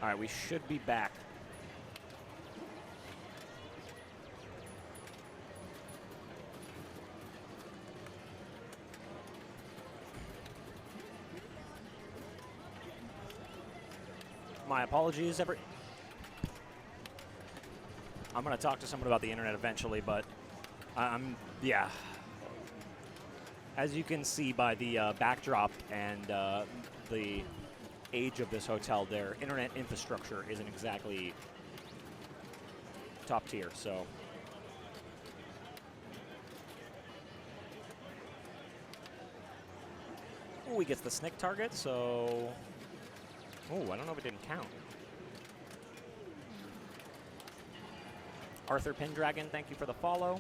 All right, we should be back. My apologies, I'm going to talk to someone about the internet eventually, but yeah. As you can see by the backdrop and the age of this hotel, their internet infrastructure isn't exactly top tier, so. Oh, he gets the snick target, so. Oh, I don't know if it didn't count. Arthur Pendragon, thank you for the follow.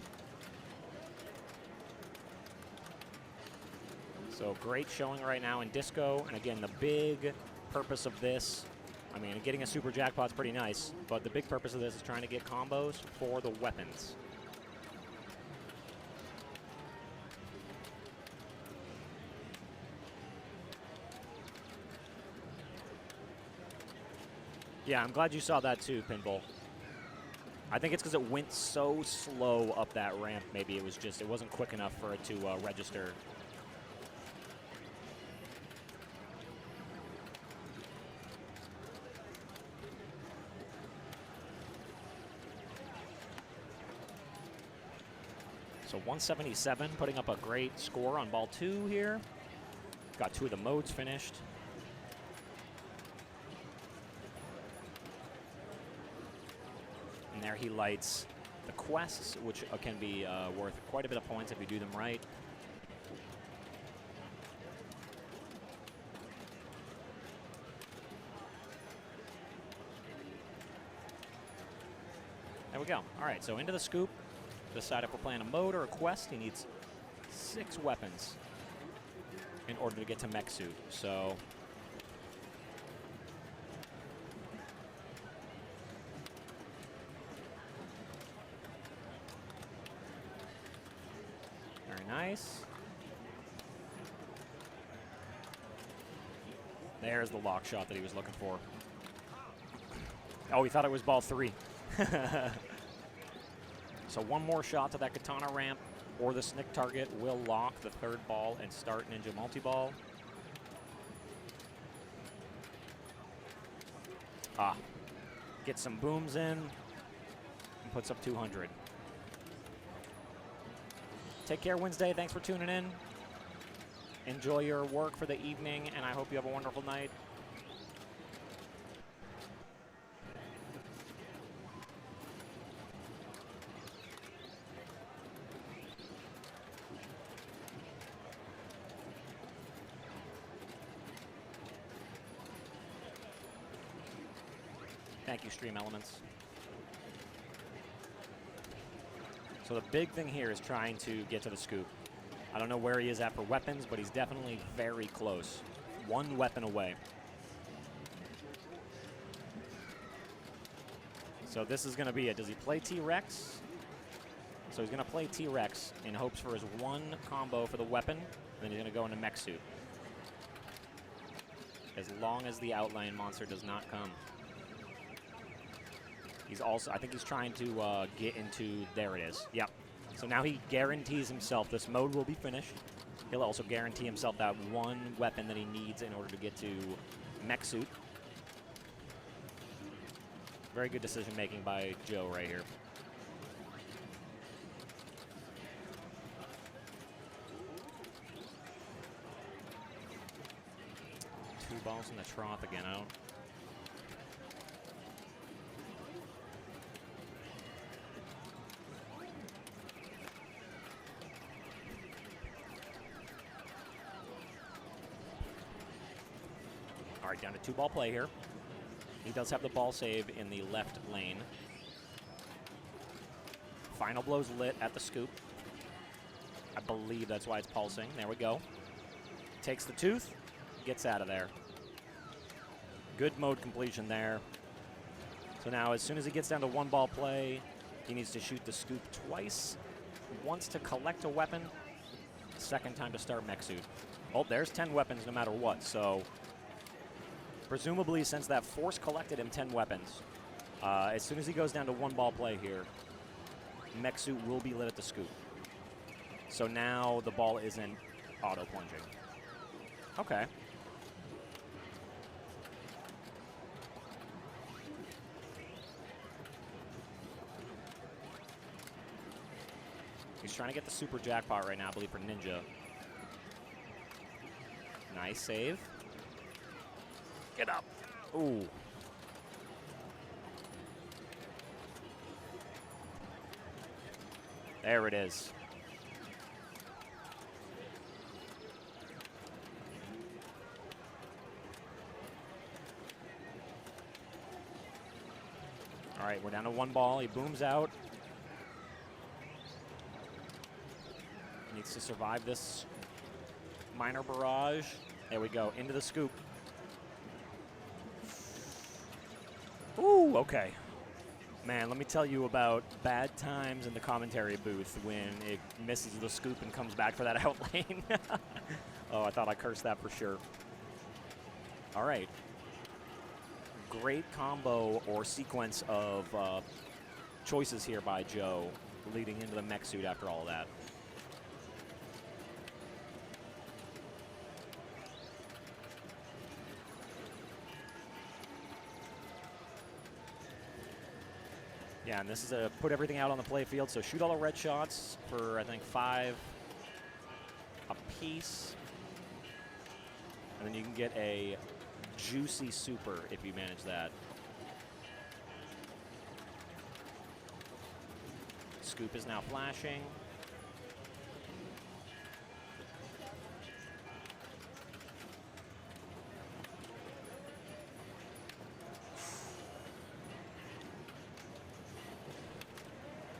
So great showing right now in Disco. And again, the big purpose of this, I mean, getting a super jackpot's pretty nice, but the big purpose of this is trying to get combos for the weapons. Yeah, I'm glad you saw that too, Pinball. I think it's because it went so slow up that ramp. Maybe it was just, it wasn't quick enough for it to register. So 177, putting up a great score on ball 2 here. Got 2 of the modes finished. And there he lights the quests, which can be worth quite a bit of points if you do them right. There we go. All right, so into the scoop. Decide if we're playing a mode or a quest. He needs 6 weapons in order to get to mech suit. So very nice. There's the lock shot that he was looking for. Oh, he thought it was ball 3. So one more shot to that katana ramp or the snick target will lock the 3rd ball and start Ninja Multi-Ball. Gets some booms in and puts up 200. Take care, Wednesday. Thanks for tuning in. Enjoy your work for the evening, and I hope you have a wonderful night. Thank you, Stream Elements. So the big thing here is trying to get to the scoop. I don't know where he is at for weapons, but he's definitely very close. 1 weapon away. So this is going to be it. Does he play T-Rex? So he's going to play T-Rex in hopes for his 1 combo for the weapon, and then he's going to go into mech suit. As long as the outline monster does not come. He's also, I think he's trying to get into, there it is. Yep. So now he guarantees himself this mode will be finished. He'll also guarantee himself that 1 weapon that he needs in order to get to mech suit. Very good decision making by Joe right here. Two balls in the trough again. I don't. All right, down to 2-ball play here. He does have the ball save in the left lane. Final blow's lit at the scoop. I believe that's why it's pulsing. There we go. Takes the tooth, gets out of there. Good mode completion there. So now as soon as he gets down to 1-ball play, he needs to shoot the scoop twice. Once to collect a weapon, second time to start mech suit. Oh, there's 10 weapons no matter what, so Presumably, since that force collected him 10 weapons, as soon as he goes down to one ball play here, Mech Suit will be lit at the scoop. So now the ball isn't auto-plunging. Okay. He's trying to get the super jackpot right now, I believe, for Ninja. Nice save. Get up. Ooh. There it is. All right, we're down to one ball. He booms out. Needs to survive this minor barrage. There we go, into the scoop. Ooh, okay. Man, let me tell you about bad times in the commentary booth when it misses the scoop and comes back for that out lane. Oh, I thought I cursed that for sure. All right. Great combo or sequence of choices here by Joe leading into the Mech Suit after all of that. Yeah, and this is a put everything out on the play field, so shoot all the red shots for, I think, 5 apiece. And then you can get a juicy super if you manage that. Scoop is now flashing.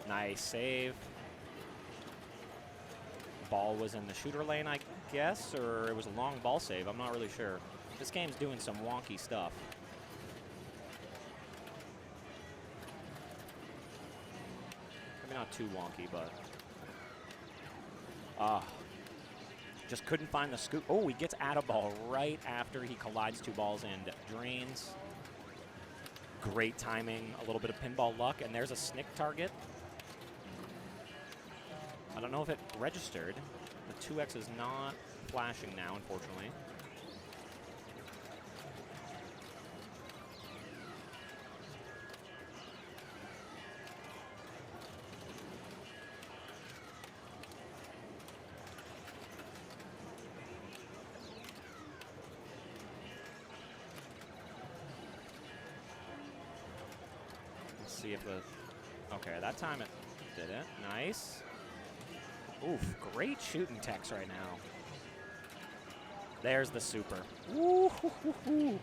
Nice save. Ball was in the shooter lane, I guess, or it was a long ball save. I'm not really sure. This game's doing some wonky stuff. Maybe not too wonky, but... just couldn't find the scoop. Oh, he gets out of ball right after he collides 2 balls and drains. Great timing, a little bit of pinball luck, and there's a snick target. I don't know if it registered. The 2X is not flashing now, unfortunately. Let's see if the... Okay, that time it did it. Nice. Oof, great shooting techs right now. There's the super. Ooh, hoo, hoo, hoo. You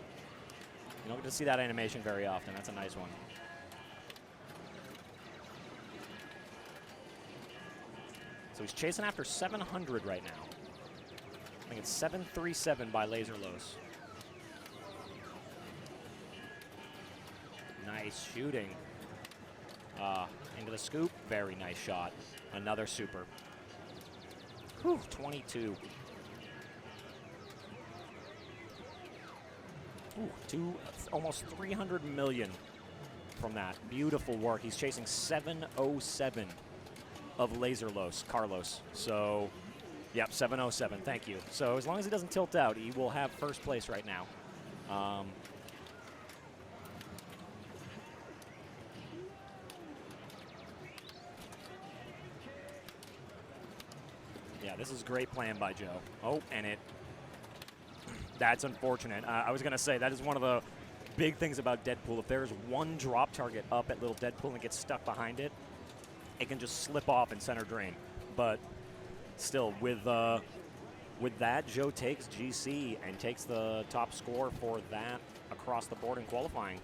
don't get to see that animation very often. That's a nice one. So he's chasing after 700 right now. I think it's 737 by Laserlos. Nice shooting. Into the scoop. Very nice shot. Another super. Whew, 22. Ooh, almost 300 million from that. Beautiful work. He's chasing 707 of Laserlos, Carlos. So, yep, 707. Thank you. So as long as he doesn't tilt out, he will have first place right now. Yeah, this is a great plan by Joe. Oh, and it... That's unfortunate. I was going to say, that is one of the big things about Deadpool. If there's one drop target up at little Deadpool and gets stuck behind it, it can just slip off and center drain. But still, with that, Joe takes GC and takes the top score for that across the board in qualifying.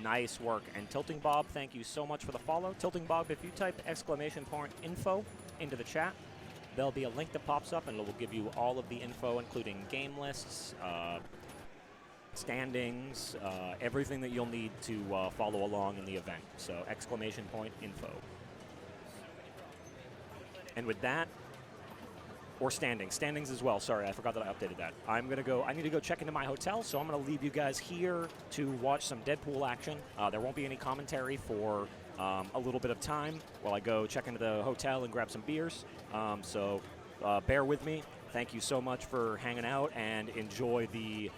Nice work. And Tilting Bob, thank you so much for the follow. Tilting Bob, if you type !info into the chat, there'll be a link that pops up and it will give you all of the info, including game lists, standings, everything that you'll need to follow along in the event. So !info. And with that, or standings as well. Sorry, I forgot that I updated that. I need to go check into my hotel, so I'm going to leave you guys here to watch some Deadpool action. There won't be any commentary for a little bit of time while I go check into the hotel and grab some beers. So bear with me. Thank you so much for hanging out, and enjoy the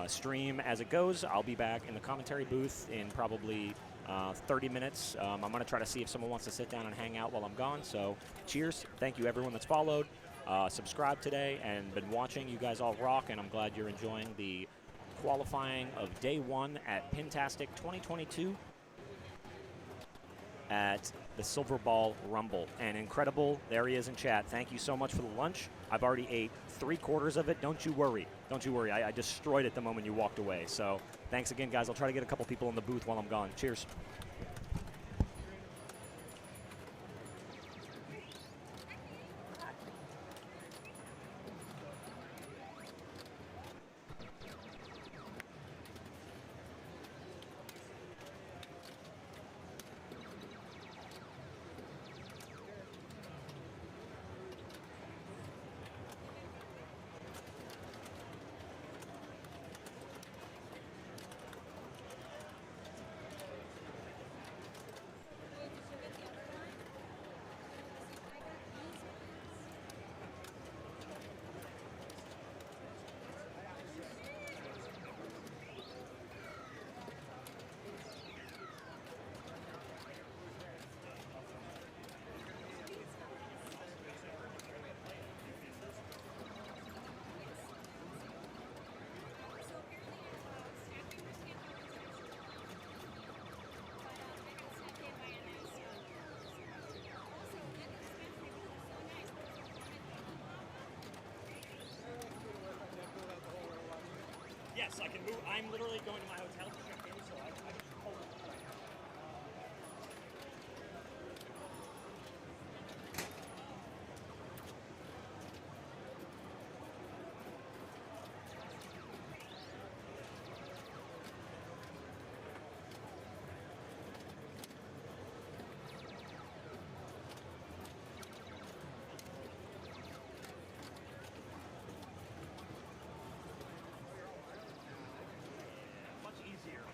stream as it goes. I'll be back in the commentary booth in probably 30 minutes. I'm going to try to see if someone wants to sit down and hang out while I'm gone. So cheers. Thank you, everyone that's followed, subscribed today, and been watching. You guys all rock, and I'm glad you're enjoying the qualifying of day 1 at Pintastic 2022 at the Silverball Rumble. And incredible, there he is in chat. Thank you so much for the lunch. I've already ate 3/4 of it. Don't you worry. Don't you worry. I destroyed it the moment you walked away. So thanks again, guys. I'll try to get a couple people in the booth while I'm gone. Cheers. Yes, I can move. I'm literally going to my hotel to check in, so I just hold it right now. Much easier.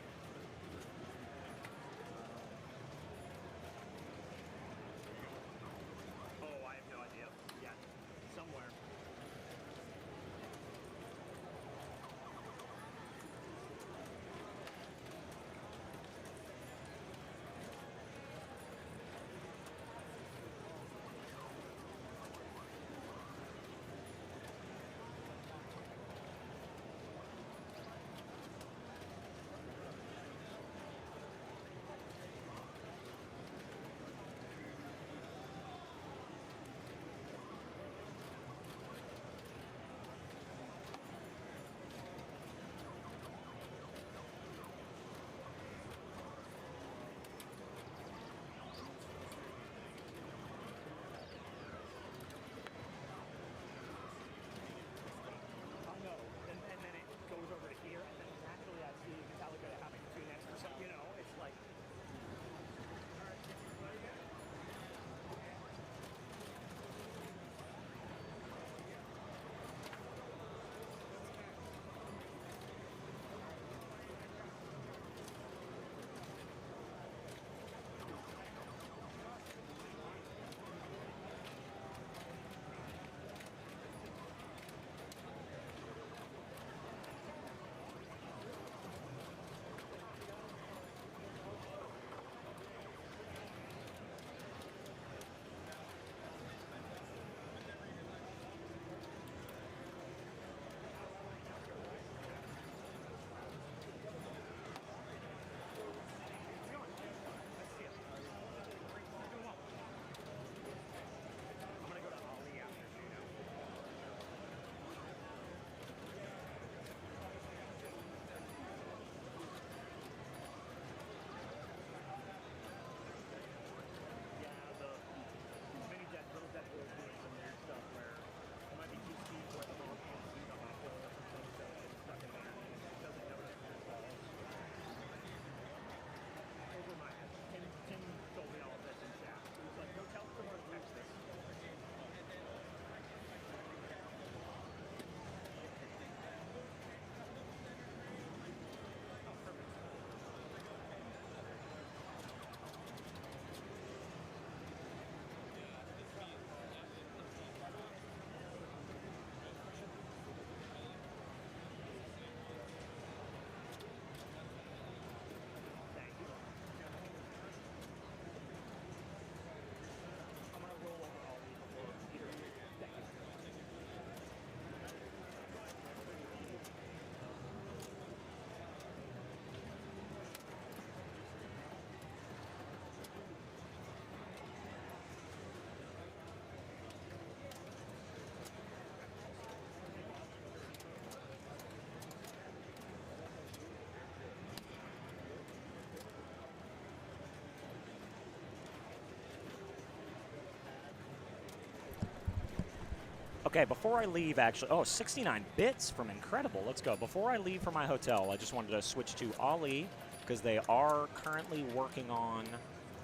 Okay, before I leave, actually, oh, 69 bits from Incredible. Let's go. Before I leave for my hotel, I just wanted to switch to Ali because they are currently working on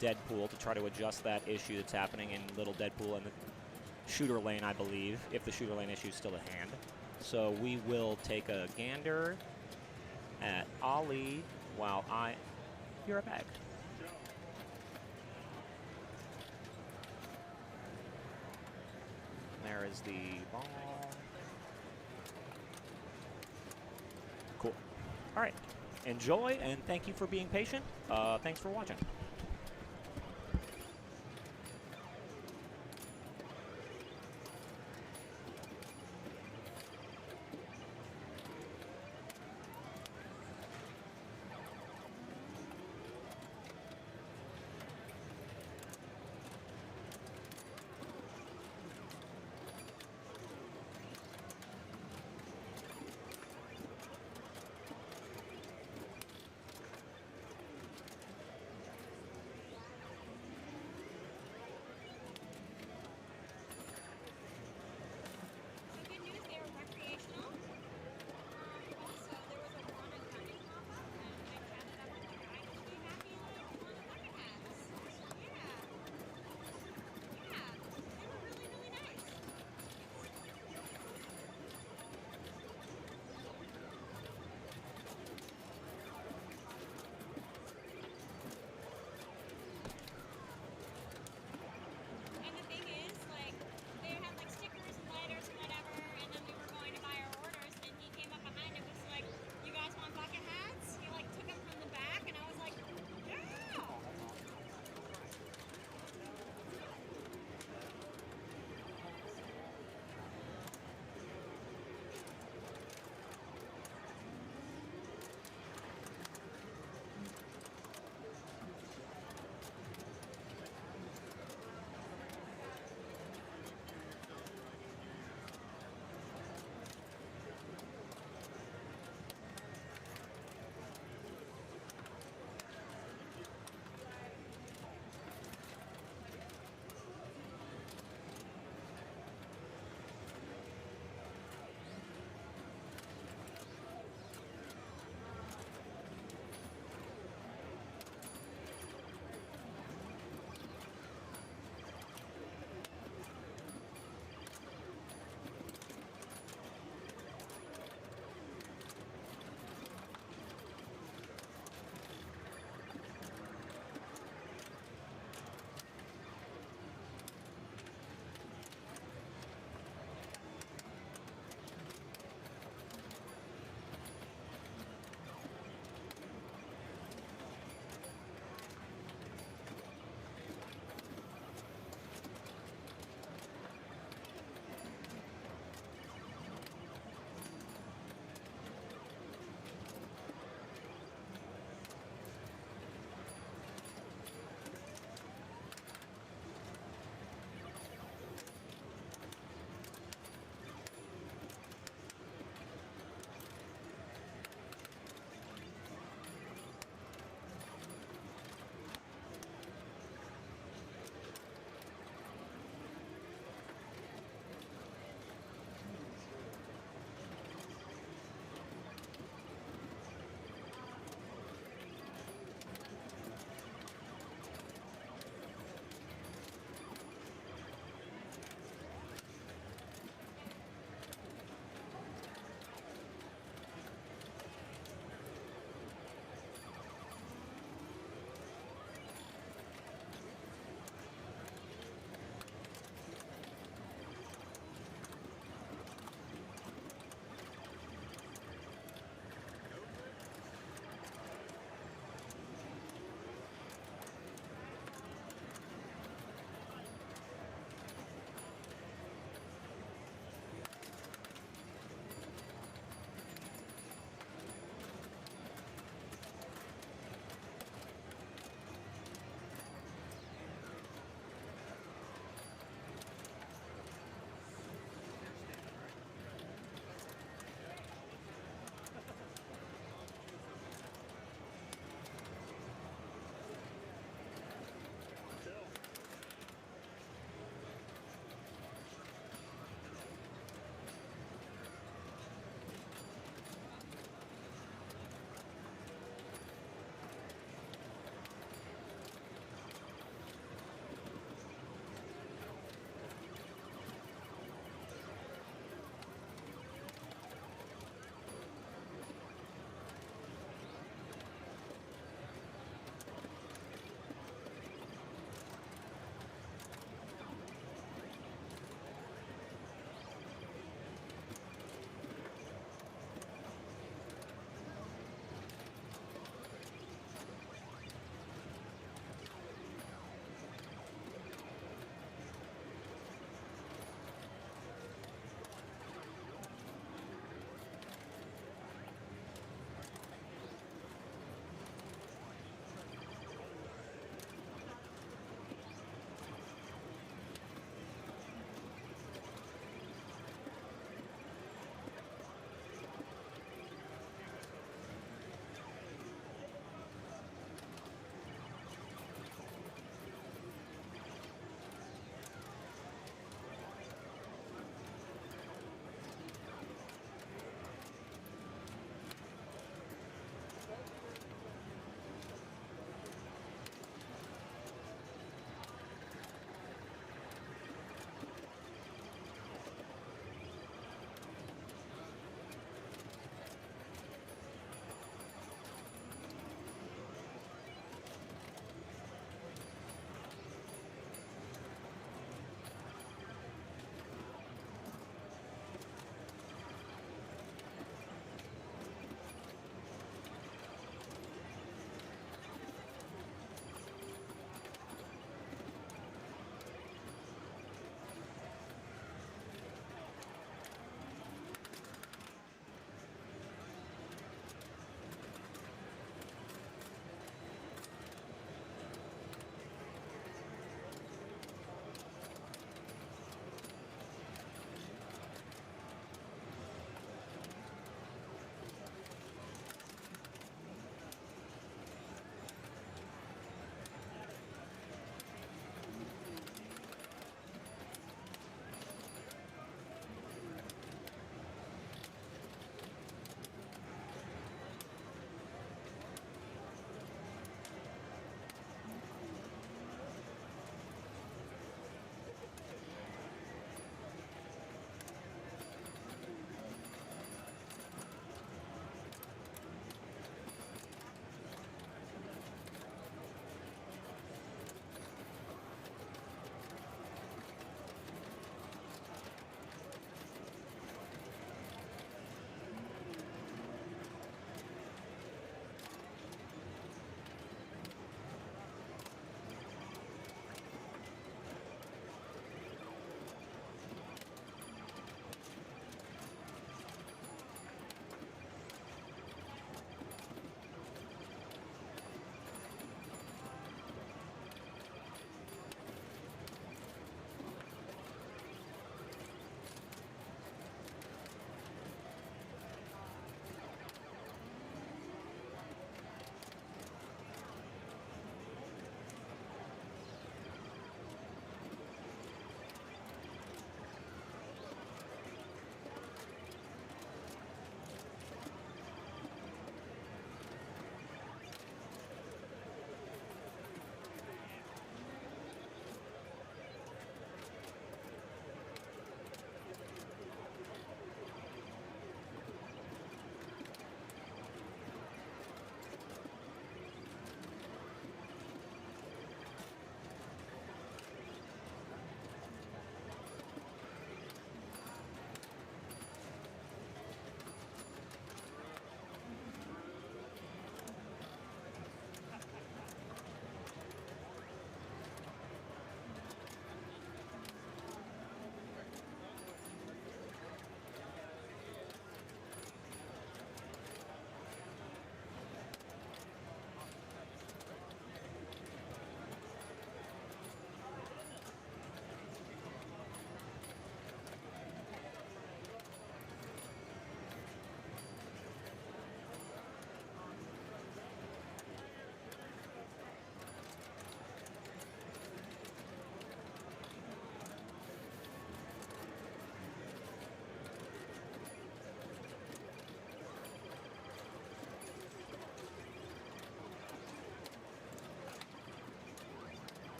Deadpool to try to adjust that issue that's happening in Little Deadpool and the shooter lane, I believe, if the shooter lane issue is still at hand. So we will take a gander at Ali while You're a bag. There is the ball. Cool. All right. Enjoy, and thank you for being patient. Thanks for watching.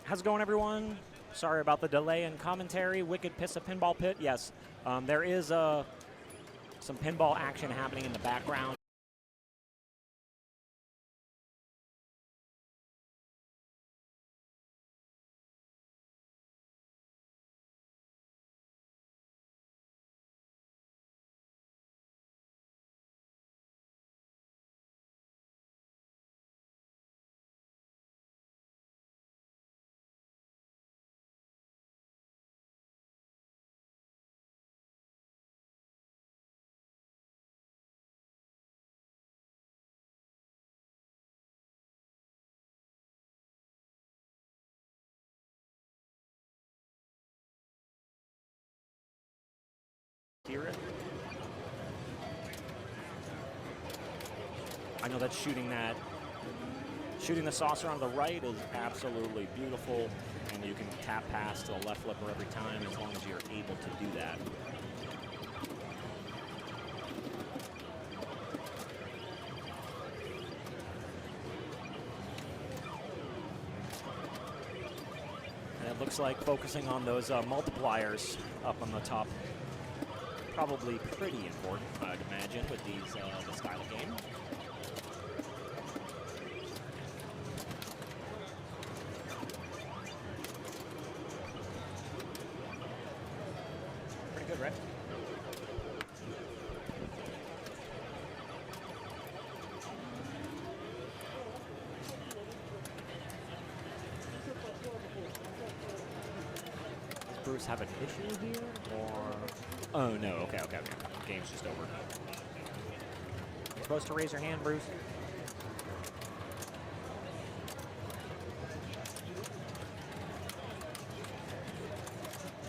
How's it going, everyone? Sorry about the delay in commentary. Wicked Pissa Pinball Pit. Yes, there is some pinball action happening in the background. Hear it? I know that shooting the saucer on the right is absolutely beautiful, and you can tap pass to the left flipper every time as long as you're able to do that. And it looks like focusing on those multipliers up on the top, probably pretty important, I'd imagine, with these this style of game. Pretty good, right? Does Bruce have an issue here, or? Oh, no. Okay. Game's just over. You're supposed to raise your hand, Bruce.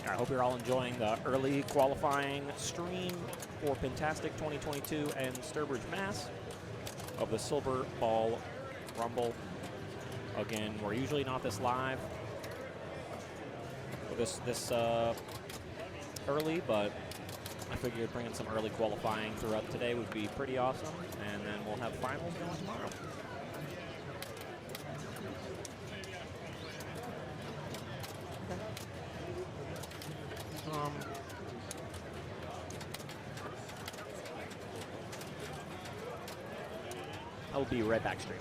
I hope you're all enjoying the early qualifying stream for Pintastic 2022 and Sturbridge, Mass. of the Silverball Rumble. Again, we're usually not this live. This early, but I figured bringing some early qualifying throughout today would be pretty awesome, and then we'll have finals going tomorrow. I'll be right back straight.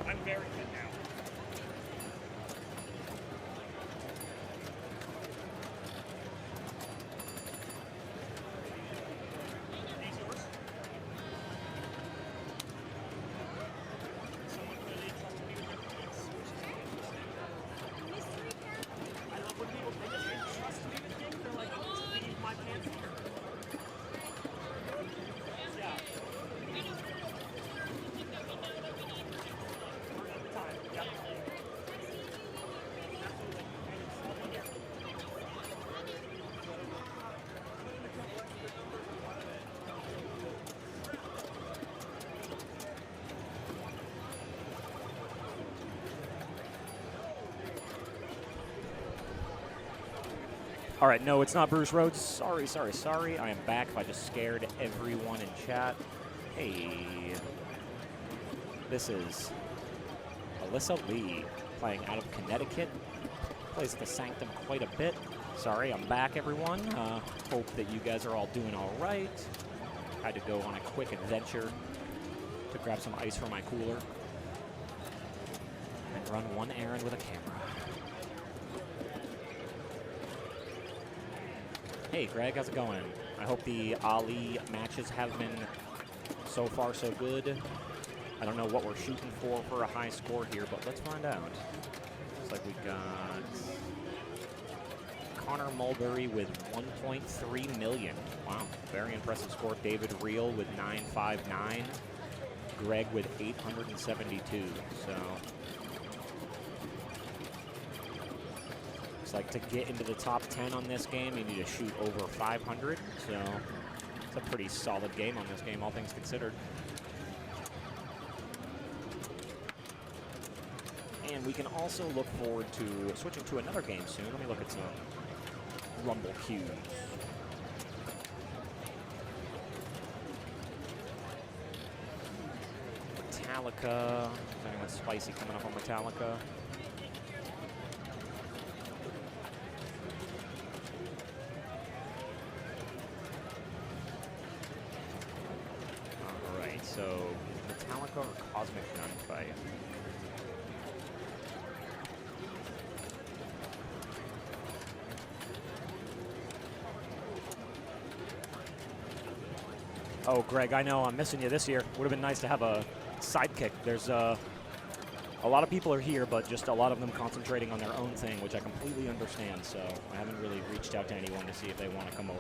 I'm very good now. These yours? Someone really trusted me with their points, which is interesting. I love when people they just trust me with things. They're like, I'll just leave my pants here. Yeah. We're at the time. Yeah. All right, no, it's not Bruce Rhodes. Sorry. I am back. I just scared everyone in chat. Hey. This is Alyssa Lee playing out of Connecticut. Plays at the Sanctum quite a bit. Sorry, I'm back, everyone. Hope that you guys are all doing all right. Had to go on a quick adventure to grab some ice from my cooler and run one errand with a camera. Hey, Greg, how's it going? I hope the Ali matches have been so far so good. I don't know what we're shooting for a high score here, but let's find out. Looks like we got Connor Mulberry with 1.3 million. Wow, very impressive score. David Reel with 959. Greg with 872. So looks like to get into the top 10 on this game, you need to shoot over 500. So it's a pretty solid game on this game, all things considered. And we can also look forward to switching to another game soon. Let me look at some Rumble cues. Metallica. Is anyone spicy coming up on Metallica? Alright, so Metallica or Cosmic Gunfight? Oh, Greg, I know I'm missing you this year. Would have been nice to have a sidekick. There's a lot of people are here, but just a lot of them concentrating on their own thing, which I completely understand. So I haven't really reached out to anyone to see if they want to come over.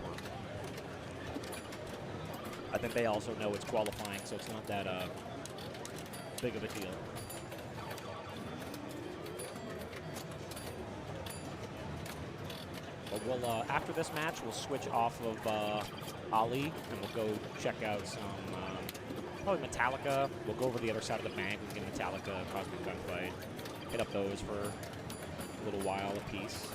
I think they also know it's qualifying, so it's not that big of a deal. But we'll after this match, we'll switch off of Ali, and we'll go check out some, probably Metallica. We'll go over the other side of the bank. We can get Metallica, Cosmic Gunfight, hit up those for a little while apiece.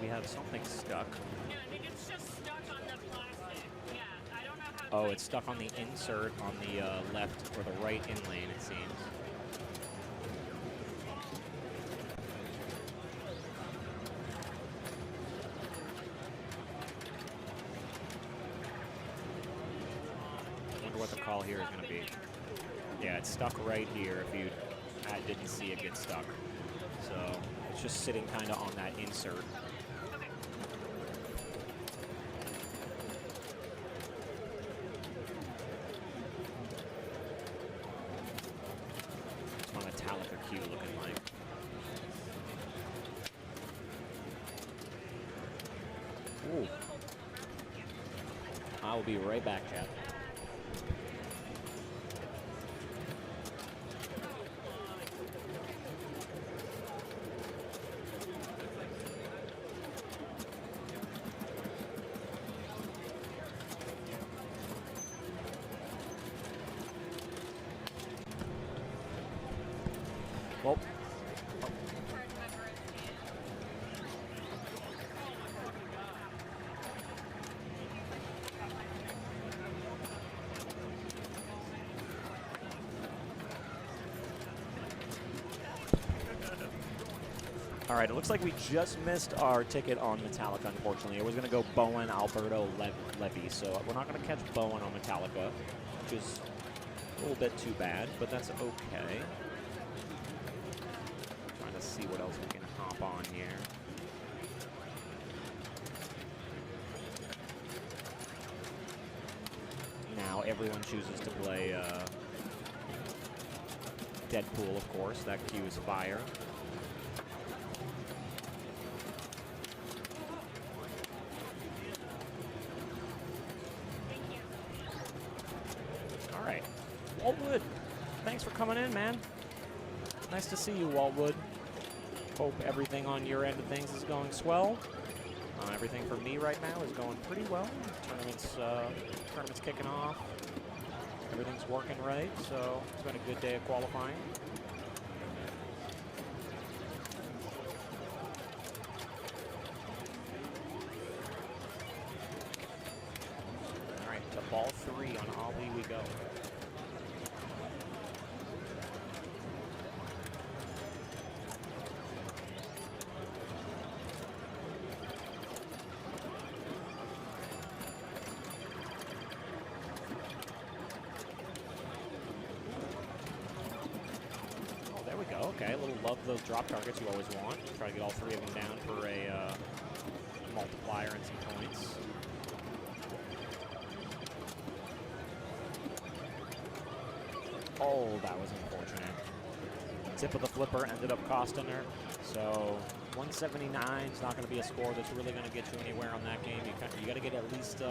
We have something stuck. Yeah, I think it's just stuck on the plastic. Yeah, I don't know how. Oh, it's stuck on the insert on the left or the right in lane, it seems. I wonder what the call here is going to be. Yeah, it's stuck right here if you didn't see it get stuck. So it's just sitting kind of on that insert. Cue looking like. Ooh. I will be right back, chat. Well, all right, it looks like we just missed our ticket on Metallica, unfortunately. It was going to go Bowen, Alberto, Levy, so we're not going to catch Bowen on Metallica, which is a little bit too bad, but that's okay. Trying to see what else we can hop on here. Now everyone chooses to play Deadpool, of course. That cue is fire. All right, Waltwood, thanks for coming in, man. Nice to see you, Waltwood. Hope everything on your end of things is going swell. Everything for me right now is going pretty well. Tournament's kicking off. Everything's working right, so it's been a good day of qualifying. All right, to ball 3 on Ollie we go. Okay, a little love those drop targets you always want. Try to get all 3 of them down for a multiplier and some points. Oh, that was unfortunate. Tip of the flipper ended up costing her. So 179 is not going to be a score that's really going to get you anywhere on that game. You got to get at least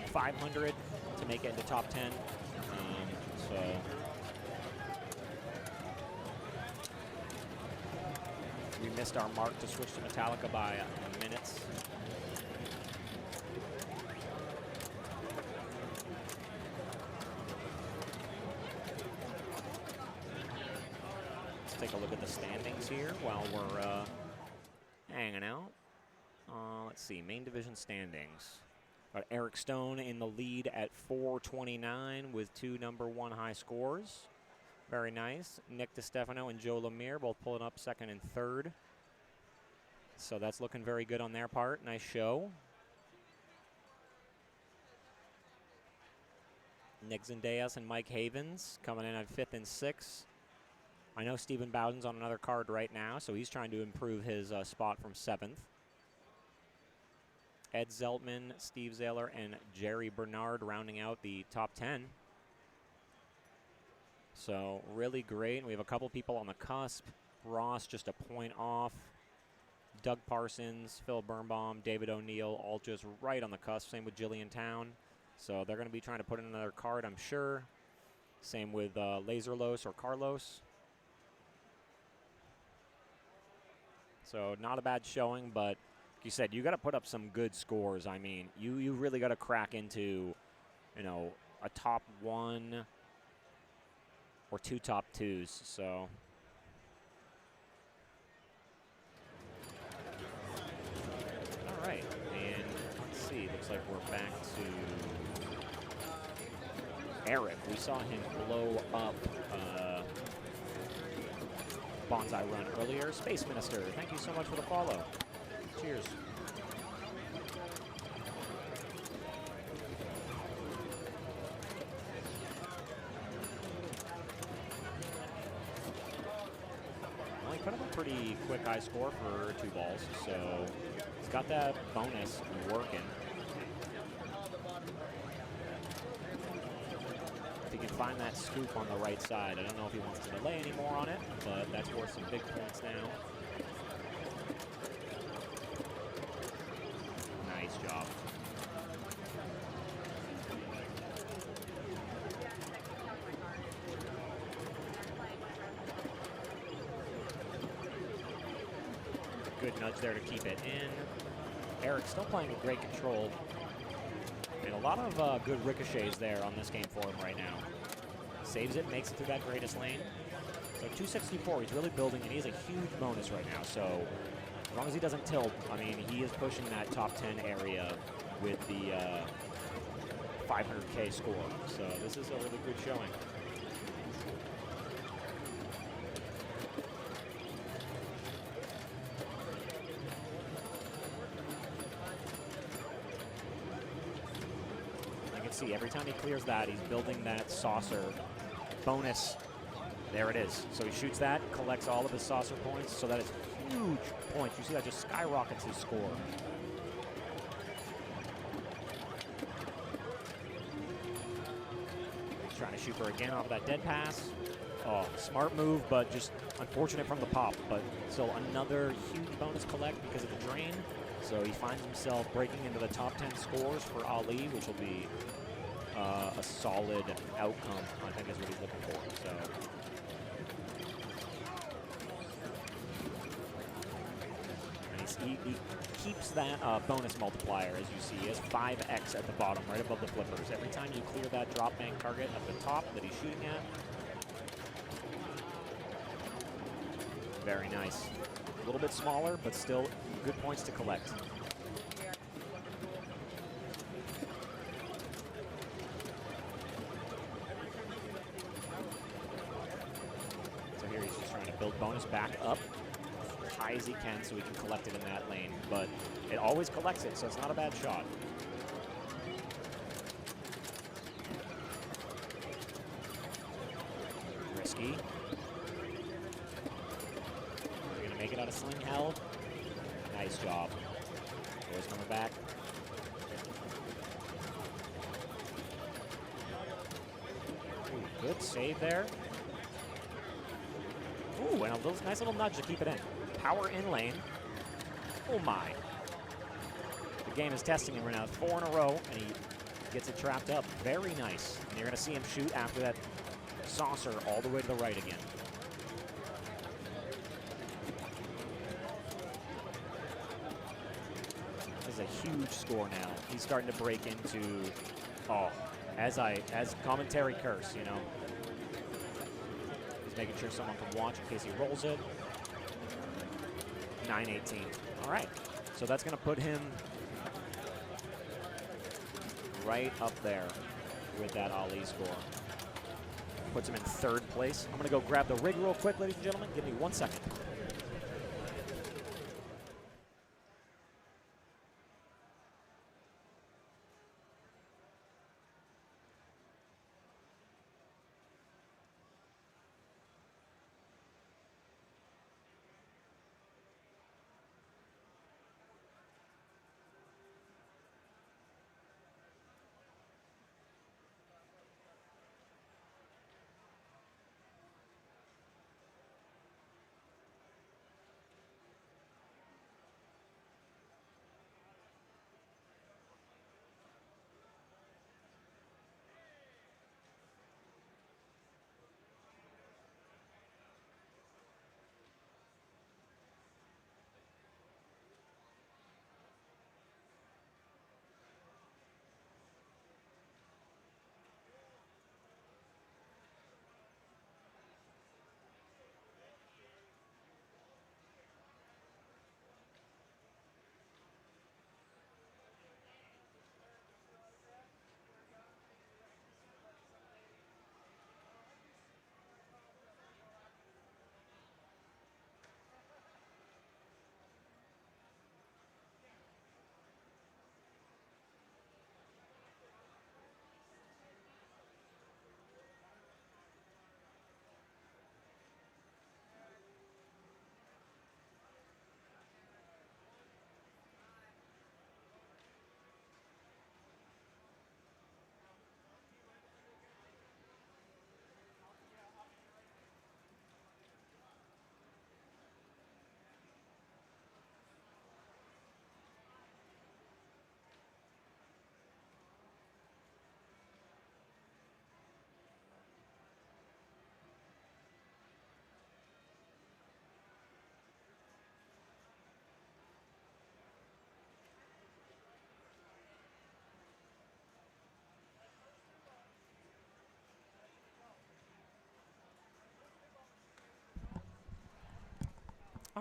500 to make it into top 10. So. We missed our mark to switch to Metallica by minutes. Let's take a look at the standings here while we're hanging out. Let's see, main division standings. Got Eric Stone in the lead at 429 with 2 number 1 high scores. Very nice. Nick DiStefano and Joe Lemire both pulling up 2nd and 3rd. So that's looking very good on their part. Nice show. Nick Zendejas and Mike Havens coming in at 5th and 6th. I know Stephen Bowden's on another card right now, so he's trying to improve his spot from 7th. Ed Zeltman, Steve Zahler, and Jerry Bernard rounding out the top 10. So really great. We have a couple people on the cusp. Ross just a point off. Doug Parsons, Phil Birnbaum, David O'Neill, all just right on the cusp. Same with Jillian Town. So they're going to be trying to put in another card, I'm sure. Same with Laserlos or Carlos. So not a bad showing, but like you said, you got to put up some good scores. I mean, you really got to crack into, you know, a top 1 or 2 top 2s. So all right, and let's see. Looks like we're back to Eric. We saw him blow up Bonsai Run earlier. Space Minister, thank you so much for the follow. Cheers. Well, he put up a pretty quick high score for 2 balls, so he's got that bonus working. If he can find that scoop on the right side, I don't know if he wants to delay anymore on it, but that's worth some big points now. Nice. Good nudge there to keep it in. Eric still playing with great control. And a lot of good ricochets there on this game for him right now. Saves it, makes it through that greatest lane. So 264, he's really building, and he has a huge bonus right now. So as long as he doesn't tilt, I mean, he is pushing that top 10 area with the 500K score. So this is a really good showing. You can see every time he clears that, he's building that saucer bonus. There it is. So he shoots that, collects all of his saucer points, so that is huge points. You see that just skyrockets his score. He's trying to shoot her again off of that dead pass. Oh, smart move, but just unfortunate from the pop. But still another huge bonus collect because of the drain. So he finds himself breaking into the top 10 scores for Ali, which will be a solid outcome, I think is what he's looking for. So. He keeps that bonus multiplier, as you see. He has 5x at the bottom, right above the flippers. Every time you clear that drop bank target at the top that he's shooting at. Very nice. A little bit smaller, but still good points to collect. So here he's just trying to build bonus back up high as he can so he can collect it in that lane, but it always collects it, so it's not a bad shot. Risky. They're gonna make it out of sling hell. Nice job. Boys coming back. Ooh, good save there. Ooh, and a little, nice little nudge to keep it in. Power in lane. Oh my. The game is testing him right now. 4 in a row, and he gets it trapped up. Very nice. And you're going to see him shoot after that saucer all the way to the right again. This is a huge score now. He's starting to break into, as commentary curse, you know. He's making sure someone can watch in case he rolls it. 9-18. All right, so that's going to put him right up there with that Ali score. Puts him in 3rd place. I'm going to go grab the rig real quick, ladies and gentlemen. Give me 1 second.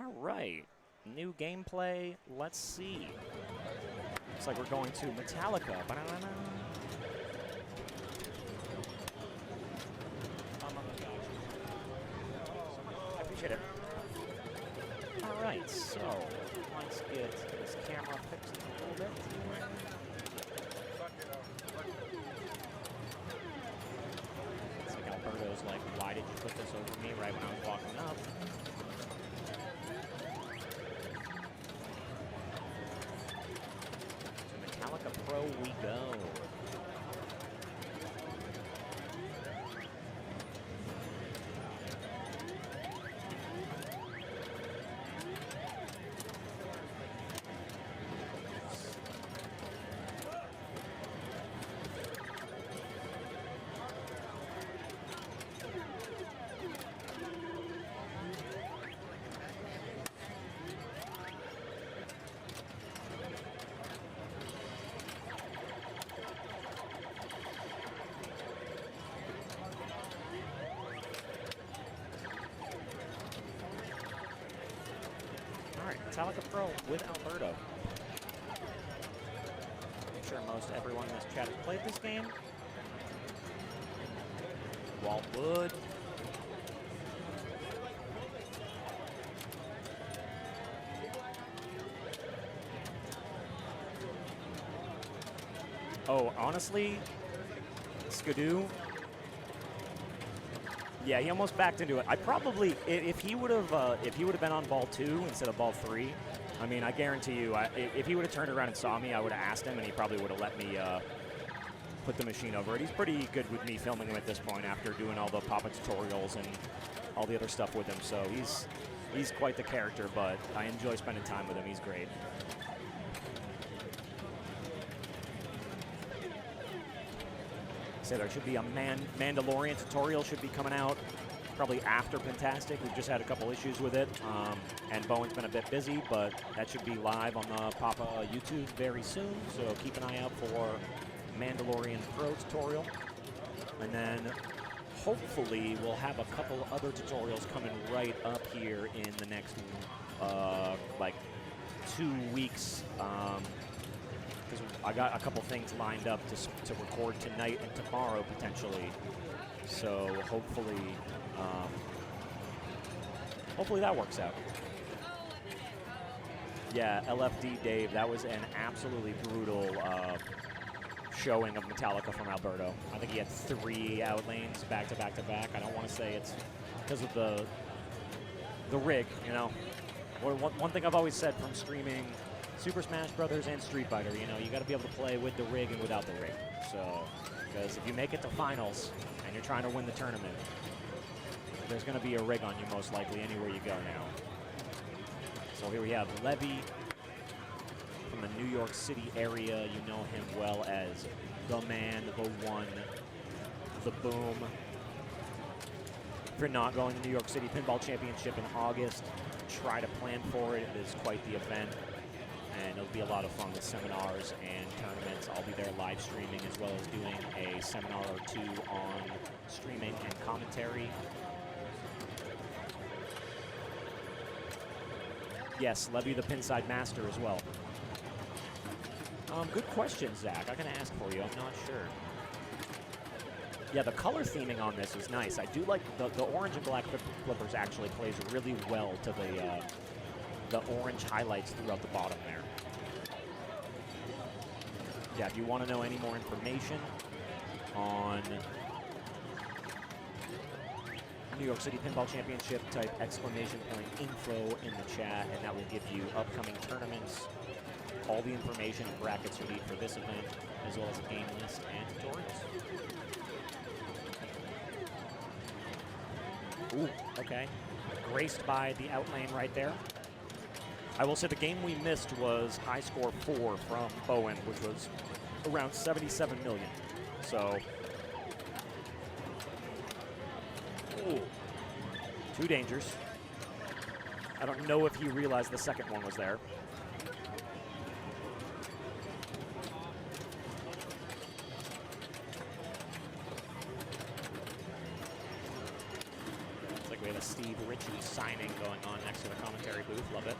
All right, new gameplay. Let's see. Looks like we're going to Metallica. Ba-da-da-da. I appreciate it. All right, so let's get this camera fixed a little bit. It's like Alberto's like, why did you put this over me right when I was walking up? To Metallica Pro we go. Metallica Pro with Alberto. I'm sure most everyone in this chat has played this game. Wallwood. Oh, honestly, Skidoo. Yeah, he almost backed into it. I probably, if he would have been on ball 2 instead of ball 3, I mean, I guarantee you, if he would have turned around and saw me, I would have asked him, and he probably would have let me put the machine over it. He's pretty good with me filming him at this point after doing all the Papa tutorials and all the other stuff with him. So he's quite the character, but I enjoy spending time with him. He's great. There should be a Mandalorian tutorial should be coming out probably after Pintastic. We've just had a couple issues with it, and Bowen's been a bit busy, but that should be live on the Papa YouTube very soon, so keep an eye out for Mandalorian Pro tutorial. And then hopefully we'll have a couple other tutorials coming right up here in the next like 2 weeks. Because I got a couple things lined up to record tonight and tomorrow potentially, so hopefully that works out. Yeah, LFD Dave, that was an absolutely brutal showing of Metallica from Alberto. I think he had 3 out lanes back to back to back. I don't want to say it's because of the rig, you know. One thing I've always said from streaming Super Smash Brothers and Street Fighter, you know, you got to be able to play with the rig and without the rig. So, because if you make it to finals and you're trying to win the tournament, there's going to be a rig on you most likely anywhere you go now. So here we have Levy from the New York City area. You know him well as the man, the one, the boom. If you're not going to the New York City Pinball Championship in August, try to plan for it. It is quite the event. And it'll be a lot of fun with seminars and tournaments. I'll be there live streaming as well as doing a seminar or 2 on streaming and commentary. Yes, Levy the Pinside Master as well. Good question, Zach. I'm going to ask for you. I'm not sure. Yeah, the color theming on this is nice. I do like the orange and black flippers actually plays really well to the orange highlights throughout the bottom there. Yeah, if you want to know any more information on New York City Pinball Championship, type !info in the chat, and that will give you upcoming tournaments, all the information and brackets you need for this event, as well as a game list and tutorials. Ooh, okay. Graced by the outlane right there. I will say the game we missed was high score 4 from Bowen, which was around 77 million. So, ooh, 2 dangers. I don't know if he realized the second one was there. Looks like we have a Steve Rich impromptu signing going on next to the commentary booth. Love it.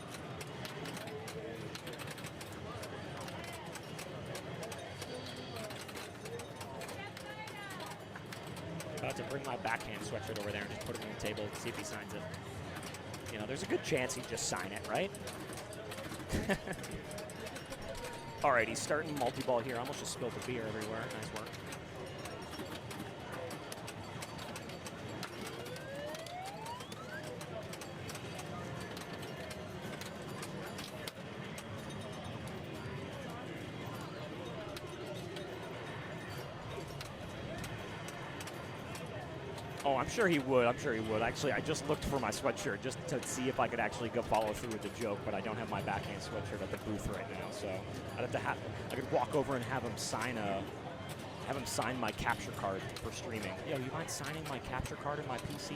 About to bring my backhand sweatshirt over there and just put it on the table and see if he signs it. You know, there's a good chance he'd just sign it, right? All right, he's starting multi-ball here. Almost just spilled the beer everywhere. Nice work. Oh, I'm sure he would. I'm sure he would. Actually, I just looked for my sweatshirt just to see if I could actually go follow through with the joke, but I don't have my backhand sweatshirt at the booth right now, so I'd have to I could walk over and have him sign my capture card for streaming. Yo, you mind signing my capture card in my PC?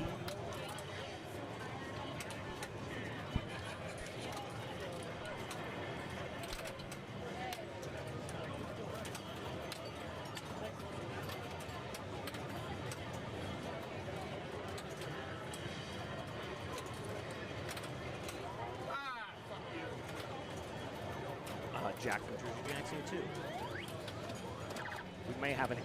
Jack from Jersey Jack's here too. We may have an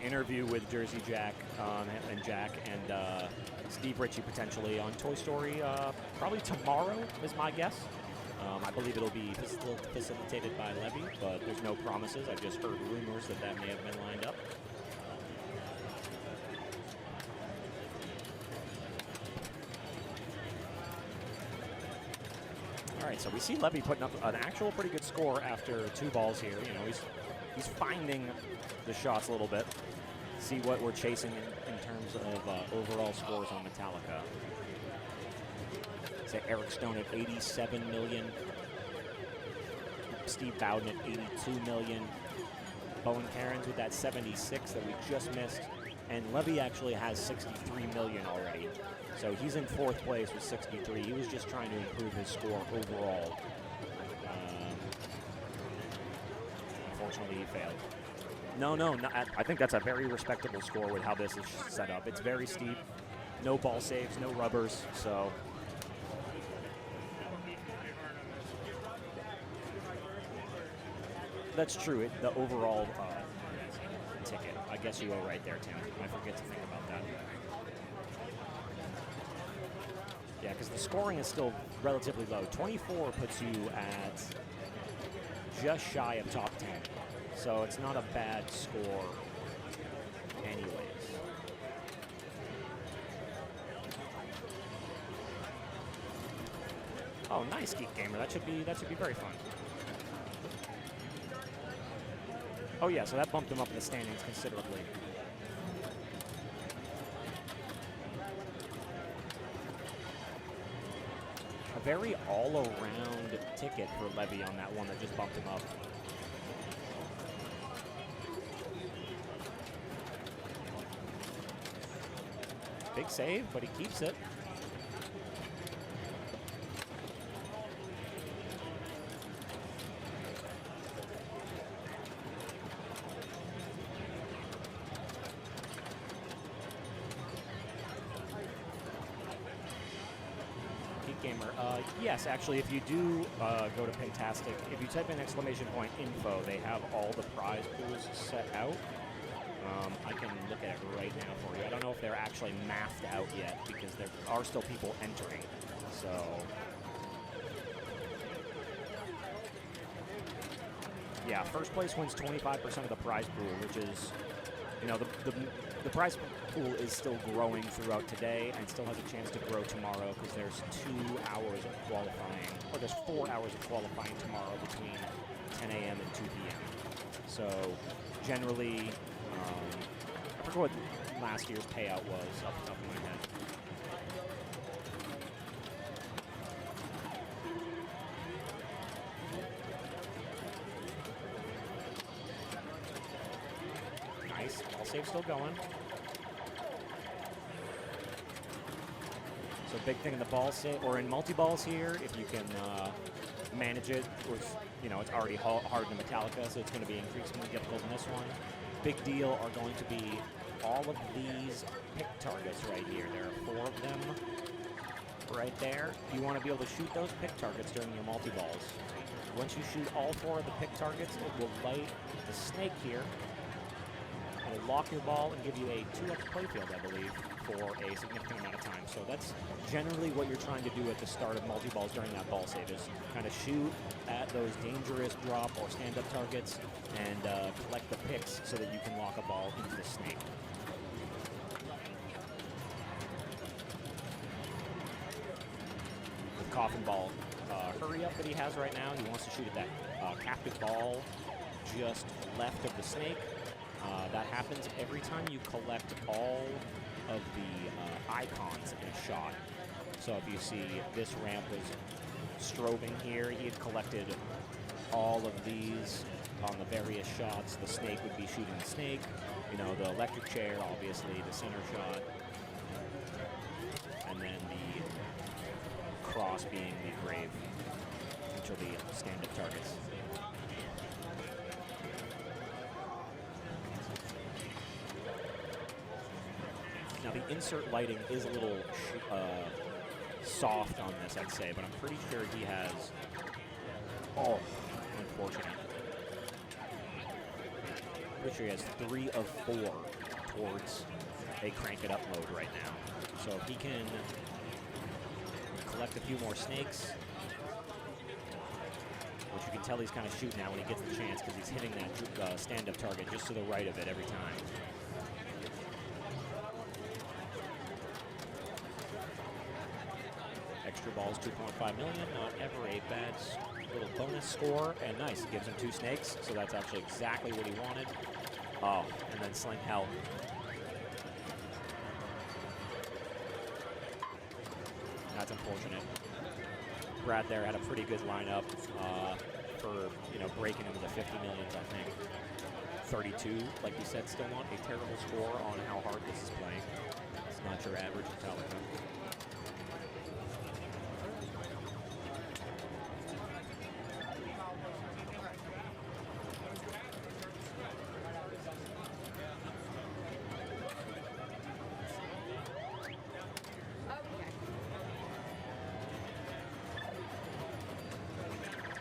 interview with Jersey Jack and Jack and Steve Ritchie potentially on Toy Story. Probably tomorrow is my guess. I believe it'll be facilitated by Levy, but there's no promises. I've just heard rumors that may have been lined up. All right, so we see Levy putting up an actual pretty good score after 2 balls here. You know, he's finding the shots a little bit. See what we're chasing in terms of overall scores on Metallica. Say Eric Stone at 87 million. Steve Bowden at 82 million. Bowen Cairns with that 76 that we just missed. And Levy actually has 63 million already. So he's in 4th place with 63. He was just trying to improve his score overall. Unfortunately, he failed. No, I think that's a very respectable score with how this is set up. It's very steep. No ball saves, no rubbers, so... That's true. The overall ticket. I guess you are right there, Tim. I forget to think about that. Yeah, because the scoring is still relatively low. 24 puts you at just shy of top 10. So it's not a bad score anyways. Oh, nice, Geek Gamer. That should be very fun. Oh yeah, so that bumped him up in the standings considerably. A very all-around ticket for Levy on that one that just bumped him up. Big save, but he keeps it. Yes, actually, if you do go to Pintastic, if you type in !info, they have all the prize pools set out. I can look at it right now for you. I don't know if they're actually mathed out yet because there are still people entering. So, yeah, first place wins 25% of the prize pool, which is, you know, the prize pool is still growing throughout today and still has a chance to grow tomorrow because there's 2 hours of qualifying, or there's 4 hours of qualifying tomorrow between 10 a.m. and 2 p.m. So generally, I forget what last year's payout was off the top of my head. Nice, ball save still going. So big thing in the ball save, or in multi-balls here, if you can manage it, or, you know, it's already hard in Metallica, so it's going to be increasingly difficult in this one. big deal are going to be all of these pick targets right here. There are 4 of them right there. You want to be able to shoot those pick targets during your multi-balls. Once you shoot all 4 of the pick targets, it will light the snake here. It'll lock your ball and give you a 2x playfield, I believe, for a significant amount of time. So that's generally what you're trying to do at the start of multi-balls during that ball save, is kind of shoot at those dangerous drop or stand-up targets and collect the picks so that you can lock a ball into the snake. With Coffin Ball, hurry up that he has right now, he wants to shoot at that captive ball just left of the snake. That happens every time you collect all of the icons in a shot. So if you see this ramp was strobing here, he had collected all of these on the various shots. The snake would be shooting the snake, you know, the electric chair, obviously, the center shot, and then the cross being the grave, which are the stand-up targets. Now the insert lighting is a little soft on this, I'd say, but I'm pretty sure he has, oh, unfortunate. Pretty sure he has 3 of 4 towards a crank it up mode right now. So if he can collect a few more snakes, which you can tell he's kind of shooting now when he gets the chance because he's hitting that stand-up target just to the right of it every time. Extra balls, 2.5 million, not ever a bad little bonus score, and nice, gives him 2 snakes, so that's actually exactly what he wanted. Oh, and then Sling Hell. That's unfortunate. Brad there had a pretty good lineup for, you know, breaking into the 50 millions, I think. 32, like you said, still not a terrible score on how hard this is playing. It's not your average Metallica.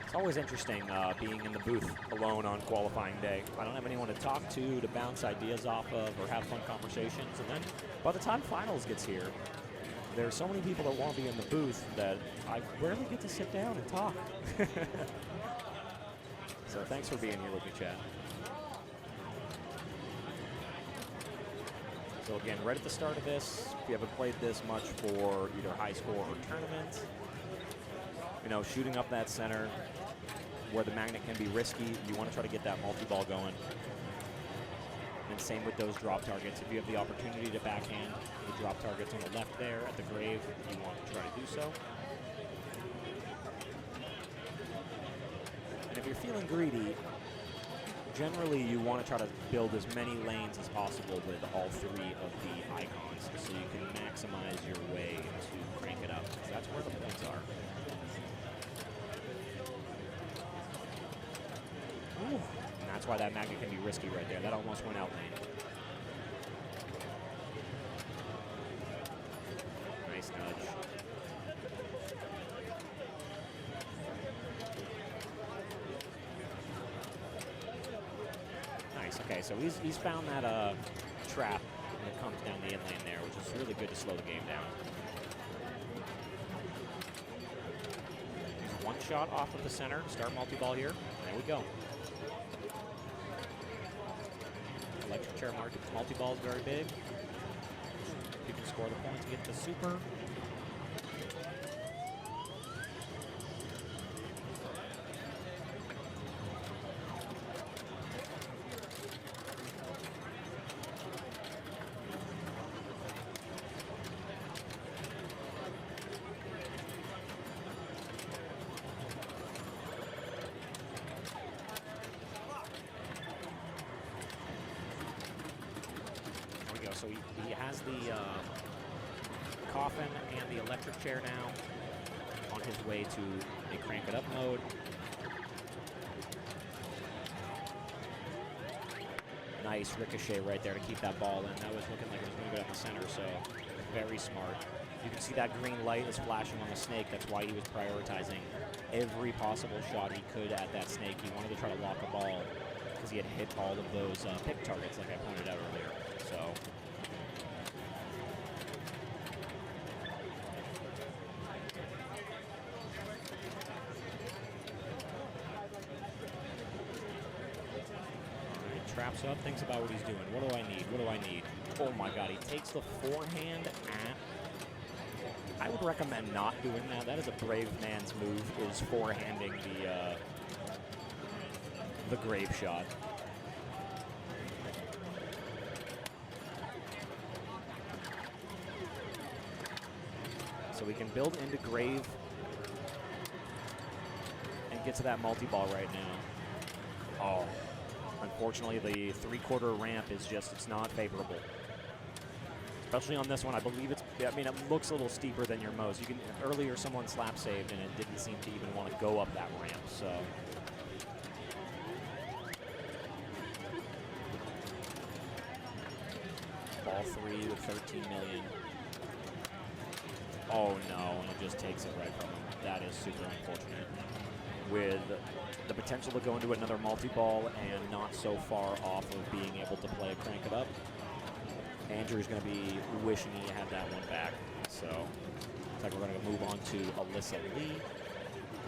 It's always interesting being in the booth alone on qualifying day. I don't have anyone to talk to bounce ideas off of, or have fun conversations. And then by the time finals gets here, there's so many people that want to be in the booth that I rarely get to sit down and talk. So thanks for being here with me, Chad. So again, right at the start of this, if you haven't played this much for either high score or tournament, you know, shooting up that center where the magnet can be risky, you want to try to get that multi-ball going. And same with those drop targets. If you have the opportunity to backhand the drop targets on the left there at the grave, you want to try to do so. And if you're feeling greedy, generally you want to try to build as many lanes as possible with all 3 of the icons so you can maximize your way to crank it up. That's where the points are. Ooh. And that's why that magnet can be risky right there. That almost went out lane. Nice nudge. Nice. Okay, so he's found that trap that comes down the in lane there, which is really good to slow the game down. He's 1 shot off of the center. Start multi-ball here. There we go. Electric chair market. Multi-ball is very big. You can score the points to get the super. So he has the coffin and the electric chair now on his way to a crank it up mode. nice ricochet right there to keep that ball in. That was looking like it was going to go down the center, so very smart. You can see that green light is flashing on the snake. That's why he was prioritizing every possible shot he could at that snake. He wanted to try to lock a ball because he had hit all of those pick targets like I pointed out earlier. So traps up, thinks about what he's doing. What do I need? What do I need? Oh my god, he takes the forehand at... I would recommend not doing that. That is a brave man's move, is forehanding the grave shot. So we can build into grave and get to that multi-ball right now. Oh. Unfortunately, the three-quarter ramp is just, it's not favorable. Especially on this one, I believe it's, I mean, it looks a little steeper than your most. You can, earlier someone slap saved and it didn't seem to even want to go up that ramp, so. Ball 3 with 13 million. Oh no, and it just takes it right from him. That is super unfortunate. With the potential to go into another multi-ball and not so far off of being able to play Crank It Up, Andrew's going to be wishing he had that one back. So, looks like we're going to move on to Alyssa Lee,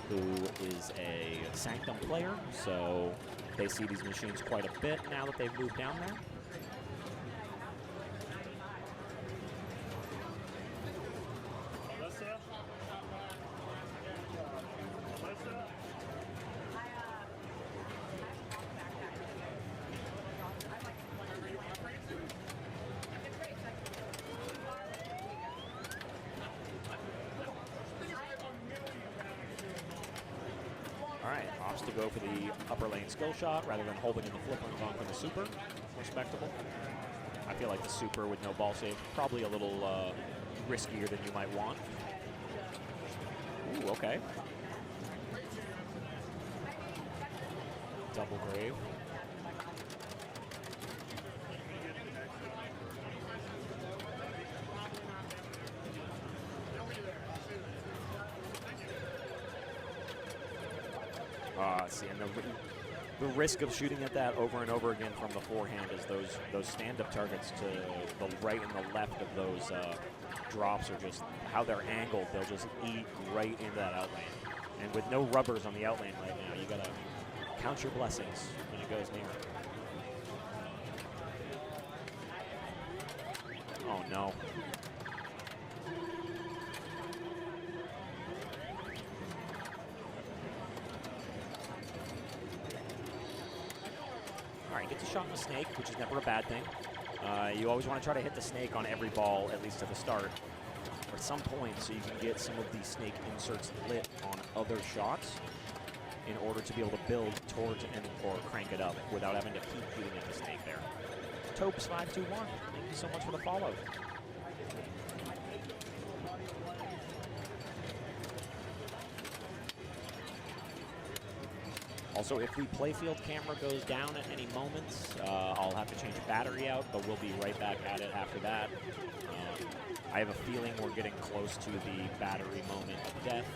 who is a Sanctum player. So, they see these machines quite a bit now that they've moved down there. To go for the upper lane skill shot rather than holding in the flipper and going for the super. Respectable. I feel like the super with no ball save, probably a little riskier than you might want. Ooh, okay. Double grave. See, and the risk of shooting at that over and over again from the forehand is those stand-up targets to the right and the left of those drops are just how they're angled. They'll just eat right into that outlane. And with no rubbers on the outlane right now, you gotta count your blessings when it goes near. Oh no. Gets a shot in the snake, which is never a bad thing. You always want to try to hit the snake on every ball, at least at the start, or at some point, so you can get some of these snake inserts lit on other shots in order to be able to build towards and or crank it up without having to keep shooting at the snake there. Topes521, thank you so much for the follow. Also, if the playfield camera goes down at any moment, I'll have to change the battery out, but we'll be right back at it after that. I have a feeling we're getting close to the battery moment of death.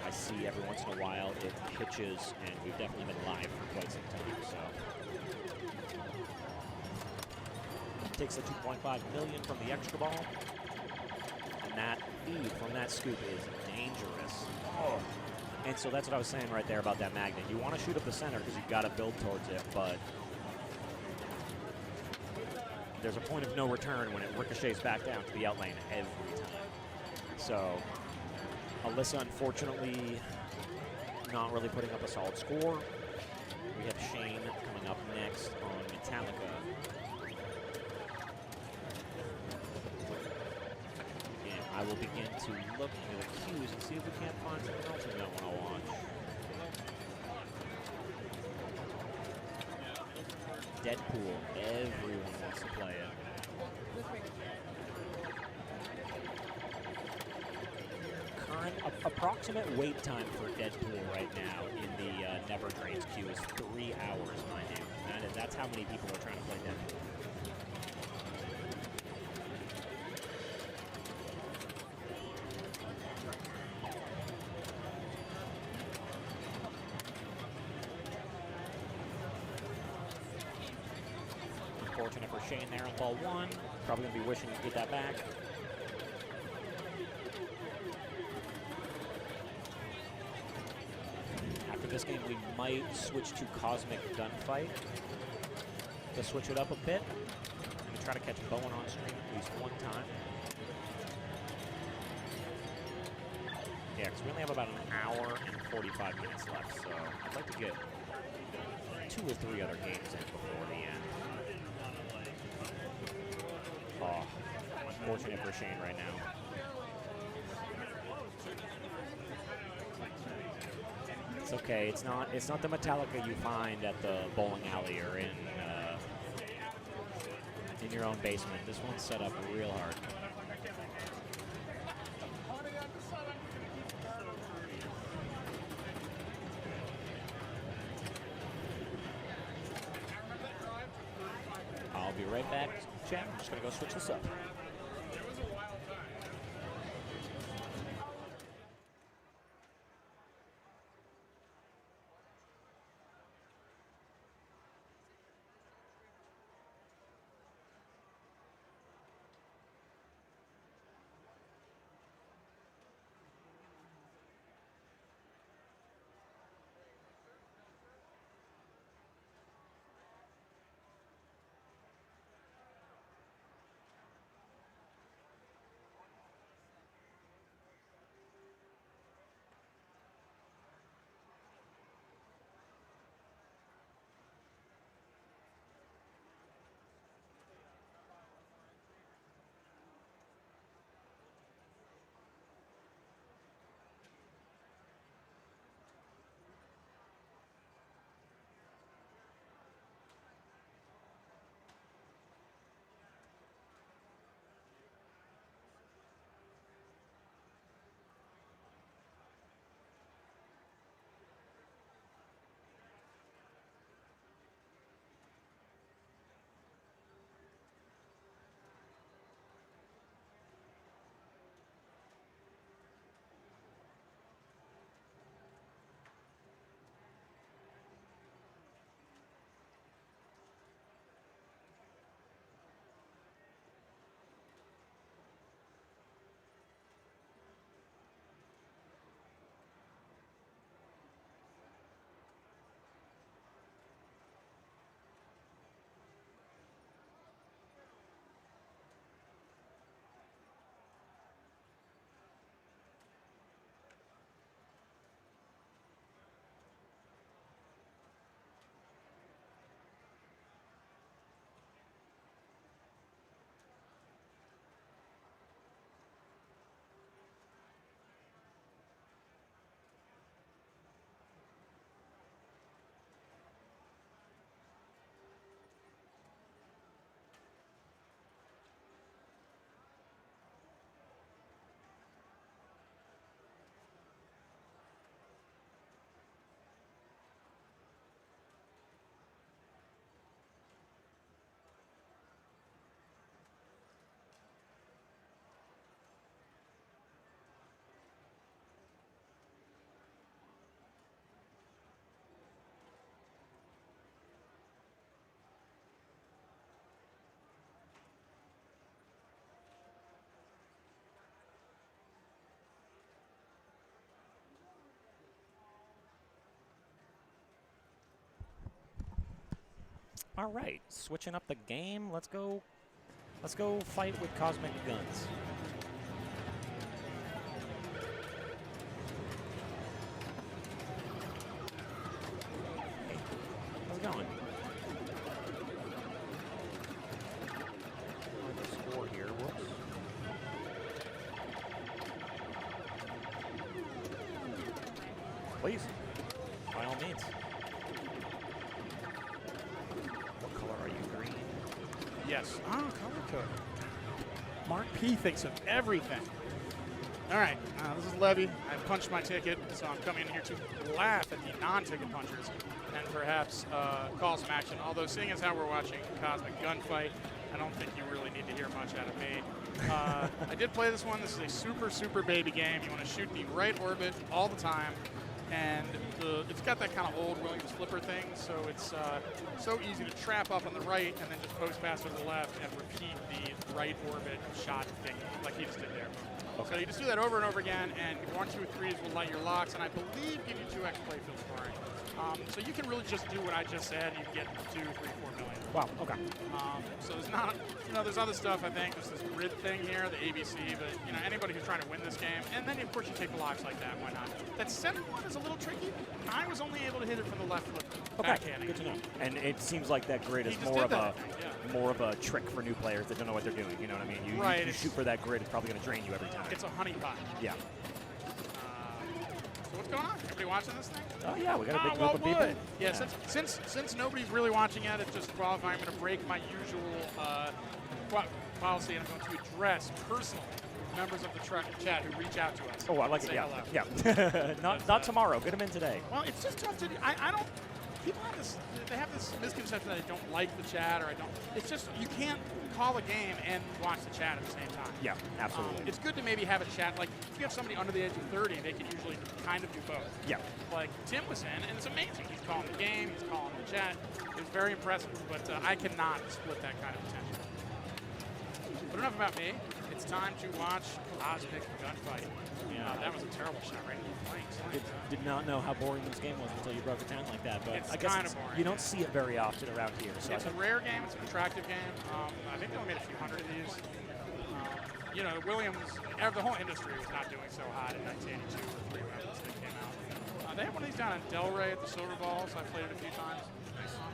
I see every once in a while it hitches, and we've definitely been live for quite some time, so. Takes the 2.5 million from the extra ball, and that feed from that scoop is dangerous. Oh. And so that's what I was saying right there about that magnet. You want to shoot up the center because you've got to build towards it, but there's a point of no return when it ricochets back down to the outlane every time. So Alyssa, unfortunately, not really putting up a solid score. We have Shane coming up next on Metallica. I will begin to look at the cues and see if we can't find something else we don't want to watch. Deadpool, everyone wants to play it. Current approximate wait time for Deadpool right now in the Never Drains queue is 3 hours, mind you. That's how many people are trying to play Deadpool. Unfortunate for Shane there on ball 1. Probably going to be wishing to get that back. After this game, we might switch to Cosmic Gunfight to switch it up a bit. I'm going to try to catch Bowen on stream at least one time. Yeah, because we only have about an hour and 45 minutes left, so I'd like to get 2 or 3 other games in before the end. Oh, unfortunate for Shane right now. It's okay. It's not the Metallica you find at the bowling alley or in your own basement. This one's set up real hard. I'll be right back, chat. I'm just gonna go switch this up. All right, switching up the game. Let's go fight with Cosmic Guns. Hey, how's it going? The score here. Whoops. Please, by all means. Yes. Ah, color code. Mark P thinks of everything. All right, this is Levy. I've punched my ticket, so I'm coming in here to laugh at the non-ticket punchers and perhaps call some action. Although, seeing as how we're watching Cosmic Gunfight, I don't think you really need to hear much out of me. I did play this one. This is a super, super baby game. You want to shoot the right orbit all the time. And it's got that kind of old Williams flipper thing, so it's so easy to trap up on the right and then just post pass to the left and repeat the right orbit shot thing like he just did there. Okay. So you just do that over and over again, and 1, 2, 3s will light your locks, and I believe give you 2x playfield scoring. So you can really just do what I just said, and you get 2, 3, 4 million. Wow, okay. So there's not, there's other stuff, I think. There's this grid thing here, the ABC, but, anybody who's trying to win this game, and then, of course, you take the locks like that, why not? That center one is a little tricky. I was only able to hit it from the left foot. Okay, good to know. And it seems like that grid is more of a trick for new players that don't know what they're doing, you know what I mean? You shoot for that grid, it's probably going to drain you every time. It's a honeypot. Yeah. So what's going on? Everybody watching this thing? Oh, yeah, we got a big group of people. Yeah, since nobody's really watching it, it's just qualifying. I'm going to break my usual policy, and I'm going to address personally members of the chat who reach out to us. Oh, I like it, yeah. Not tomorrow. Get them in today. Well, it's just tough to do. I don't, people have this, they have this misconception that I don't like the chat, or I don't, it's just, you can't call a game and watch the chat at the same time. Yeah, absolutely. It's good to maybe have a chat, like if you have somebody under the age of 30, they can usually kind of do both. Yeah. Like Tim was in, and it's amazing. He's calling the game, he's calling the chat. It was very impressive, but I cannot split that kind of attention. But enough about me. It's time to watch Cosmic Gunfight. Yeah, that was a terrible shot right in the flanks. Did not know how boring this game was until you broke it down like that. But it's I guess kind of boring. You don't see it very often around here. So it's a rare game. It's an attractive game. I think they only made a few hundred of these. Williams, the whole industry was not doing so hot in 1982 or 3 when this thing came out. They have one of these down in Delray at the Silverball, so I played it a few times.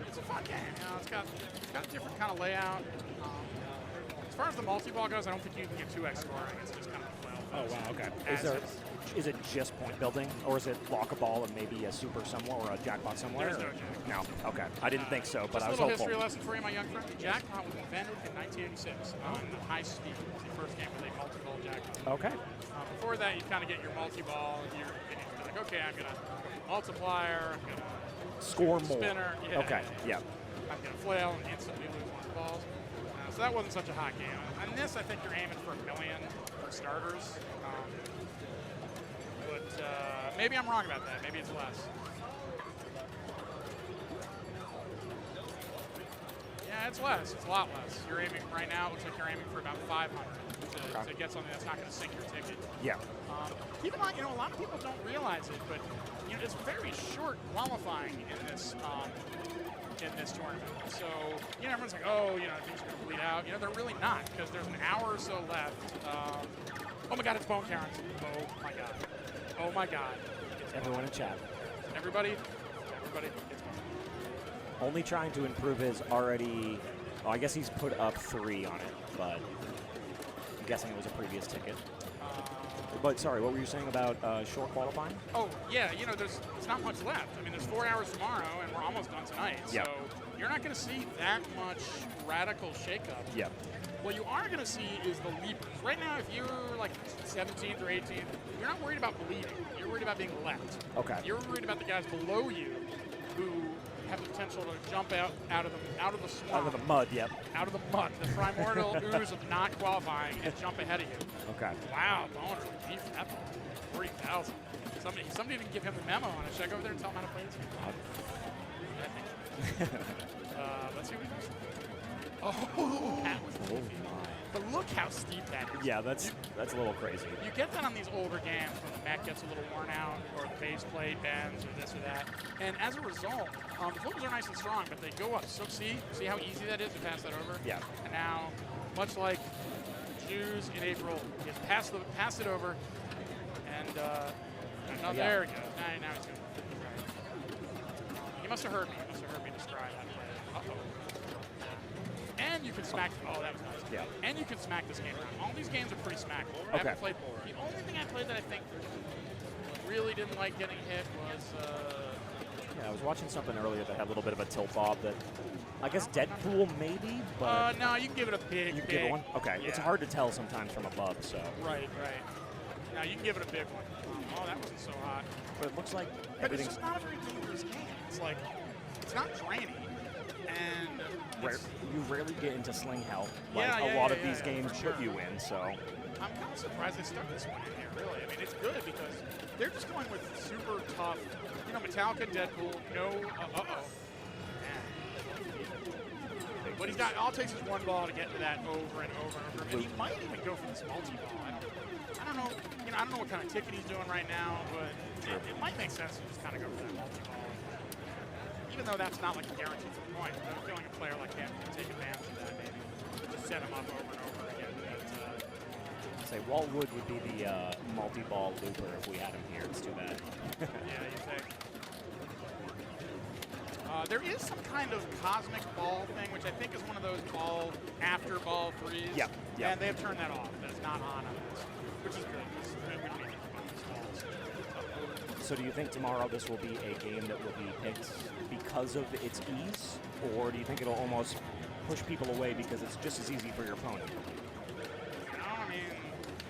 It's a fun game. It's got a different kind of layout. As far as the multi-ball goes, I don't think you can get 2x scoring. It's just kind of a flail. Oh, wow, okay. Is it just point building, or is it lock a ball and maybe a super somewhere or a jackpot somewhere? There's no jackpot. No, okay. I didn't think so, but I was hopeful. hopeful. Just a little history lesson for you, my young friend. The jackpot was invented in 1986 on high speed. It was the first game with a multi-ball jackpot. Okay. Before that, you kind of get your multi-ball, and you're like, okay, I'm going to multiplier, I'm going to score more. Spinner. Yeah, okay, yeah. I'm going to flail and instantly lose one of the balls. So that wasn't such a hot game. On this, I think you're aiming for 1 million for starters. But maybe I'm wrong about that. Maybe it's less. Yeah, it's less. It's a lot less. You're aiming right now. It looks like you're aiming for about 500 to get something that's not going to sink your ticket. Yeah. Keep in mind, a lot of people don't realize it, but it's very short qualifying in this tournament. So everyone's like, oh, things are going to bleed out. They're really not, because there's an hour or so left. Oh my God, it's Bone Karen. Oh my God. Oh my God. Everyone in chat. Everybody, it's Bone. Only trying to improve his already. Oh, I guess he's put up 3 on it, but I'm guessing it was a previous ticket. But sorry, what were you saying about short qualifying? Oh yeah, there's not much left. I mean, there's 4 hours tomorrow, and we're almost done tonight. Yep. So you're not going to see that much radical shakeup. Yeah. What you are going to see is the leapers. Right now, if you're like 17th or 18th, you're not worried about bleeding. You're worried about being left. Okay. You're worried about the guys below you who have the potential to jump out of the swamp. Out of the mud, yep. Out of the mud, the primordial ooze of not qualifying, and jump ahead of you. Okay. Wow, Boner, beef that ball. 40,000. Somebody didn't give him the memo on it. Should I go over there and tell him how to play this game? Let's see what he does. Oh, that was beefy. But look how steep that is. Yeah, that's a little crazy. You get that on these older games when the mech gets a little worn out, or the base plate bends, or this or that. And as a result, the flippers are nice and strong, but they go up. So see how easy that is to pass that over? Yeah. And now, much like Jews in April, you just pass it over, and there we go. Now he's going. He must have heard me. He must have heard me describe that play. Uh-oh. And you can smack. Oh, that was nice. Yeah. And you can smack this game around. All these games are pretty smackable. I haven't played Bowler. The only thing I played that I think really didn't like getting hit was. Yeah, I was watching something earlier that had a little bit of a tilt bob that. I guess Deadpool maybe, but. No, you can give it a big. You can give it one. Okay. Yeah. It's hard to tell sometimes from above, so. Right. Now you can give it a big one. Oh, that wasn't so hot. But it looks like But it's everything's just not a very dangerous game. It's like, it's not draining. And you rarely get into sling hell. Like Yeah, a lot of yeah, these games for put sure. you in, so. I'm kind of surprised they stuck this one in here, really. I mean, it's good because they're just going with super tough, you know, Metallica, Deadpool, no, But he's got, all it takes is one ball to get to that over and over and over. And he might even go for this multi-ball. I don't know, you know, I don't know what kind of ticket he's doing right now, but it might make sense to just kind of go for that multi-ball. Even though that's not like a guarantee for the point, but I'm feeling a player like him can take advantage of that, maybe. Just set him up over and over again. Say Walt Wood would be the multi-ball looper if we had him here. It's too bad. Yeah, you think. There is some kind of cosmic ball thing, which I think is one of those ball after ball threes. Yeah, yeah. And they have turned that off. That's not on this, which is good. We don't need to think about these balls. So do you think tomorrow this will be a game that will be picked because of its ease, or do you think it'll almost push people away because it's just as easy for your opponent? I mean,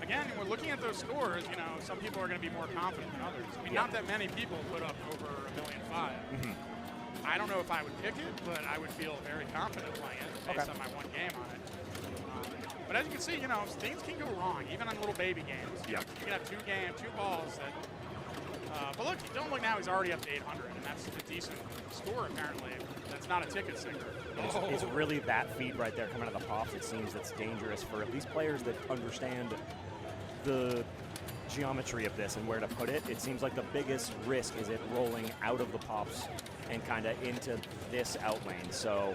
again, we're looking at those scores. You know, some people are going to be more confident than others. I mean, not that many people put up over 1,000,005. Mm-hmm. I don't know if I would pick it, but I would feel very confident playing it based on my one game on it. But as you can see, you know, things can go wrong, even on little baby games. Yeah. You can have two balls that. But look, don't look now. He's already up to 800, and that's a decent score apparently. That's not a ticket sinker. It's really that feed right there coming out of the pops. It seems that's dangerous for at least players that understand the geometry of this and where to put it. It seems like the biggest risk is it rolling out of the pops and kind of into this out lane. So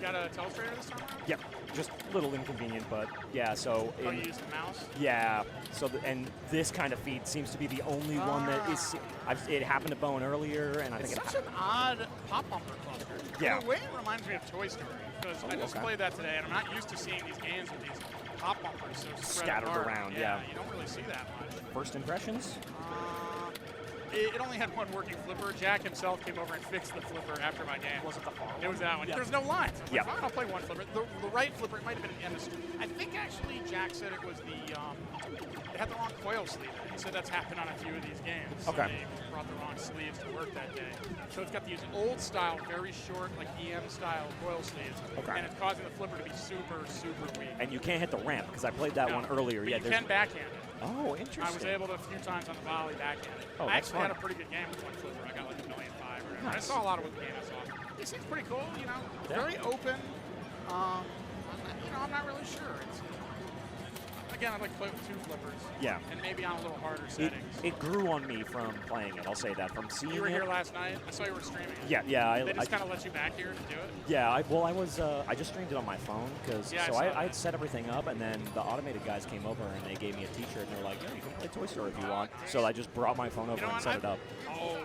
got a telestrator this time around? Yep, just a little inconvenient, but yeah. So you use the mouse? Yeah. So and this kind of feed seems to be the only one that is. It happened to Bowen earlier, and I think it's such an odd pop bumper cluster. Yeah. In a way, it reminds me of Toy Story because I just played that today, and I'm not used to seeing these games with these pop bumpers so scattered apart. around. Yeah, you don't really see that much. First impressions? It only had one working flipper. Jack himself came over and fixed the flipper after my game. Was it the far one? It was that one. Yep. There's no lines. I'm Yep. like, fine, I'll play one flipper. The right flipper, it might have been an end. I think actually Jack said it was the, it had the wrong coil sleeve. He said that's happened on a few of these games. Okay. So they brought the wrong sleeves to work that day. So it's got these old style, very short, like EM style coil sleeves. Okay. And it's causing the flipper to be super, super weak. And you can't hit the ramp because I played that one earlier. But Yeah, you can backhand it. Oh, interesting. I was able to a few times on the volley backhand it. Oh, I that's actually had fun. a pretty good game with one flipper. I got like 1,005,000 or whatever. Nice. I saw a lot of what the game I saw. It seems pretty cool, you know. Yeah. Very open. I'm not really sure. Again, I'd like to play with two flippers. Yeah. And maybe on a little harder settings. It grew on me from playing it. I'll say that from seeing it. You were here last night. I saw you were streaming it. Yeah. They just kind of let you back here to do it. Yeah. I just streamed it on my phone because I had set everything up, and then the automated guys came over and they gave me a T-shirt and they're like, "Yeah, you can play Toy Story if you want." So I just brought my phone over and set it up. Oh.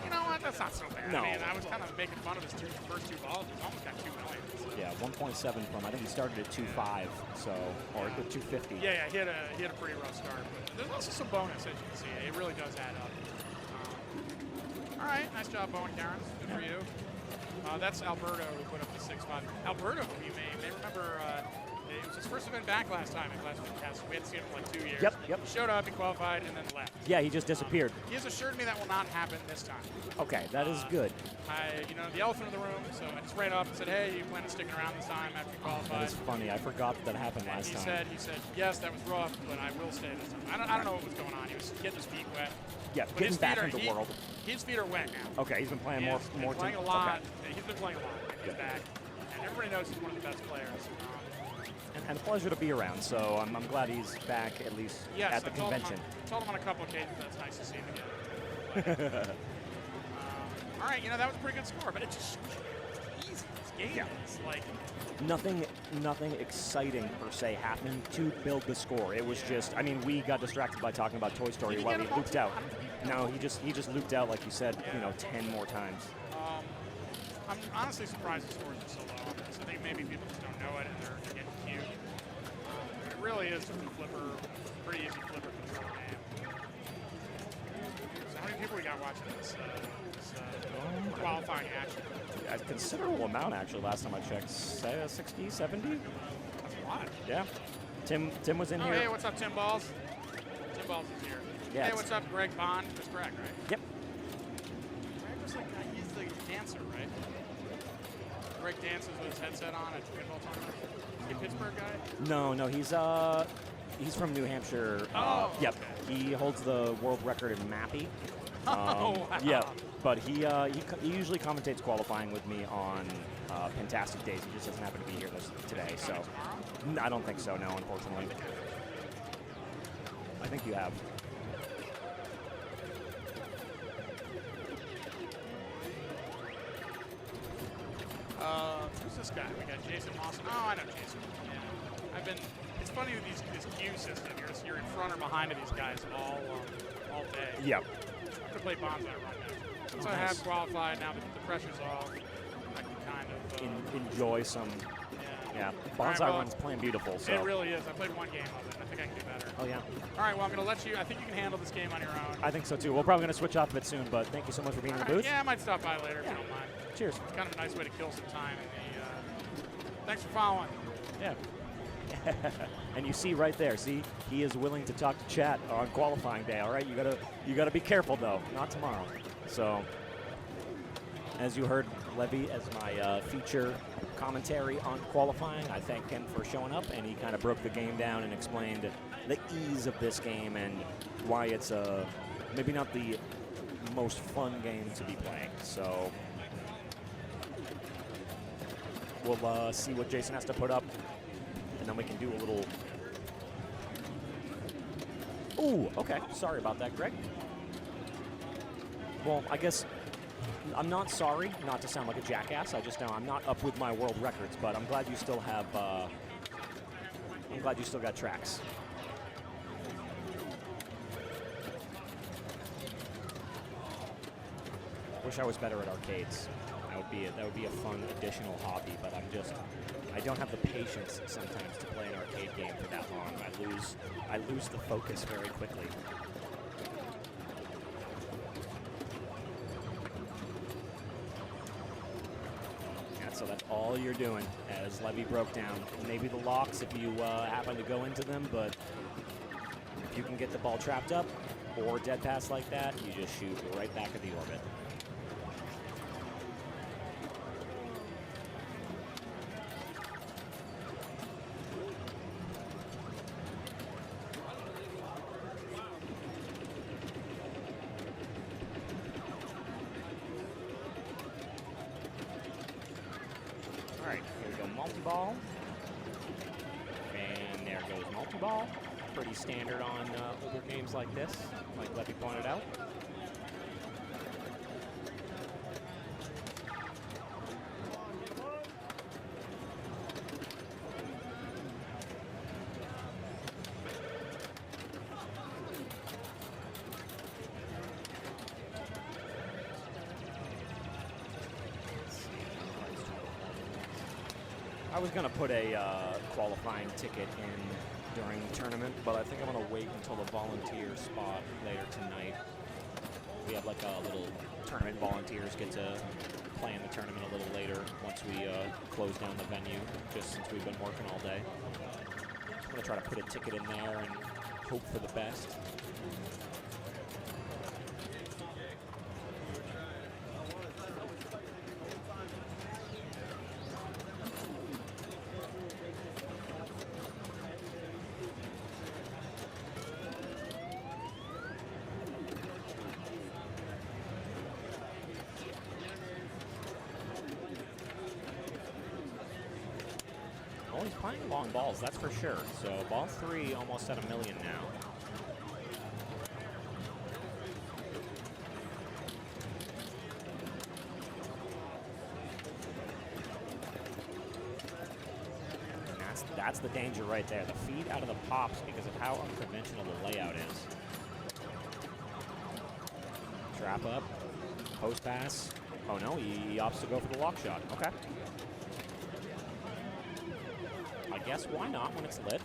You know what? That's not so bad. No. I mean, I was kind of making fun of his first two balls. He's almost got 2 million. Yeah, 1.7 from, I think he started at 2.5, or 250. Yeah, he had a pretty rough start. But there's also some bonus, as you can see. It really does add up. All right, nice job, Bowen Cairns. Good for you. That's Alberto who put up the 6.5. Alberto, you may remember, it was his first event back last time at Clash of Pintastic. We hadn't seen him in like 2 years. Yep. He showed up, he qualified, and then left. Yeah, he just disappeared. He has assured me that will not happen this time. Okay, that is good. The elephant in the room, so I just ran up and said, hey, you plan on sticking around this time after you qualified? That is funny. I forgot that happened last time. He said, yes, that was rough, but I will stay this time. I don't know what was going on. He was getting his feet wet. Yeah, But getting back into the world. His feet are wet now. Okay, he's been playing more playing a time. lot. Okay. He's been playing a lot. He's back. And everybody knows he's one of the best players. And a pleasure to be around, so I'm glad he's back at least at the convention. I told him on a couple occasions that's nice to see him again. All right, that was a pretty good score, but it just easy. This game is like Nothing exciting per se happened to build the score. It was just, we got distracted by talking about Toy Story while we looped out. No, he just looped out, like you said, 10 more times. I'm honestly surprised the scores are so low on this. I think maybe people just don't know it and they're getting cute. It really is just a flipper, pretty easy flipper control game. So how many people we got watching this qualifying action? A considerable amount, actually, last time I checked. 60, 70? That's a lot. Yeah. Tim was in Oh, here. hey, what's up, Tim Balls? Tim Balls is here. Yeah, Hey, what's up, Greg Bond? That's Greg, right? Yep. Greg was like, he's the dancer, right? Greg dances with his headset on at pinball tournament. Is he a Pittsburgh guy? No, he's from New Hampshire. Oh, Yep. okay. He holds the world record in Mappy. Oh, wow. Yeah, but he usually commentates qualifying with me on Pintastic days. He just doesn't happen to be here today, so Tomorrow? I don't think so. No, unfortunately. I think you have. Who's this guy? We got Jason Lawson. Oh, I know Jason. Yeah. It's funny with this queue system. You're in front or behind of these guys all day. Yep. I could play Bonds on a run now. Since I Nice. have qualified, now that the pressure's off, I can kind of... Enjoy some. Yeah. Bonsai well, Run's playing beautiful. So. It really is. I played one game of it. I think I can do better. Oh yeah. All right, well, I'm going to let you... I think you can handle this game on your own. I think so too. We're probably going to switch off a bit soon, but thank you so much for being in the booth. Yeah, I might stop by later if you don't mind. Cheers. It's kind of a nice way to kill some time. Thanks for following. Yeah. And you see right there, he is willing to talk to chat on qualifying day. All right, you gotta be careful though, not tomorrow. So, as you heard Levy as my feature commentary on qualifying, I thank him for showing up, and he kind of broke the game down and explained the ease of this game and why it's maybe not the most fun game to be playing. So. We'll see what Jason has to put up, and then we can do a little... Ooh, okay. Sorry about that, Greg. Well, I guess I'm not sorry, not to sound like a jackass. I just know I'm not up with my world records, but I'm glad you still have... I'm glad you still got tracks. Wish I was better at arcades. That would be a fun additional hobby, but I don't have the patience sometimes to play an arcade game for that long. I lose the focus very quickly. Yeah, so that's all you're doing, as Levy broke down. Maybe the locks if you happen to go into them, but if you can get the ball trapped up or dead pass like that, you just shoot right back at the orbit. Multi-ball. And there goes multi-ball. Pretty standard on older games like this, like Levy pointed out. I was going to put a qualifying ticket in during the tournament, but I think I'm going to wait until the volunteer spot later tonight. We have like a little tournament. Volunteers get to play in the tournament a little later once we close down the venue, just since we've been working all day. I'm going to try to put a ticket in there and hope for the best. Oh, he's playing long balls, that's for sure. So ball 3 almost at $1 million now. And that's the danger right there. The feed out of the pops because of how unconventional the layout is. Trap up, post pass. Oh no, he opts to go for the lock shot. Okay. I guess why not when it's lit?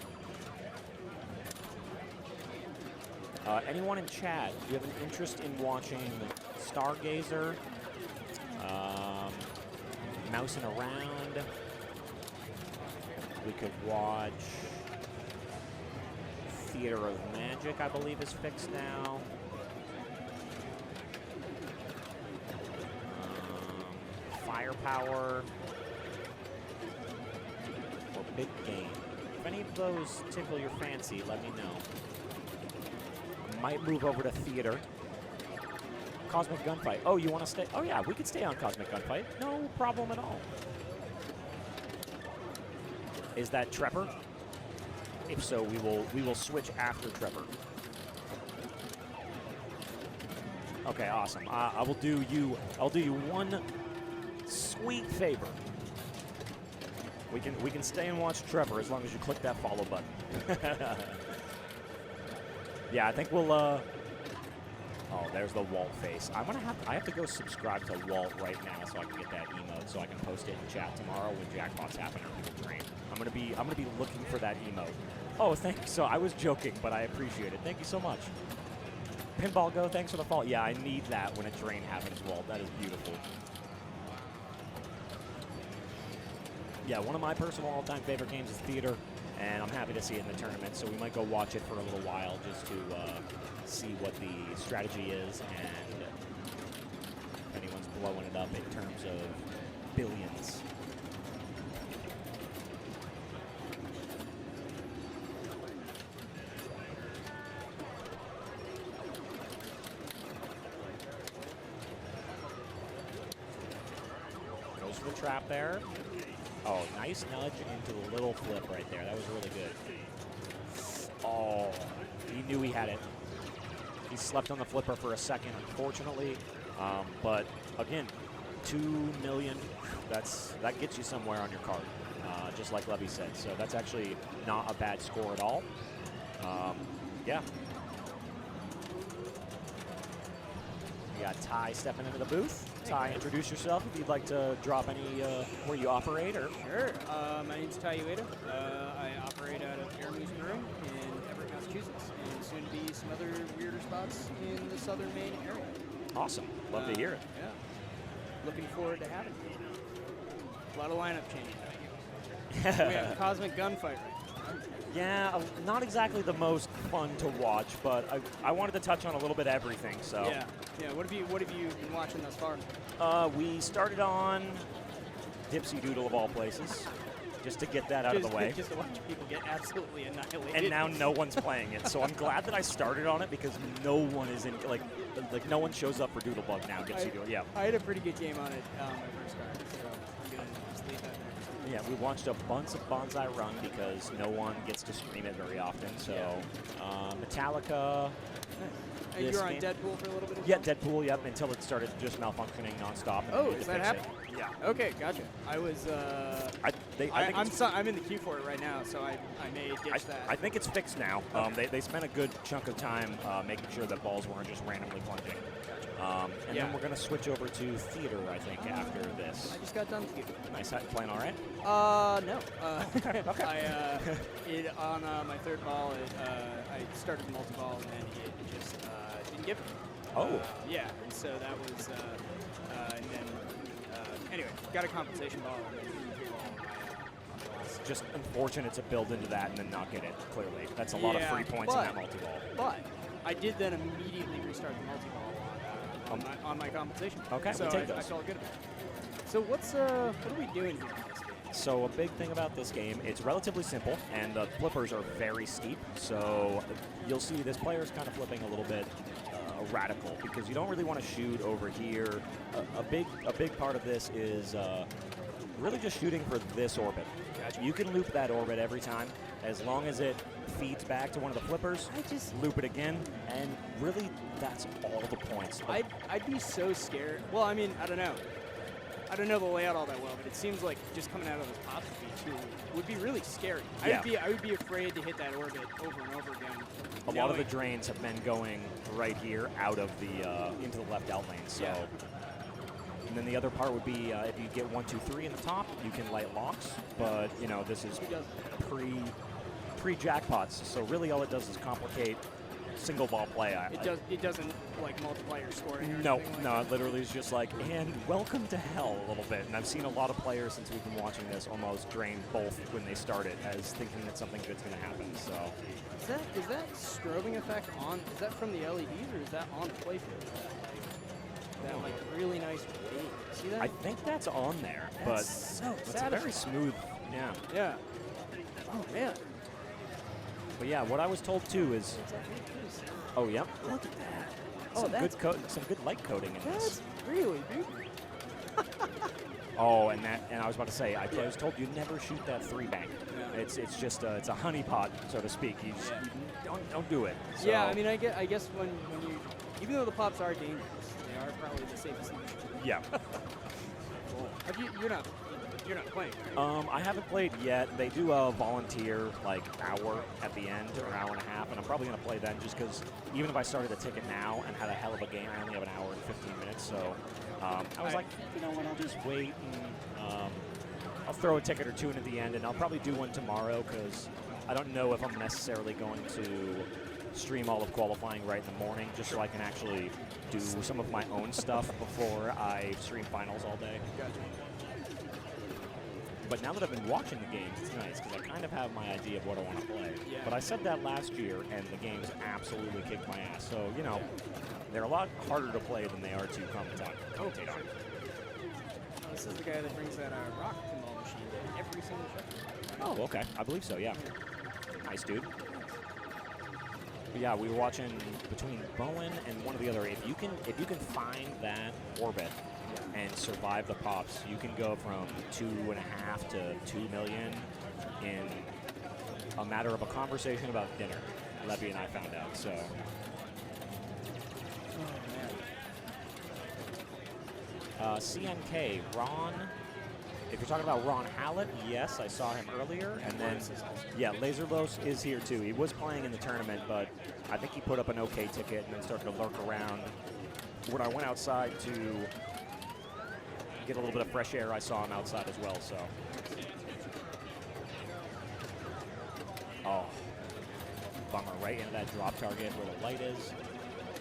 Anyone in chat, do you have an interest in watching Stargazer, mousing around? We could watch Theater of Magic, I believe, is fixed now. Firepower. Or Big Game. If any of those tickle your fancy, let me know. Might move over to Theater. Cosmic Gunfight. Oh, you want to stay? Oh, yeah, we could stay on Cosmic Gunfight. No problem at all. Is that Trepper? If so, we will switch after Trevor. Okay, awesome. I'll do you one sweet favor. We can stay and watch Trevor as long as you click that follow button. Yeah, I think we'll. Oh, there's the Walt face. I have to go subscribe to Walt right now so I can get that emote so I can post it in chat tomorrow when jackpots happen or people train. I'm gonna be looking for that emote. Oh, thank you. So I was joking, but I appreciate it. Thank you so much. Pinball Go, thanks for the follow. Yeah, I need that when a drain happens, Walt. That is beautiful. Yeah, one of my personal all-time favorite games is Theater, and I'm happy to see it in the tournament, so we might go watch it for a little while just to see what the strategy is and if anyone's blowing it up in terms of billions. Goes for the trap there. Oh, nice nudge into the little flip right there. That was really good. Oh, he knew he had it. He slept on the flipper for a second, unfortunately. But again, 2 million, that gets you somewhere on your card, just like Levy said. So that's actually not a bad score at all. Yeah. We got Ty stepping into the booth. Ty, introduce yourself if you'd like to drop any where you operate. Or Sure. My name's Ty Ueda. I operate out of Air Music Room in Everett, Massachusetts, and soon to be some other weirder spots in the southern Maine area. awesome. Love to hear it. Yeah. Looking forward to having it. A lot of lineup changes. We have Cosmic Gunfight right now. Yeah, not exactly the most fun to watch, but I wanted to touch on a little bit of everything. So Yeah. What have you been watching thus far? We started on Dipsy Doodle of all places, just to get that out of the way. Just to watch people get absolutely annihilated. And now no one's playing it, so I'm glad that I started on it because no one is in like no one shows up for Doodlebug now. Dipsy Doodle, yeah. I had a pretty good game on it my first card, so I'm gonna just leave that there. Yeah, we watched a bunch of Bonsai Run because no one gets to stream it very often. So Metallica. And you this were on game. Deadpool for a little bit? Yeah, Deadpool, yep, until it started just malfunctioning nonstop. and Oh, we had is to that fix it. happening? Yeah. Okay, gotcha. I was. I think it's- I'm in the queue for it right now, so I may ditch that. I think it's fixed now. They spent a good chunk of time making sure that balls weren't just randomly plunging. And then we're going to switch over to Theater, I think, after this. I just got done with you. Nice. How you playing all right? No. Okay. On my third ball, I started the multi-ball, and then it just didn't give it. Oh. Yeah, and so that was, and then, anyway, got a compensation ball, and then It's just unfortunate to build into that and then not get it, clearly. That's a lot of free points in that multi-ball. But I did then immediately restart the multi-ball on my compensation. Okay, so we'll take I those. felt good about it. So what are we doing here? So a big thing about this game, it's relatively simple, and the flippers are very steep. So you'll see this player is kind of flipping a little bit radical because you don't really want to shoot over here. A big part of this is really just shooting for this orbit. You can loop that orbit every time as long as it feeds back to one of the flippers. Loop it again, and really that's all the points. I'd be so scared. Well, I mean, I don't know. I don't know the layout all that well, but it seems like just coming out of those pops would be really scary. Yeah. I would be afraid to hit that orbit over and over again. A lot of the drains have been going right here out of the into the left out lane. So, and then the other part would be if you get 1, 2, 3 in the top, you can light locks. But you know this is pre jackpots, so really all it does is complicate single ball play. It doesn't like multiplayer scoring. Or No, anything like no, that? it literally is just like, and welcome to hell a little bit. And I've seen a lot of players since we've been watching this almost drain both when they start it as thinking that something good's going to happen. So Is that strobing effect on? Is that from the LEDs or is that on the playfield? That like really nice fade. See that? I think that's on there, That's but so it's a satisfying. very smooth. Yeah, Yeah. Oh man. but yeah, what I was told too is, oh yeah, Look at that. some good light coating in this. That's really beautiful. Oh, and I was about to say, I was told you never shoot that 3-bank. Yeah. It's just it's a honeypot, so to speak. You don't do it. So, Yeah, I mean, I guess when you, even though the pops are dangerous, they are probably the safest thing. yeah. Have you're not playing, right? I haven't played yet. They do a volunteer like hour at the end, or hour and a half, and I'm probably gonna play then just because even if I started the ticket now and had a hell of a game, I only have an hour and 15 minutes. So I was like, you know what? I'll just wait and I'll throw a ticket or two in at the end, and I'll probably do one tomorrow because I don't know if I'm necessarily going to stream all of qualifying right in the morning, just so I can actually do some of my own stuff before I stream finals all day. Gotcha. But now that I've been watching the games, it's nice because I kind of have my idea of what I want to play. Yeah. But I said that last year, and the games absolutely kicked my ass. So, you know, they're a lot harder to play than they are to commentate on. This is the guy that brings that rock pinball machine to every single show. Oh, okay. I believe so, yeah. Nice, dude. But yeah, we were watching between Bowen and one of the other. If you can find that orbit and survive the pops, you can go from 2.5 to 2 million in a matter of a conversation about dinner. Levy and I found out. So. CNK, Ron. If you're talking about Ron Hallett, yes, I saw him earlier. And then, yeah, Laserlos is here too. He was playing in the tournament, but I think he put up an okay ticket and then started to lurk around. When I went outside to get a little bit of fresh air, I saw him outside as well, so. Oh, bummer, right into that drop target where the light is.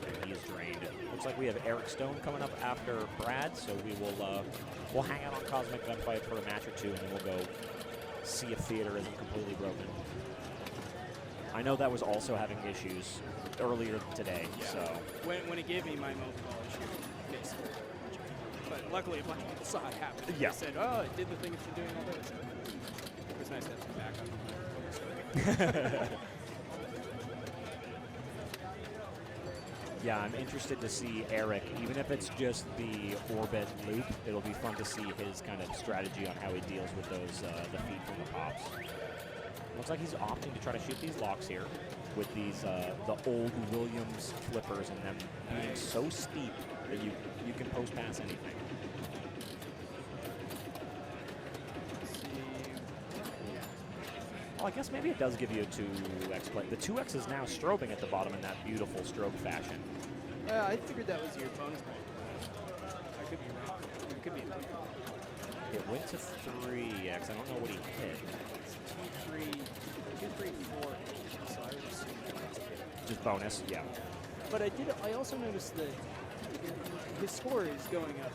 And he is drained. Looks like we have Eric Stone coming up after Brad, so we'll hang out on Cosmic Gunfight for a match or two, and then we'll go see if theater isn't completely broken. I know that was also having issues earlier today, so. When it gave me my mobile issue, basically. But luckily, a bunch of people saw it happen. Yeah. They said, oh, it did the thing it's been doing all day. So it was nice to have some backup. Yeah, I'm interested to see Eric, even if it's just the orbit loop. It'll be fun to see his kind of strategy on how he deals with those the feed from the pops. Looks like he's opting to try to shoot these locks here with these the old Williams flippers and them being so steep that you can post pass anything. Well, I guess maybe it does give you a 2x play. The 2x is now strobing at the bottom in that beautiful strobe fashion. I figured that was your bonus point. I could be wrong. It could be. It went to 3x. I don't know what he hit. It's 2, 3, 4. So I would assume that's it. Just bonus, yeah. But I also noticed that his score is going up.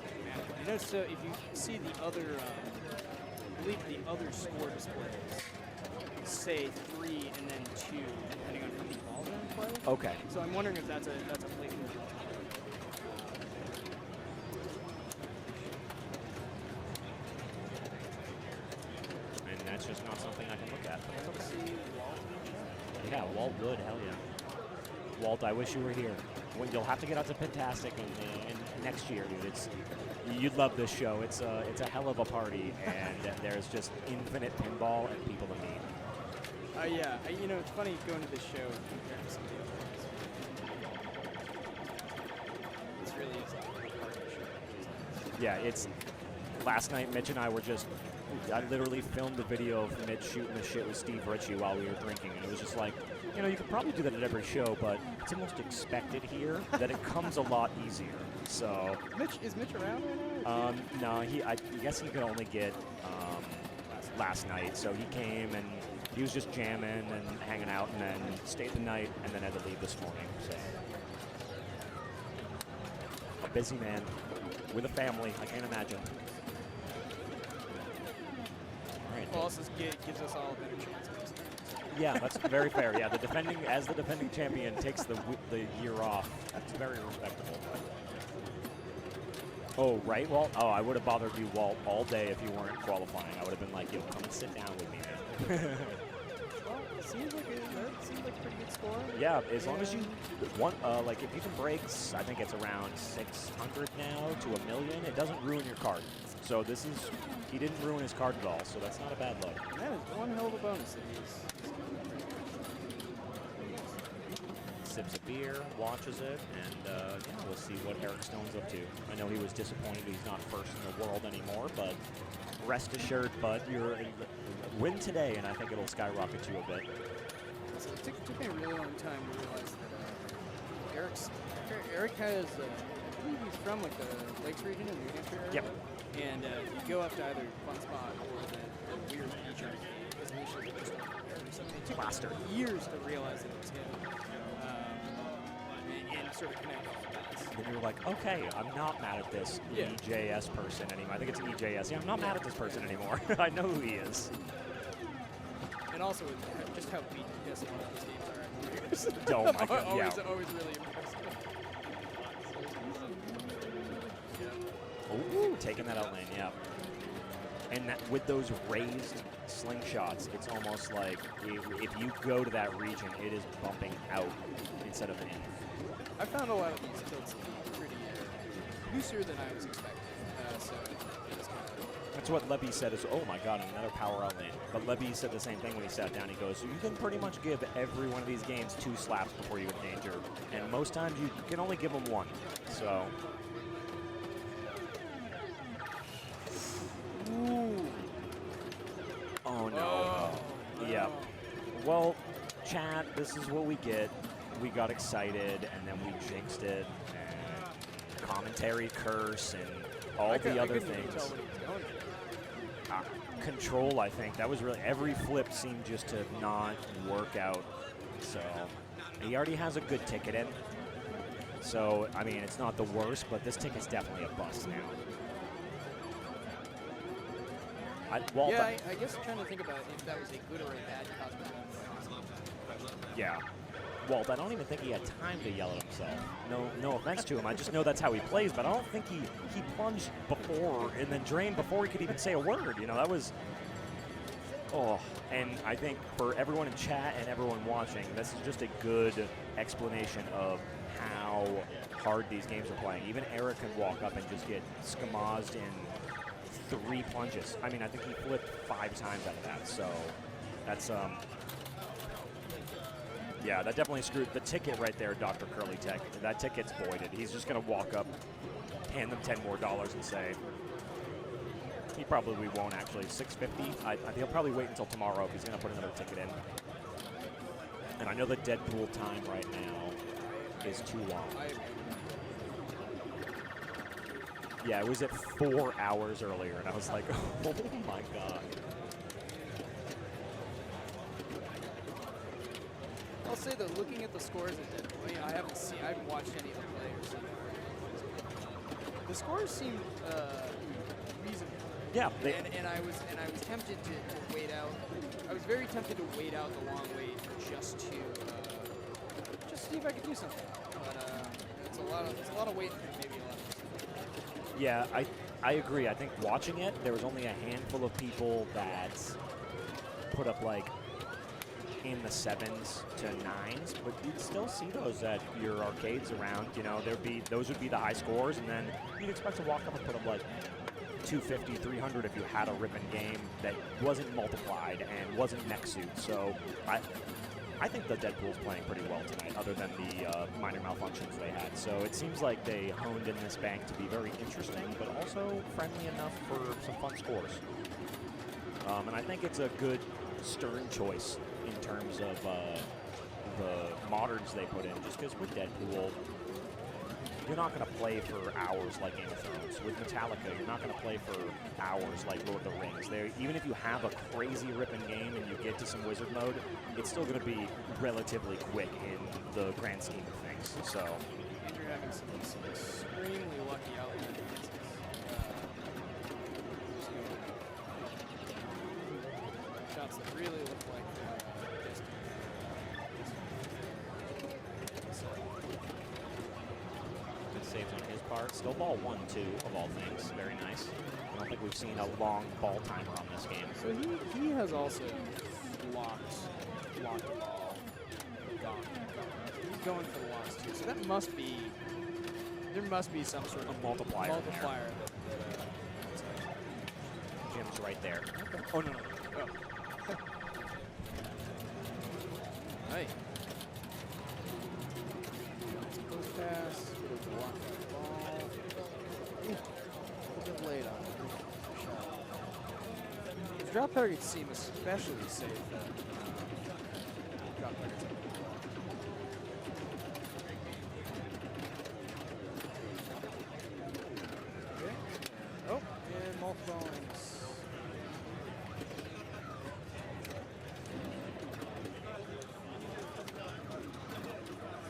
I noticed if you see the other, I believe the other score displays say 3 and then 2, depending on how many balls are in play. Okay. So I'm wondering if that's a playfield. And that's just not something I can look at. But that's okay. See Yeah, Walt would, hell yeah. Walt, I wish you were here. Well, you'll have to get out to Pintastic in next year, dude. You'd love this show. It's a hell of a party, and there's just infinite pinball and people to meet. Yeah, you know, it's funny going to this show compared to some of the other ones. This really is like a party show. Yeah, it's last night Mitch and I were just, I literally filmed a video of Mitch shooting the shit with Steve Ritchie while we were drinking, and it was just like, you know, you could probably do that at every show, but it's almost expected here that it comes a lot easier. So Is Mitch around right now? no, I guess he could only get last night, so he came and he was just jamming and hanging out, and then stayed the night, and then had to leave this morning. So a busy man with a family. I can't imagine. All right. Well, also gives us all a better chance. Yeah, that's very fair. Yeah, the defending champion takes the year off. That's very respectable. Oh, right, Walt? Oh, I would have bothered you, Walt, all day if you weren't qualifying. I would have been like, yo, come and sit down with me, man. Well, it seems like that seems like a pretty good score. Yeah, as long as you want, like if you can break, I think it's around 600 now to $1 million. It doesn't ruin your card. So this is, he didn't ruin his card at all. So that's not a bad look. And that is one hell of a bonus that he's Sips a beer, watches it, and yeah, we'll see what Eric Stone's up to. I know he was disappointed he's not first in the world anymore, but rest assured, bud, you're win today, and I think it'll skyrocket you a bit. So it took me a really long time to realize that Eric has, I believe he's from like the Lakes region in New Hampshire area. Yep. And you go up to either Fun Spot or the weird feature. Because initially it just it took Plaster. years to realize that it was him. And sort of connect all the dots. And you're like, okay, I'm not mad at this EJS person anymore. I think it's EJS. Yeah, I'm not mad at this person anymore. I know who he is. And also just how beat yes, one of these games are. Oh my God, yeah. Always really impressive. Ooh, taking that out lane, yeah. And that, with those raised slingshots, it's almost like if you go to that region, it is bumping out instead of in. I found a lot of these tilts to be pretty looser than I was expecting. So it was kind of... That's what Lebby said is, oh my God, another power out lane. But Lebby said the same thing when he sat down. He goes, so you can pretty much give every one of these games 2 slaps before you're in danger. And most times you can only give them 1. So... Ooh. Oh, no. Oh, Yeah. Well, chat, this is what we get. We got excited, and then we jinxed it, and commentary curse, and all the other things. Control, I think. That was really, every flip seemed just to not work out. So, he already has a good ticket in. So, I mean, it's not the worst, but this ticket's definitely a bust now. Walt, yeah, I guess I'm trying to think about if that was a good or a bad cosmetic. yeah. Walt, I don't even think he had time to yell at himself. No offense to him. I just know that's how he plays, but I don't think he plunged before and then drained before he could even say a word. You know, that was... Oh, and I think for everyone in chat and everyone watching, this is just a good explanation of how hard these games are playing. Even Eric can walk up and just get skamazed in 3 plunges. I mean, I think he flipped 5 times out of that, so that's... Yeah, that definitely screwed the ticket right there, Dr. Curly Tech. That ticket's voided. He's just going to walk up, hand them $10 more and say, he probably won't actually. $650. He'll probably wait until tomorrow if he's going to put another ticket in. And I know the Deadpool time right now is too long. Yeah, it was at 4 hours earlier, and I was like, oh my God. I'll say though, looking at the scores at Deadpool, I haven't watched any of the players. The scores seem reasonable. Yeah, and I was tempted to wait out. I was very tempted to wait out the long wait just to see if I could do something. But it's a lot of waiting for maybe a lot of. Yeah, I agree. I think watching it, there was only a handful of people that put up like in the 7s to 9s, but you'd still see those at your arcades around. You know, those would be the high scores, and then you'd expect to walk up and put up like 250, 300 if you had a ripping game that wasn't multiplied and wasn't mech suit. So I think the Deadpool's playing pretty well tonight, other than the minor malfunctions they had. So it seems like they honed in this bank to be very interesting, but also friendly enough for some fun scores. And I think it's a good stern choice in terms of the moderns they put in, just because with Deadpool, you're not going to play for hours like Game of Thrones. With Metallica, you're not going to play for hours like Lord of the Rings. Even if you have a crazy ripping game and you get to some wizard mode, it's still going to be relatively quick in the grand scheme of things. So, And you're having some extremely lucky outlet defenses. Shots that really look like just good saves on his part. Still ball 1-2 of all things. Very nice. I don't think we've seen a long ball timer on this game. So he has also locked the ball. He's going for the locks too. So that must be, there must be some sort of multiplier in there. That's Jim's right there. okay. Oh, no. Oh. Right. Post pass. Block that ball. Ooh, a little bit late on it. The drop targets seem especially safe. Drop targets. Okay. Oh, and multiple lines.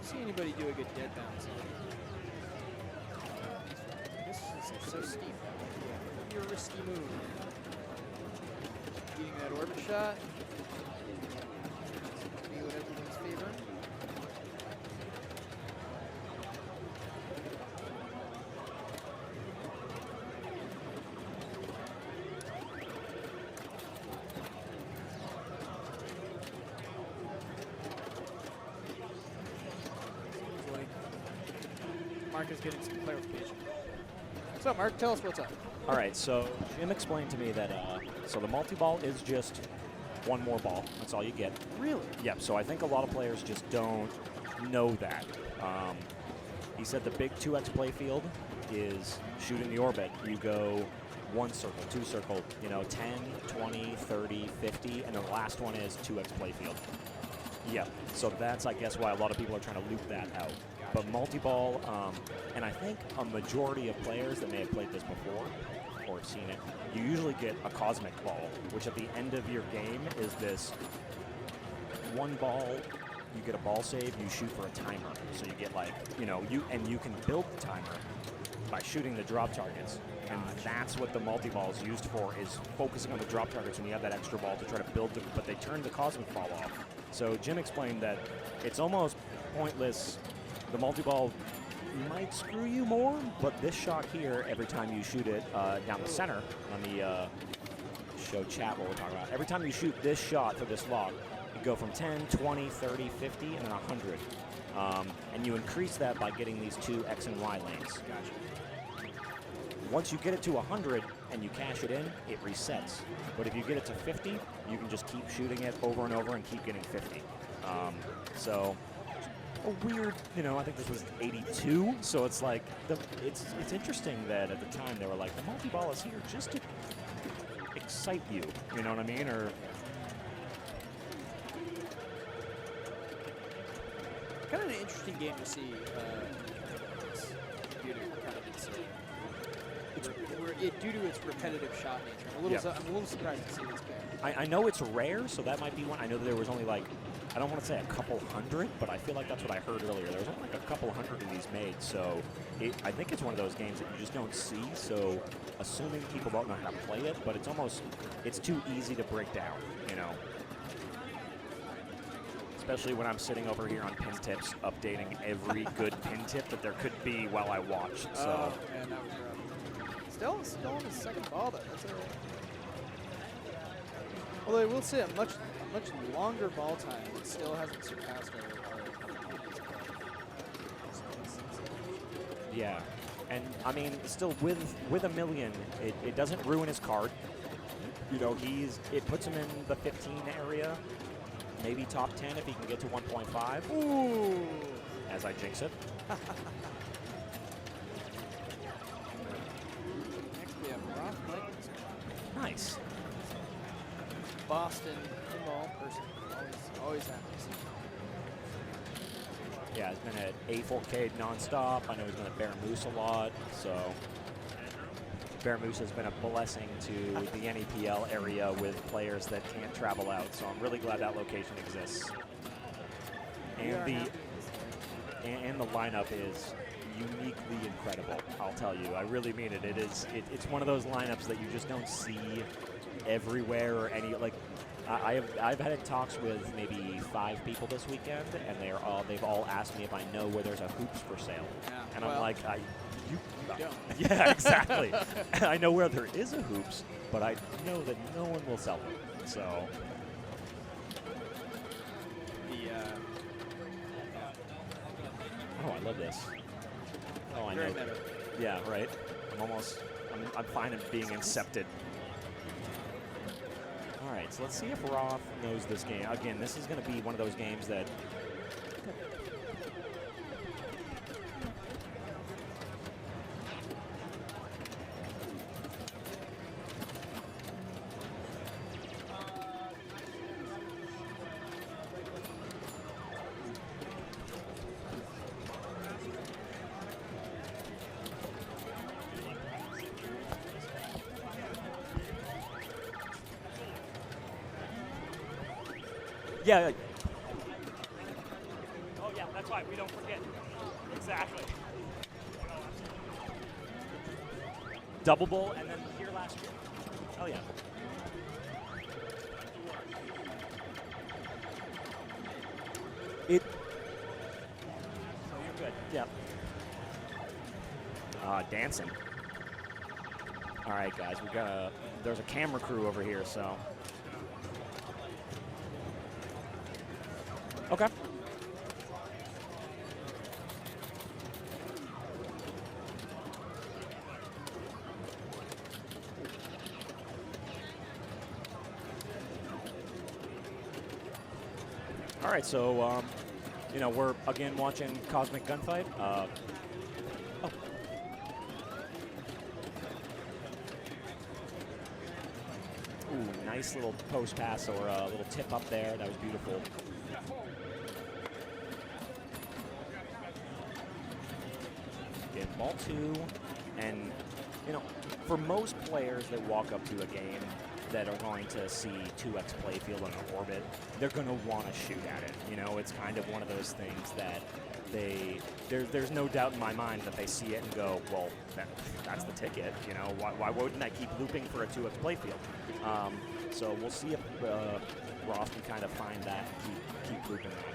See anybody do a good dead bounce on it? This is so steep. Yeah, your risky move. Getting that orbit shot. Be what everyone's favoring. Mark is getting some clarification. What's up, Mark? Tell us what's up. All right, so Jim explained to me that so the multi-ball is just one more ball. That's all you get. Really? Yep, so I think a lot of players just don't know that. He said the big 2x playfield is shooting the orbit. You go 1 circle, 2 circle, 10, 20, 30, 50, and then the last one is 2x playfield. Yep, so that's, I guess, why a lot of people are trying to loop that out. But multi-ball, and I think a majority of players that may have played this before or seen it, you usually get a cosmic ball, which at the end of your game is this one ball. You get a ball save, you shoot for a timer. So you get you can build the timer by shooting the drop targets. And that's what the multi-ball is used for, is focusing on the drop targets when you have that extra ball to try to build it, but they turn the cosmic ball off. So Jim explained that it's almost pointless. The multi-ball might screw you more, but this shot here, every time you shoot it down the center, let me show chat what we're talking about. Every time you shoot this shot for this log, you go from 10, 20, 30, 50, and then 100. And you increase that by getting these 2 X and Y lanes. Gotcha. Once you get it to 100 and you cash it in, it resets. But if you get it to 50, you can just keep shooting it over and over and keep getting 50. So a weird, I think this was 82, so it's like, it's interesting that at the time they were like, the multi-ball is here just to excite you, you know what I mean? Or kind of an interesting game to see. Due to its repetitive shot nature. I'm a little surprised to see this game. I know it's rare, so that might be one. I know that there was only I don't want to say a couple hundred, but I feel like that's what I heard earlier. There was only a couple hundred of these made, so I think it's one of those games that you just don't see, so assuming people don't know how to play it, but it's too easy to break down, Especially when I'm sitting over here on Pin Tips, updating every good pin tip that there could be while I watch, so. Oh, man, that was rough. Still on his second ball, though. That's although I will say a much longer ball time. It still hasn't surpassed our Yeah, and I mean, still with a million, it doesn't ruin his card. It puts him in the 15 area, maybe top 10 if he can get to 1.5. Ooh! As I jinx it. Nice. Boston pinball person. Always happens. Yeah, he's been at A4K nonstop. I know he's been at Bear Moose a lot. So Bear Moose has been a blessing to the NEPL area with players that can't travel out. So I'm really glad that location exists. And the lineup is uniquely incredible. I'll tell you, I really mean it. It's one of those lineups that you just don't see everywhere or any like. I've had talks with maybe 5 people this weekend, and they've all asked me if I know where there's a hoops for sale. Yeah, And well, I'm like, you don't. Yeah, exactly. I know where there is a hoops, but I know that no one will sell them. So oh, I love this. Oh, I know. Very meta. Yeah, right. I'm fine at being incepted. All right, so let's see if Roth knows this game. Again, this is going to be one of those games that. Yeah. Oh yeah, that's right. We don't forget. Exactly. Double bowl, and then here last year. Oh yeah. So you're good. Yeah. Dancing. All right, guys. There's a camera crew over here, so. Okay. All right, so we're again watching Cosmic Gunfight. Oh. Ooh, nice little post pass or a little tip up there. That was beautiful. Again, ball 2, and for most players that walk up to a game that are going to see 2x playfield on an orbit, they're going to want to shoot at it. It's kind of one of those things that there's no doubt in my mind that they see it and go, well, that's the ticket. Why wouldn't I keep looping for a 2x playfield? So we'll see if Roth can kind of find that and keep looping that in.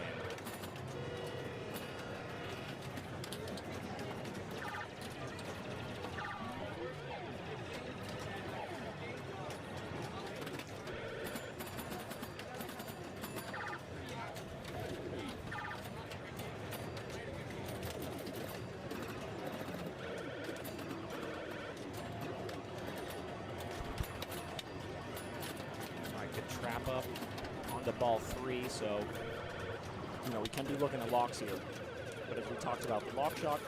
Trap up onto ball 3, so we can be looking at locks here. But as we talked about, the lock shot.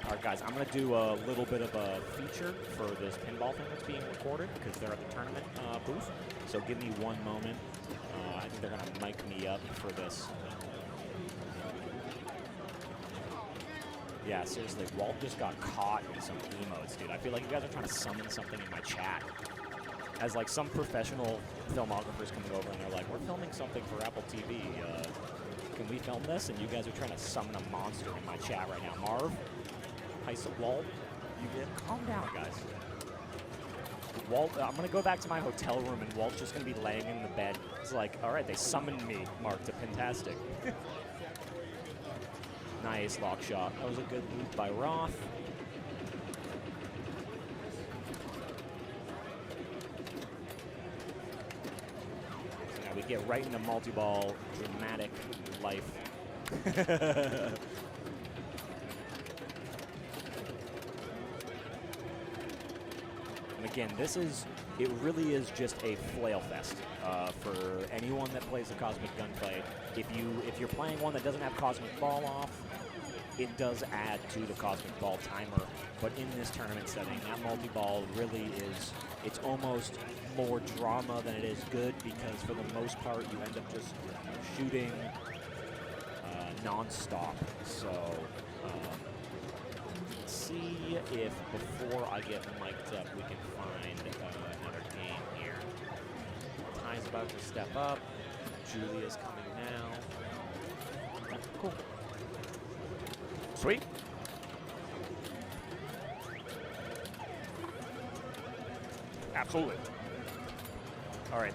All right, guys, I'm going to do a little bit of a feature for this pinball thing that's being recorded because they're at the tournament booth. So give me one moment. I think they're going to mic me up for this. Yeah, seriously, Walt just got caught in some emotes, dude. I feel like you guys are trying to summon something in my chat. As like some professional filmographers coming over and they're like, we're filming something for Apple TV. Can we film this? And you guys are trying to summon a monster in my chat right now. Marv? Walt, you get calm down, guys. Walt, I'm gonna go back to my hotel room, and Walt's just gonna be laying in the bed. It's like, all right, they summoned me, Mark, to Pintastic. Nice lock shot. That was a good loop by Roth. So now we get right into multi-ball dramatic life. And again, it really is just a flail fest for anyone that plays the Cosmic Gunplay. If you're playing one that doesn't have Cosmic Ball off, it does add to the Cosmic Ball timer. But in this tournament setting, that multi-ball really is, it's almost more drama than it is good, because for the most part, you end up just shooting non-stop. So let's see if before I get mic'd up, we can find another game here. Ty's about to step up. Julia's coming now. Cool. Sweet. Absolutely. All right.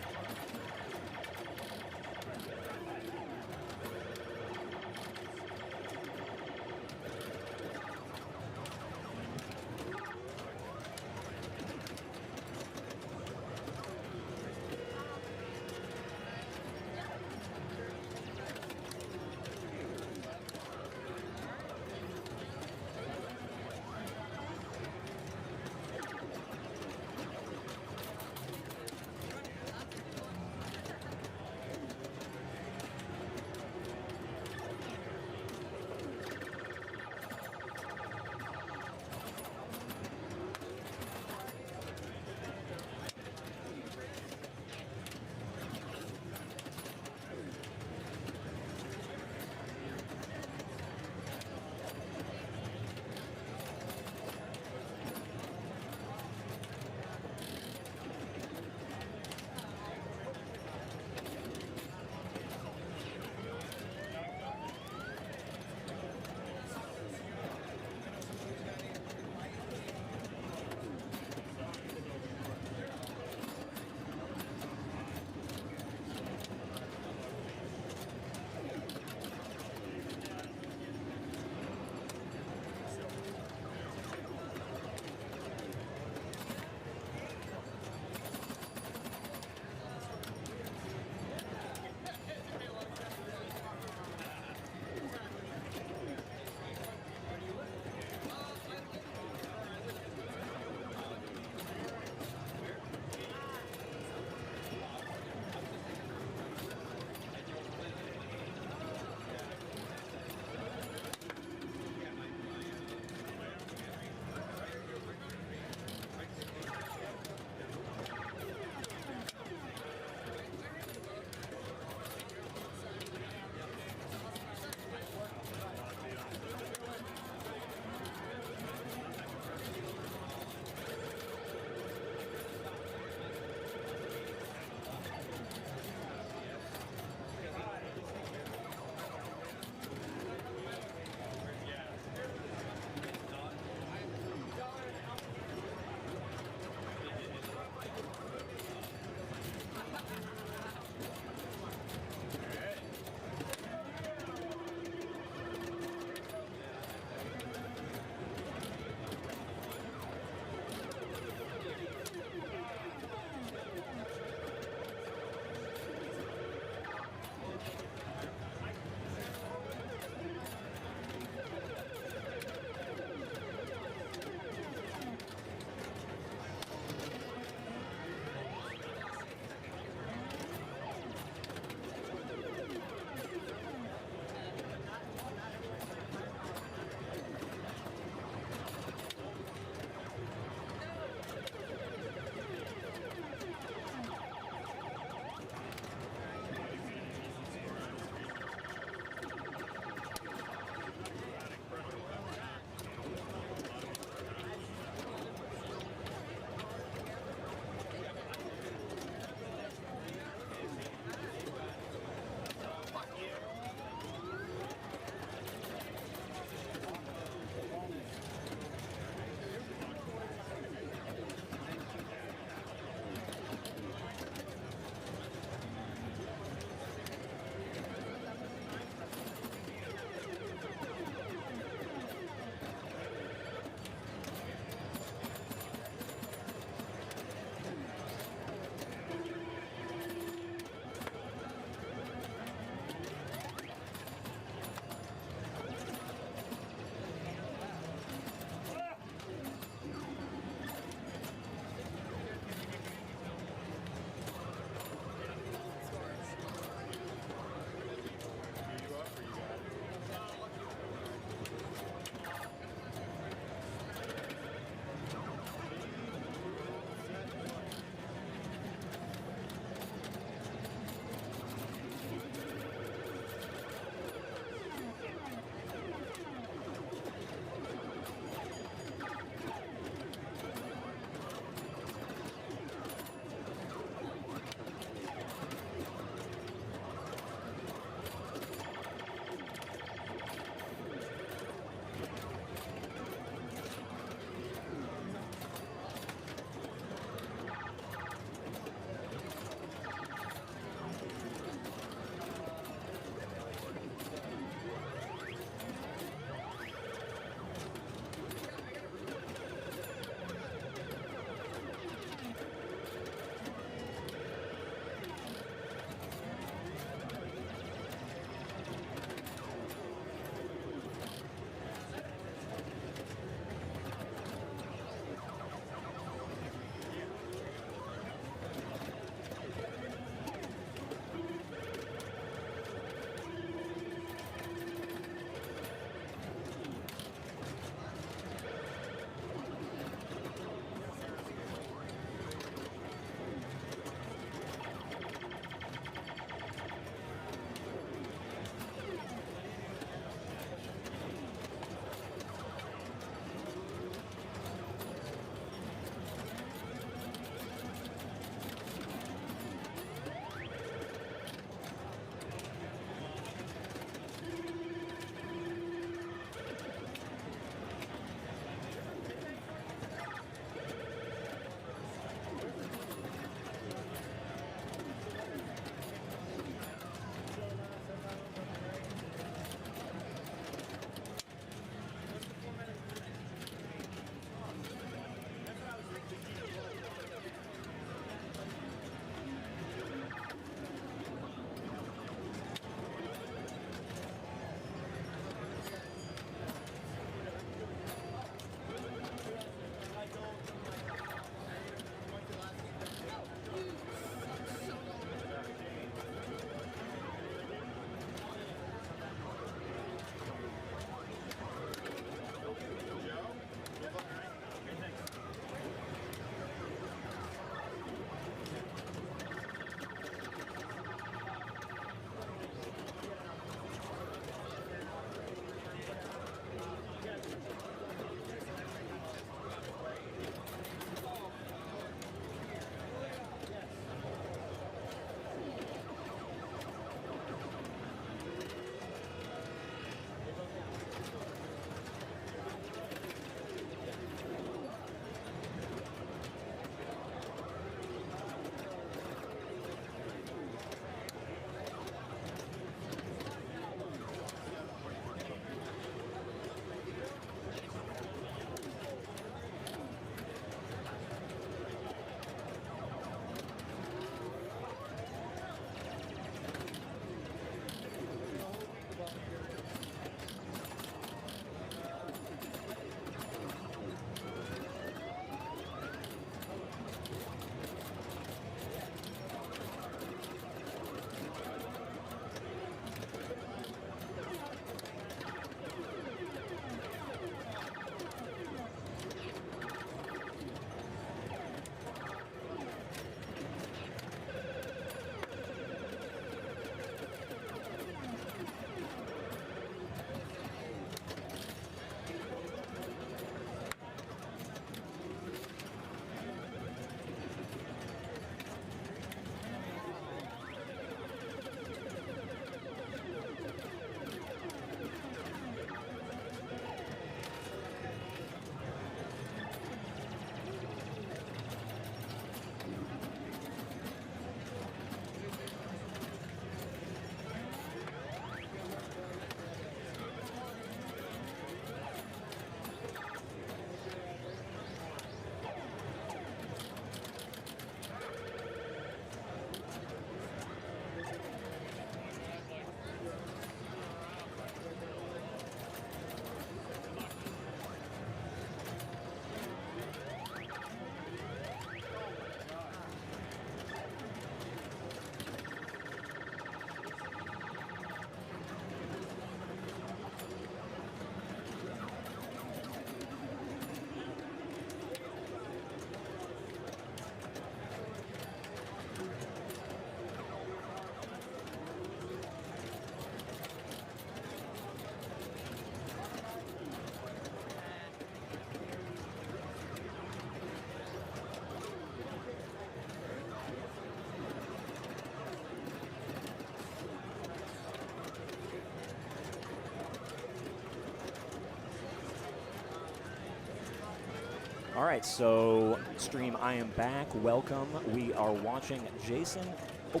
All right, so stream, I am back. Welcome. We are watching Jason. Oh.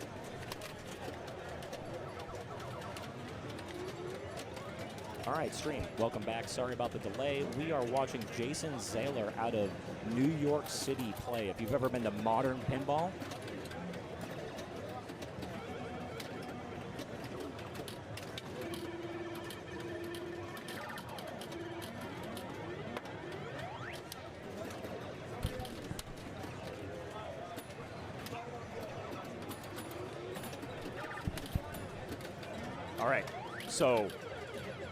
All right, stream, welcome back. Sorry about the delay. We are watching Jason Zahler out of New York City play. If you've ever been to Modern Pinball,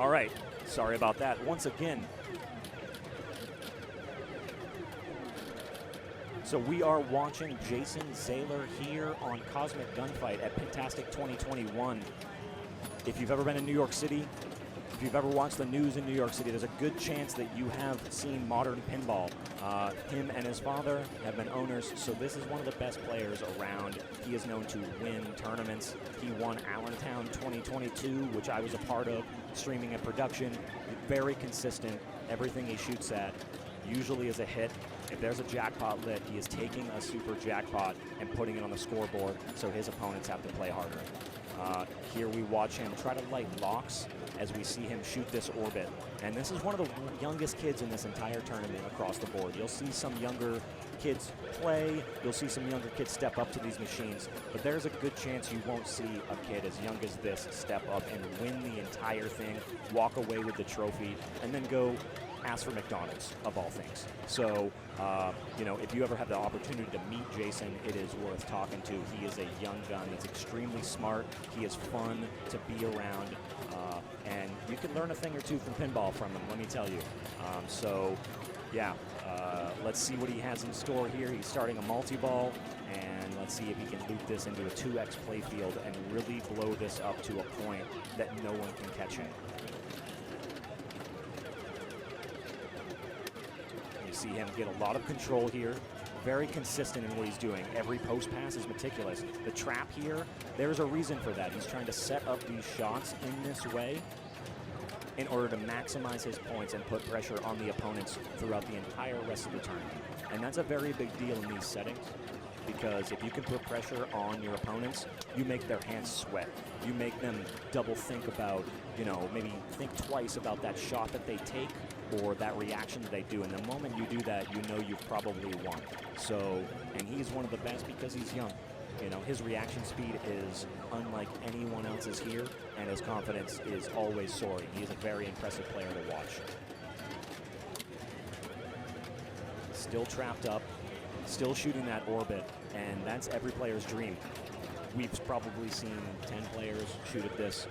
all right, sorry about that. Once again, so we are watching Jason Zahler here on Cosmic Gunfight at Pintastic 2021. If you've ever been in New York City, if you've ever watched the news in New York City, there's a good chance that you have seen Modern Pinball. Him and his father have been owners, so this is one of the best players around. He is known to win tournaments. He won Allentown 2022, which I was a part of, streaming and production. Very consistent. Everything he shoots at usually is a hit. If there's a jackpot lit, he is taking a super jackpot and putting it on the scoreboard, so his opponents have to play harder. Here we watch him try to light locks as we see him shoot this orbit. And this is one of the youngest kids in this entire tournament across the board. You'll see some younger kids play. You'll see some younger kids step up to these machines. But there's a good chance you won't see a kid as young as this step up and win the entire thing, walk away with the trophy, and then go ask for McDonald's, of all things. So, you know, if you ever have the opportunity to meet Jason, it is worth talking to. He is a young gun that's extremely smart. He is fun to be around, and you can learn a thing or two from pinball from him, let me tell you. Let's see what he has in store here. He's starting a multi-ball, and let's see if he can loop this into a 2x playfield and really blow this up to a point that no one can catch him. See him get a lot of control here, very consistent in what he's doing. Every post pass is meticulous. The trap here, there's a reason for that. He's trying to set up these shots in this way in order to maximize his points and put pressure on the opponents throughout the entire rest of the tournament. And that's a very big deal in these settings, because if you can put pressure on your opponents, you make their hands sweat. You make them double think about, you know, maybe think twice about that shot that they take or that reaction that they do. And the moment you do that, you know you've probably won. So, and he's one of the best because he's young. You know, his reaction speed is unlike anyone else's here, and his confidence is always soaring. He's a very impressive player to watch. Still trapped up, still shooting that orbit, and that's every player's dream. We've probably seen 10 players shoot at this,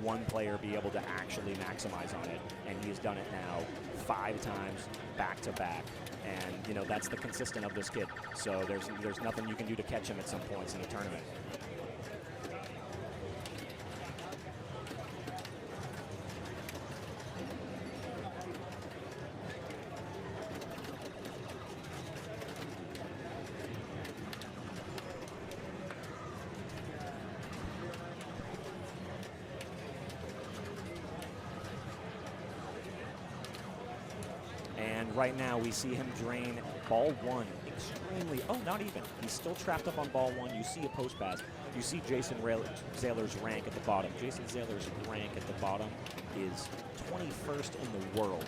one player be able to actually maximize on it, and he's done it now 5 times back to back. And you know, that's the consistent of this kid. So there's nothing you can do to catch him at some points in the tournament. Right now, we see him drain ball 1 extremely. Oh, not even. He's still trapped up on ball 1. You see a post pass. You see Jason Zahler's rank at the bottom. Jason Zahler's rank at the bottom is 21st in the world.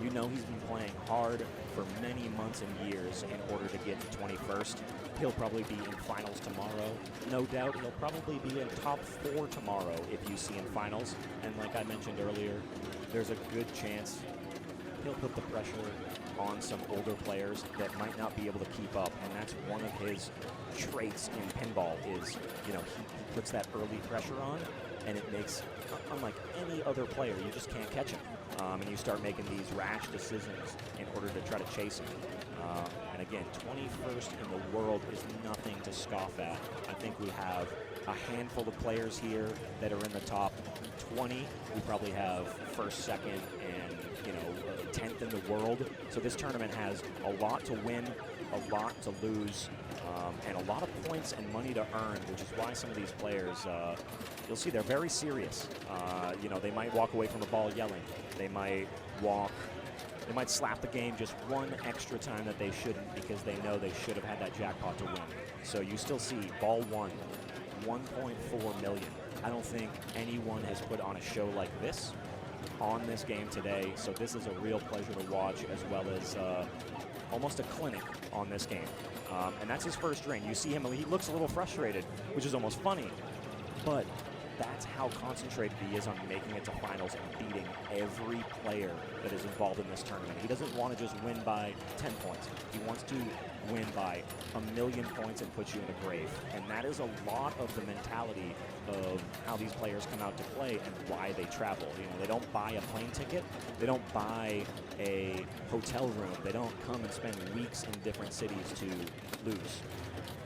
You know he's been playing hard for many months and years in order to get to 21st. He'll probably be in finals tomorrow. No doubt he'll probably be in top 4 tomorrow if you see him finals. And like I mentioned earlier, there's a good chance he'll put the pressure on some older players that might not be able to keep up, and that's one of his traits in pinball is, you know, he puts that early pressure on, and it makes, unlike any other player, you just can't catch him. And you start making these rash decisions in order to try to chase him. And again, 21st in the world is nothing to scoff at. I think we have a handful of players here that are in the top 20. We probably have first, second, and 10th in the world. So this tournament has a lot to win, a lot to lose, and a lot of points and money to earn, which is why some of these players, you'll see they're very serious. They might walk away from the ball yelling. They might walk They might slap the game just one extra time that they shouldn't because they know they should have had that jackpot to win. So you still see ball one, 1.4 million. I don't think anyone has put on a show like this on this game today. So this is a real pleasure to watch, as well as almost a clinic on this game. And that's his first drain. You see him, he looks a little frustrated, which is almost funny. But that's how concentrated he is on making it to finals and beating every player that is involved in this tournament. He doesn't want to just win by 10 points. He wants to win by 1,000,000 points and put you in a grave. And that is a lot of the mentality of how these players come out to play and why they travel. You know, they don't buy a plane ticket. They don't buy a hotel room. They don't come and spend weeks in different cities to lose.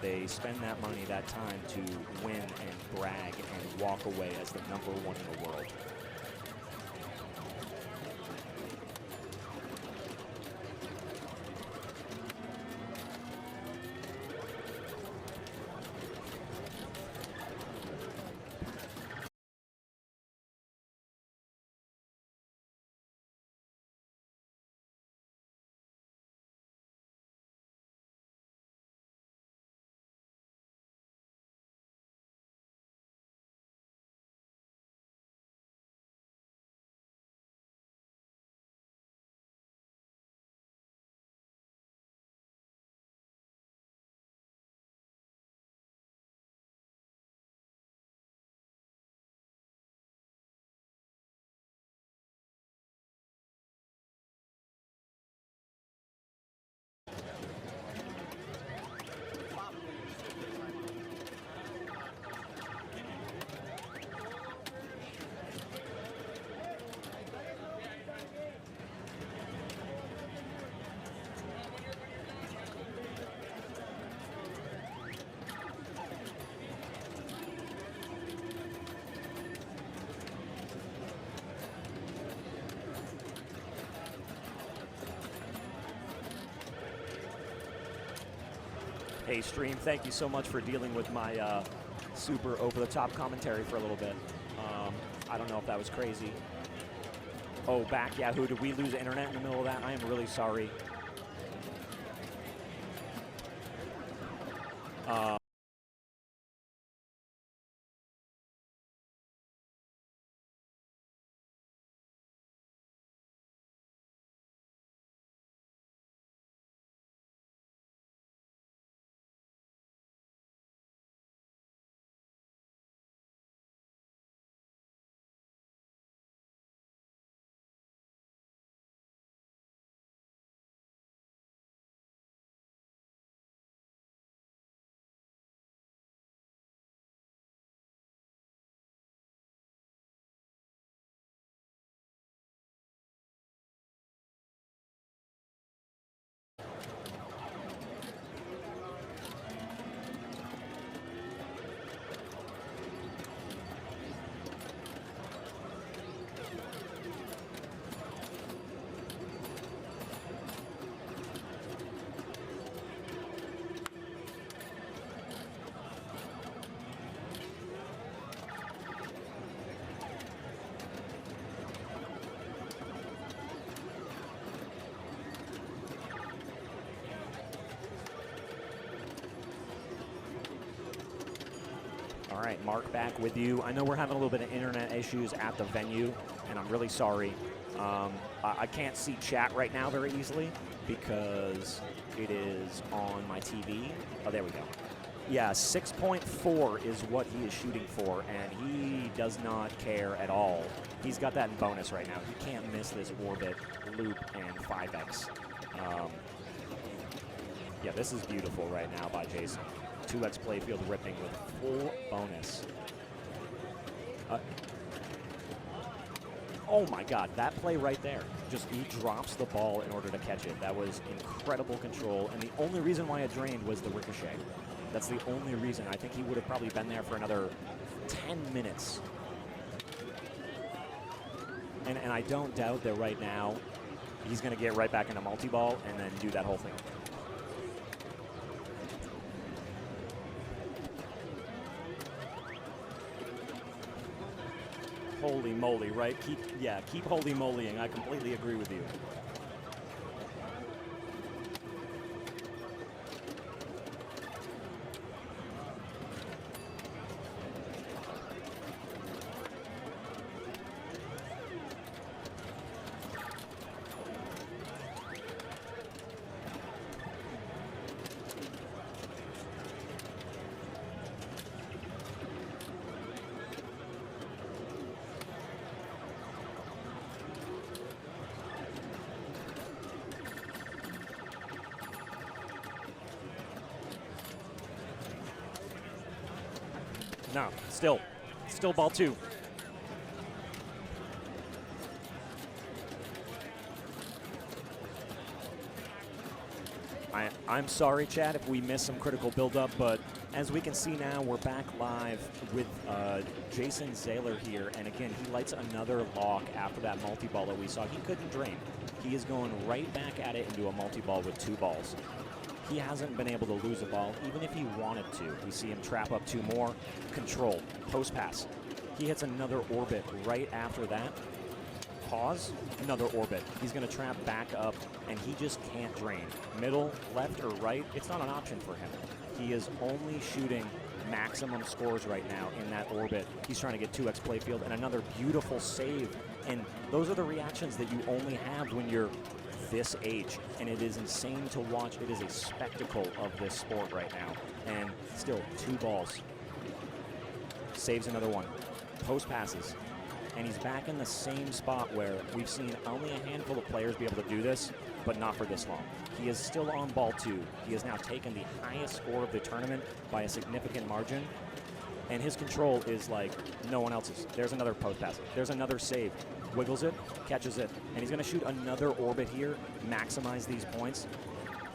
They spend that money, that time, to win and brag and walk away as the #1 in the world. Hey, stream, thank you so much for dealing with my super over-the-top commentary for a little bit. I don't know if that was crazy. Oh, back Yahoo, did we lose internet in the middle of that? I am really sorry. All right, Mark, back with you. I know we're having a little bit of internet issues at the venue, and I'm really sorry. I can't see chat right now very easily because it is on my TV. Oh, there we go. Yeah, 6.4 is what he is shooting for, and he does not care at all. He's got that in bonus right now. He can't miss this orbit, loop, and 5x. Yeah, this is beautiful right now by Jason. 2x playfield ripping with full bonus. Oh my God, that play right there. Just he drops the ball in order to catch it. That was incredible control, and the only reason why it drained was the ricochet. That's the only reason. I think he would have probably been there for another 10 minutes. And I don't doubt that right now he's going to get right back into multi-ball and then do that whole thing. Holy moly, right? Keep holy molying. I completely agree with you. No, still ball 2. I'm sorry, Chad, if we missed some critical build-up, but as we can see now, we're back live with Jason Zaylor here, and again, he lights another lock after that multi-ball that we saw. He couldn't drain. He is going right back at it into a multi-ball with 2 balls. He hasn't been able to lose a ball, even if he wanted to. We see him trap up 2 more. Control, post pass. He hits another orbit right after that. Pause, another orbit. He's going to trap back up, and he just can't drain. Middle, left, or right, it's not an option for him. He is only shooting maximum scores right now in that orbit. He's trying to get 2x playfield, and another beautiful save. And those are the reactions that you only have when you're this age, and it is insane to watch. It is a spectacle of this sport right now. And still, 2 balls. Saves another one. Post passes. And he's back in the same spot where we've seen only a handful of players be able to do this, but not for this long. He is still on ball 2. He has now taken the highest score of the tournament by a significant margin, and his control is like no one else's. There's another post pass. There's another save. Wiggles it, catches it, and he's going to shoot another orbit here, maximize these points.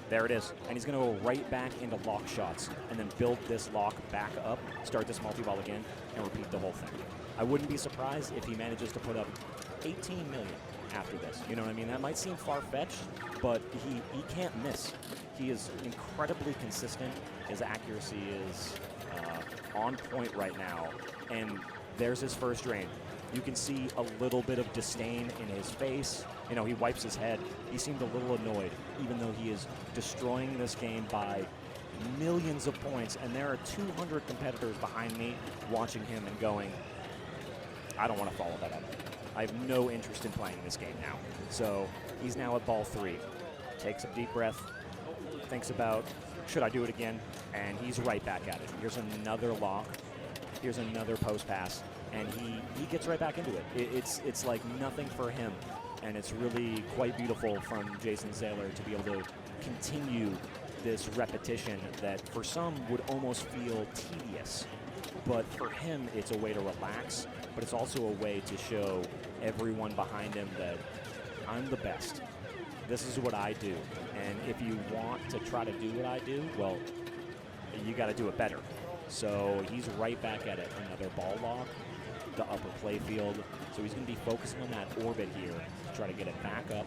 There it is. And he's going to go right back into lock shots and then build this lock back up, start this multi-ball again, and repeat the whole thing. I wouldn't be surprised if he manages to put up 18 million after this. You know what I mean? That might seem far-fetched, but he can't miss. He is incredibly consistent. His accuracy is on point right now. And there's his first drain. You can see a little bit of disdain in his face. You know, he wipes his head. He seemed a little annoyed, even though he is destroying this game by millions of points. And there are 200 competitors behind me watching him and going, I don't want to follow that up. I have no interest in playing this game now. So he's now at ball 3. Takes a deep breath, thinks about, should I do it again? And he's right back at it. Here's another lock. Here's another post pass. And he gets right back into it. It's like nothing for him. And it's really quite beautiful from Jason Zaylor to be able to continue this repetition that for some would almost feel tedious. But for him, it's a way to relax, but it's also a way to show everyone behind him that I'm the best. This is what I do. And if you want to try to do what I do, well, you got to do it better. So he's right back at it. Another ball lock, the upper play field. So he's going to be focusing on that orbit here to try to get it back up.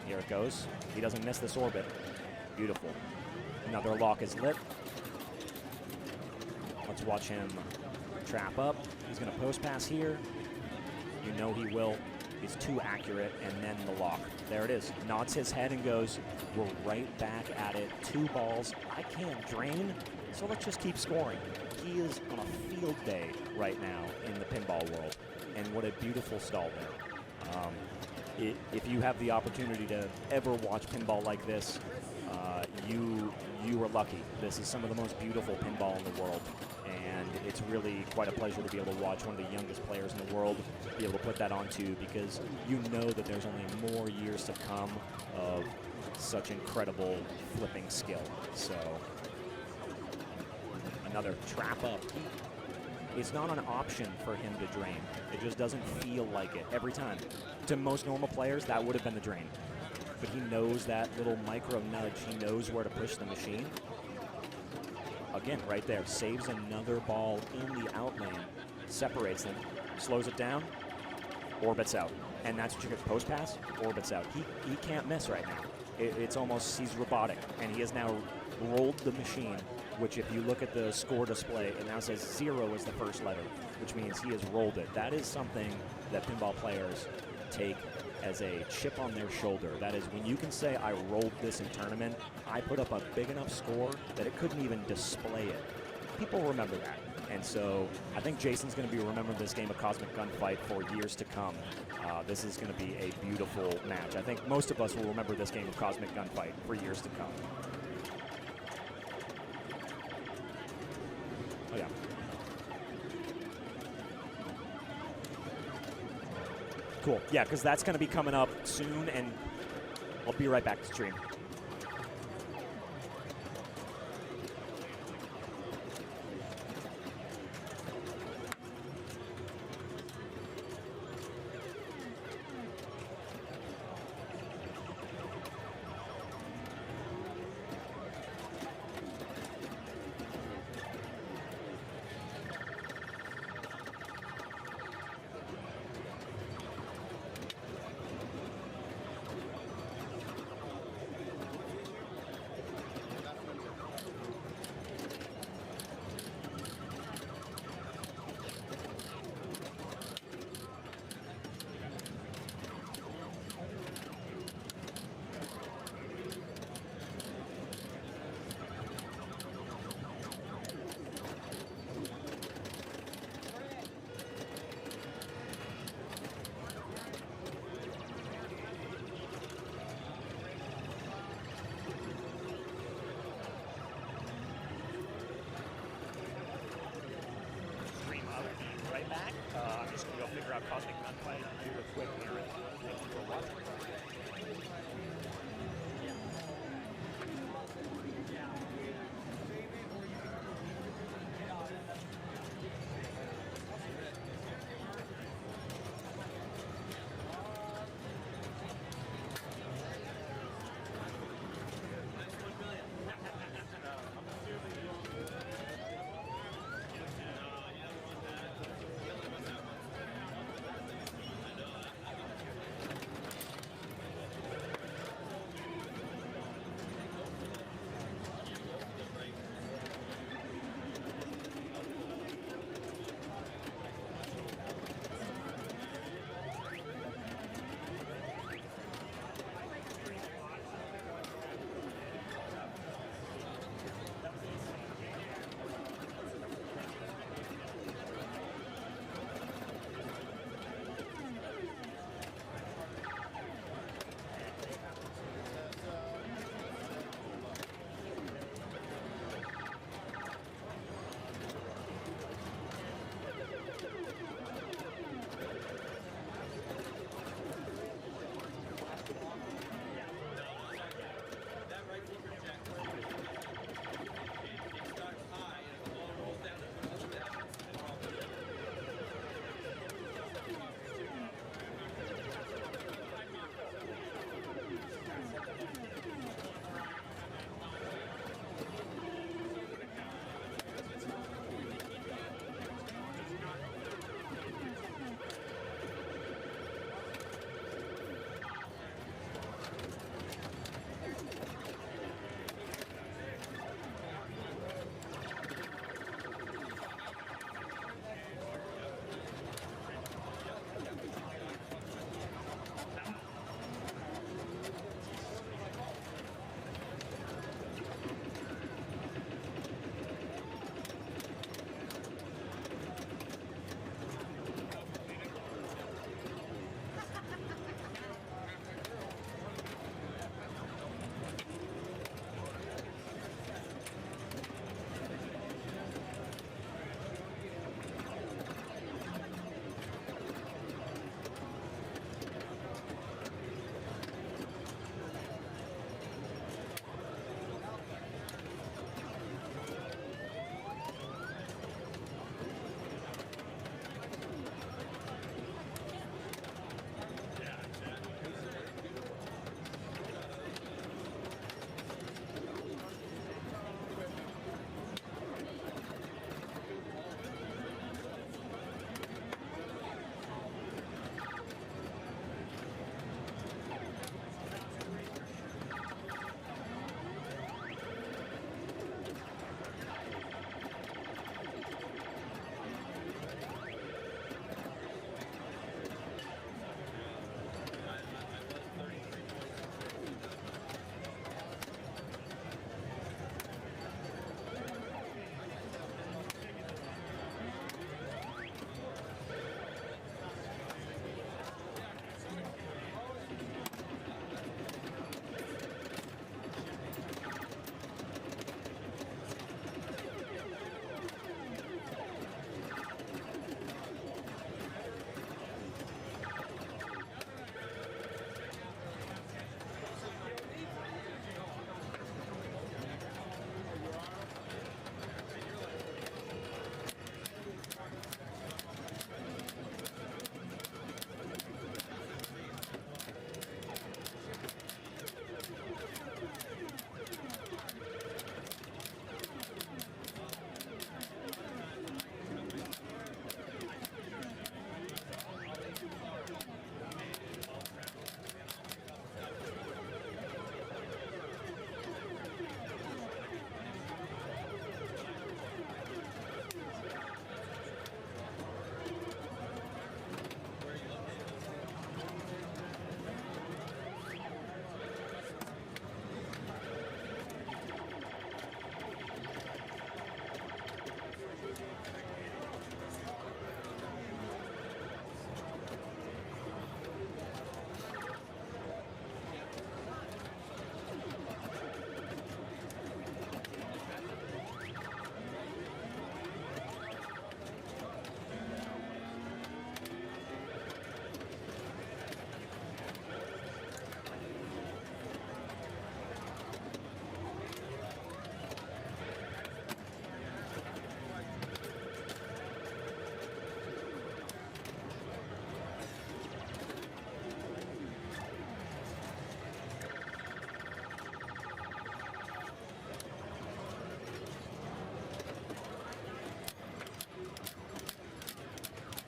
Here it goes. He doesn't miss this orbit. Beautiful. Another lock is lit. Let's watch him trap up. He's going to post pass here. You know he will. He's too accurate, and then the lock. There it is. Nods his head and goes, we're right back at it. 2 balls. I can't drain, so let's just keep scoring. He is on a field day right now in the pinball world, and what a beautiful stall there. If you have the opportunity to ever watch pinball like this, you are lucky. This is some of the most beautiful pinball in the world, and it's really quite a pleasure to be able to watch one of the youngest players in the world be able to put that onto, because you know that there's only more years to come of such incredible flipping skill. So another trap up. It's not an option for him to drain. It just doesn't feel like it every time. To most normal players, that would have been the drain. But he knows that little micro nudge. He knows where to push the machine. Again, right there. Saves another ball in the out lane. Separates them. Slows it down. Orbits out. And that's what you get. Post pass. Orbits out. He can't miss right now. It's almost, he's robotic. And he has now rolled the machine, which if you look at the score display, it now says 0 is the first letter, which means he has rolled it. That is something that pinball players take as a chip on their shoulder. That is, when you can say, I rolled this in tournament, I put up a big enough score that it couldn't even display it. People remember that. And so I think Jason's going to be remembering this game of Cosmic Gunfight for years to come. This is going to be a beautiful match. I think most of us will remember this game of Cosmic Gunfight for years to come. Oh, yeah. Cool. Yeah, because that's going to be coming up soon, and I'll be right back to stream.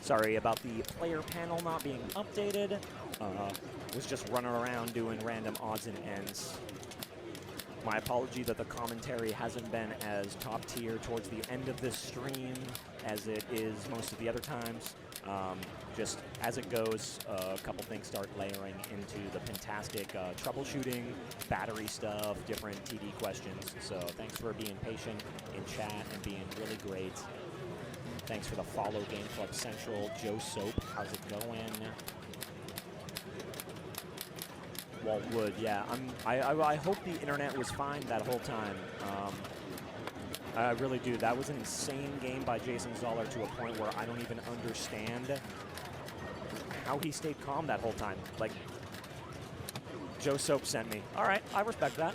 Sorry about the player panel not being updated. Was just running around doing random odds and ends. My apology that the commentary hasn't been as top tier towards the end of this stream as it is most of the other times. Just as it goes, a couple things start layering into the Pintastic troubleshooting, battery stuff, different TD questions. So thanks for being patient in chat and being really great. Thanks for the follow, Game Club Central. Joe Soap, how's it going? Walt Wood, yeah. I hope the internet was fine that whole time. I really do. That was an insane game by Jason Zoller to a point where I don't even understand how he stayed calm that whole time. Like, Joe Soap sent me. All right, I respect that.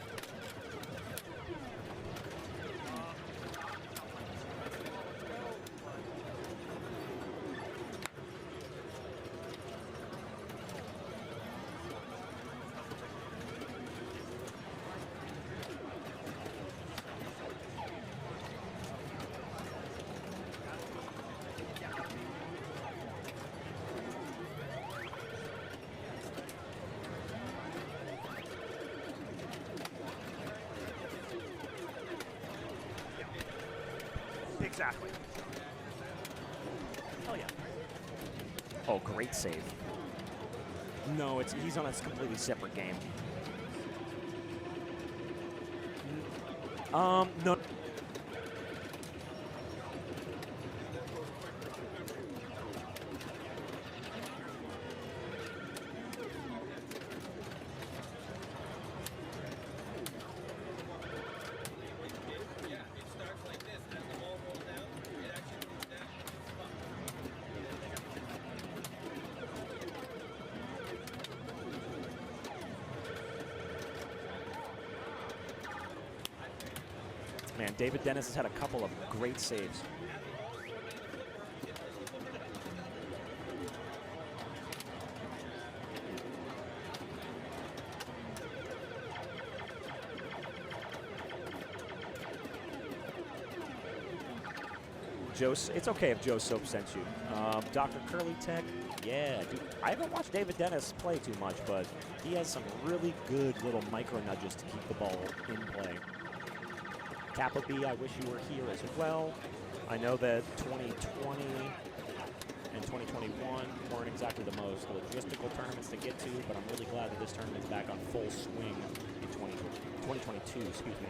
Exactly. Oh, yeah. Oh, great save. No, he's on a completely separate game. No. Man, David Dennis has had a couple of great saves. It's okay if Joe Soap sent you. Dr. Curly Tech, yeah, dude. I haven't watched David Dennis play too much, but he has some really good little micro nudges to keep the ball in play. Kappa B, I wish you were here as well. I know that 2020 and 2021 weren't exactly the most logistical tournaments to get to, but I'm really glad that this tournament's back on full swing in 2022, excuse me.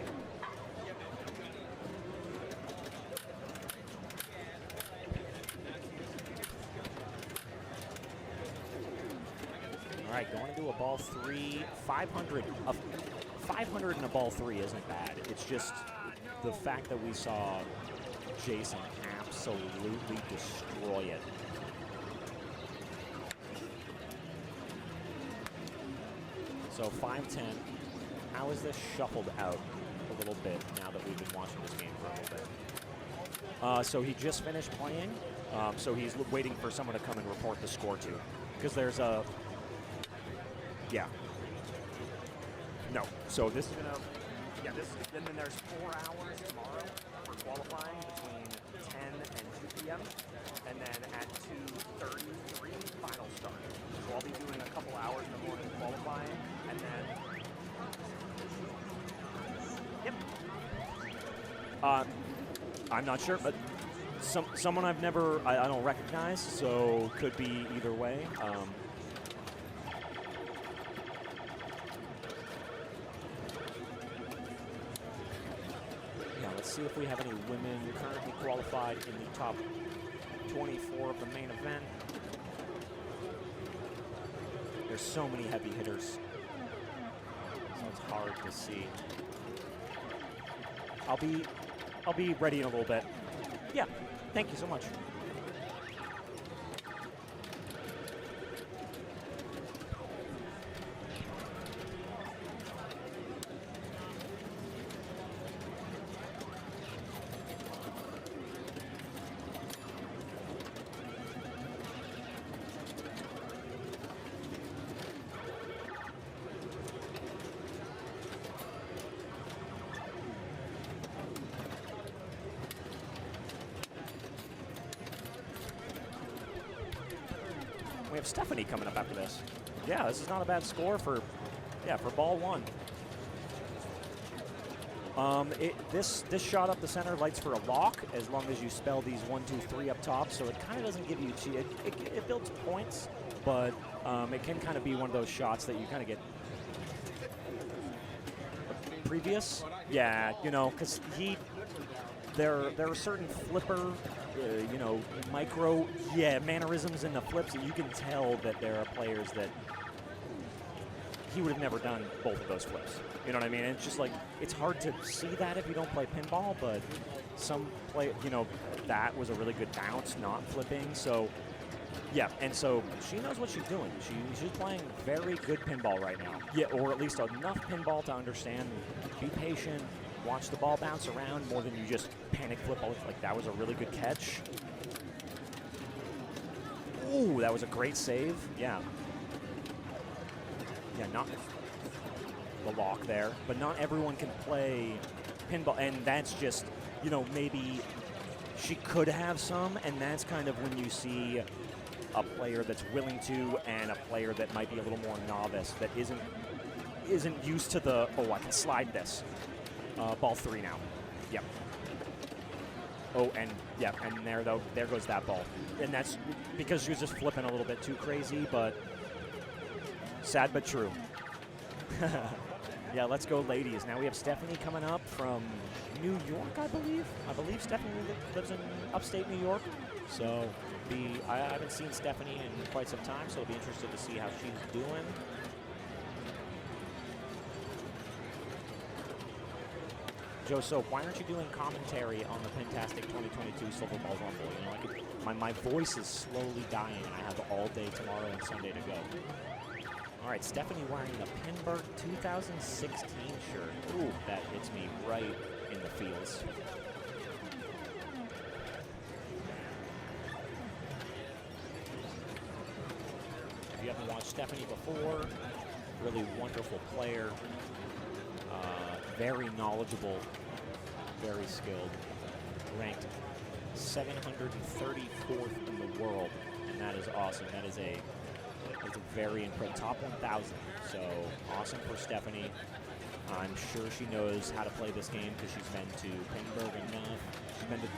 All right, going into a ball three, 500. 500 in a ball three isn't bad. It's just the fact that we saw Jason absolutely destroy it. So 5-10. How is this shuffled out a little bit now that we've been watching this game for a little bit? So he just finished playing. So he's waiting for someone to come and report the score to. Because there's a... Yeah. No. So this is gonna, yeah. Then there's 4 hours tomorrow for qualifying between 10 and 2 p.m. and then at 2:33 final start. So I'll be doing a couple hours in the morning qualifying, and then. Yep. I'm not sure, but someone I don't recognize, so could be either way. Let's see if we have any women currently qualified in the top 24 of the main event. There's so many heavy hitters, so it's hard to see. I'll be ready in a little bit. Yeah, thank you so much. have Stephanie coming up after this. Yeah, this is not a bad score for ball one. This shot up the center lights for a lock as long as you spell these 1, 2, 3 up top. So it kind of doesn't give you it builds points, but it can kind of be one of those shots that you kind of get previous. Yeah, you know, because there are certain flipper, you know, micro mannerisms in the flips that you can tell that there are players that he would have never done both of those flips. You know what I mean? And it's just like, it's hard to see that if you don't play pinball, but some play, you know, that was a really good bounce, not flipping. So, yeah, and so she knows what she's doing. She's playing very good pinball right now. Yeah, or at least enough pinball to understand, be patient, watch the ball bounce around more than you just panic flip. Like, that was a really good catch. Ooh, that was a great save. Yeah. Yeah, not the lock there, but not everyone can play pinball, and that's just, you know, maybe she could have some, and that's kind of when you see a player that's willing to and a player that might be a little more novice that isn't used to the, oh, I can slide this. Ball 3 now. Yep. Oh, and yeah, and there goes that ball. And that's because she was just flipping a little bit too crazy, but sad but true. Yeah, let's go ladies. Now we have Stephanie coming up from New York, I believe. I believe Stephanie lives in upstate New York. So I haven't seen Stephanie in quite some time, so I'll be interested to see how she's doing. Joe, so why aren't you doing commentary on the Pintastic 2022 Silverball Rumble? You know, my voice is slowly dying. I have all day tomorrow and Sunday to go. All right, Stephanie wearing the Pinburg 2016 shirt. Ooh, that hits me right in the feels. If you haven't watched Stephanie before, really wonderful player. Very knowledgeable, very skilled. Ranked 734th in the world, and that is awesome. That is a very impressive, top 1,000. So awesome for Stephanie. I'm sure she knows how to play this game because she's been to Pinburg enough. She's been to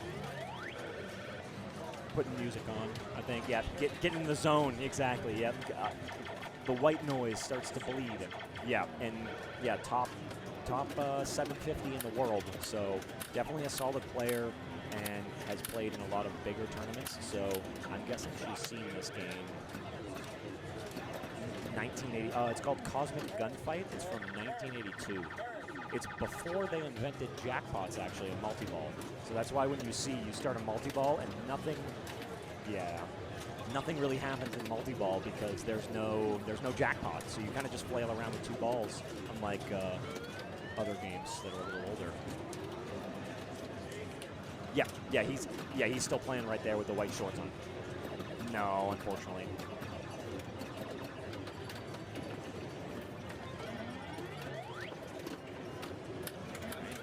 putting music on, I think. Yeah, get in the zone, exactly. Yep. The white noise starts to bleed. Yeah, and yeah, top 750 in the world. So definitely a solid player and has played in a lot of bigger tournaments. So I'm guessing she's seen this game. 1980. It's called Cosmic Gunfight. It's from 1982. It's before they invented jackpots, actually, in multi-ball. So that's why when you start a multi-ball and nothing really happens in multi-ball because there's no jackpot. So you kind of just flail around with 2 balls, unlike other games that are a little older. Yeah, he's still playing right there with the white shorts on. No, unfortunately.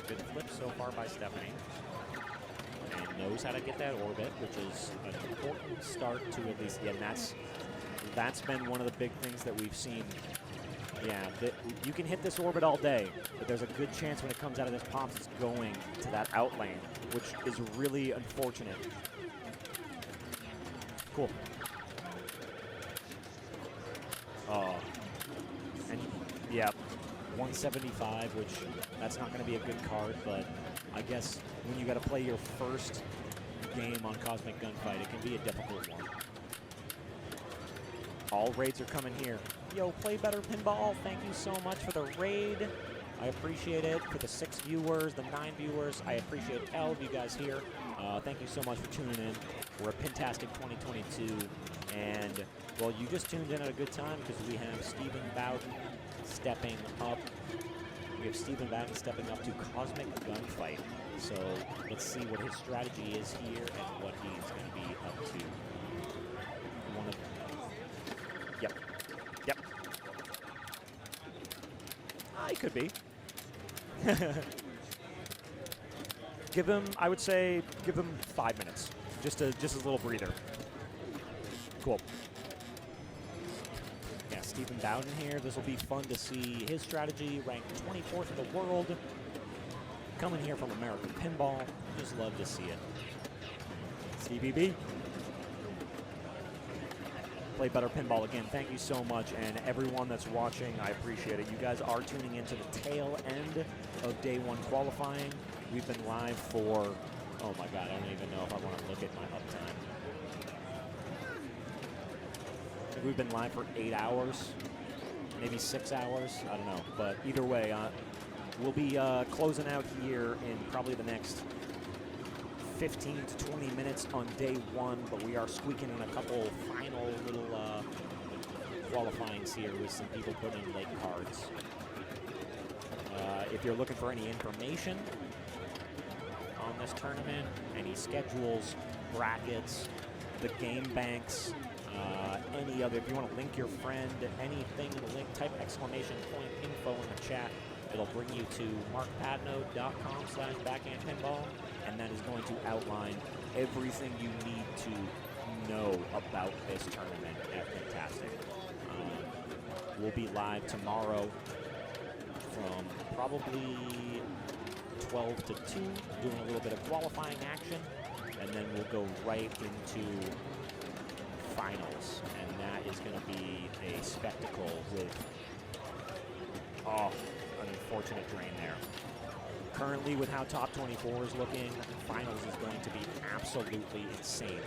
Good flip so far by Stephanie. And knows how to get that orbit, which is an important start to at least, and that's been one of the big things that we've seen. Yeah, you can hit this orbit all day, but there's a good chance when it comes out of this pops, it's going to that out lane, which is really unfortunate. Cool. And yeah, 175, which that's not going to be a good card, but I guess when you got to play your first game on Cosmic Gunfight, it can be a difficult one. All raids are coming here. Yo, Play Better Pinball, thank you so much for the raid. I appreciate it. For the 6 viewers, the 9 viewers, I appreciate all of you guys here. Thank you so much for tuning in. We're at Pintastic 2022, and, well, you just tuned in at a good time because we have Stephen Bowden stepping up. We have Stephen Bowden stepping up to Cosmic Gunfight. So let's see what his strategy is here and what he's going to be up to. Yep. He could be. I would say, give him 5 minutes. Just a little breather. Cool. Stephen Bowden here. This will be fun to see his strategy, ranked 24th in the world. Coming here from American Pinball. Just love to see it. CBB. Play Better Pinball again. Thank you so much, and everyone that's watching, I appreciate it. You guys are tuning into the tail end of day one qualifying. We've been live for, oh my God, I don't even know if I want to look at my uptime. I think we've been live for 8 hours, maybe 6 hours, I don't know. But either way, we'll be closing out here in probably the next 15 to 20 minutes on day one, but we are squeaking in a couple final little qualifyings here with some people putting in late cards. If you're looking for any information on this tournament, any schedules, brackets, the game banks, any other, if you want to link your friend, anything in the link, type exclamation point info in the chat. It'll bring you to markpadno.com/backhandpinball, and that is going to outline everything you need to know about this tournament at Pintastic. We'll be live tomorrow from probably 12 to 2, doing a little bit of qualifying action, and then we'll go right into finals, and that is going to be a spectacle with, an unfortunate drain there. Currently, with how top 24 is looking, finals is going to be absolutely insane.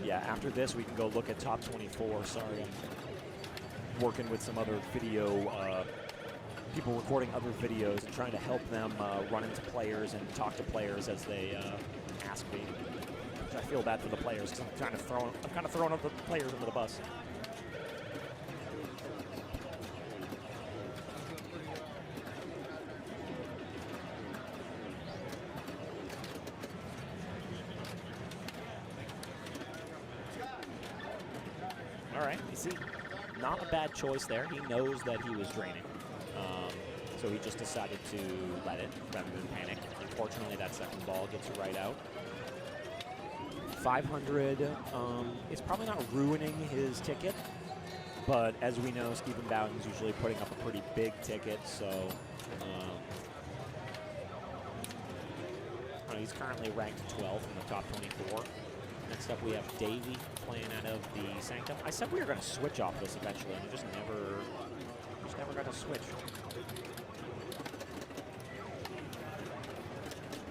Yeah, after this, we can go look at top 24. Sorry, I'm working with some other video, people recording other videos and trying to help them run into players and talk to players as they ask me. Which I feel bad for the players because I'm kind of throwing up the players under the bus. All right, you see, not a bad choice there. He knows that he was draining, so he just decided to let it rather than panic. Unfortunately, that second ball gets right out. 500 is probably not ruining his ticket, but as we know, Stephen Bowden's usually putting up a pretty big ticket, so he's currently ranked 12th in the top 24. Next up, we have Davey playing out of the Sanctum. I said we were going to switch off this eventually, and we just never got to switch.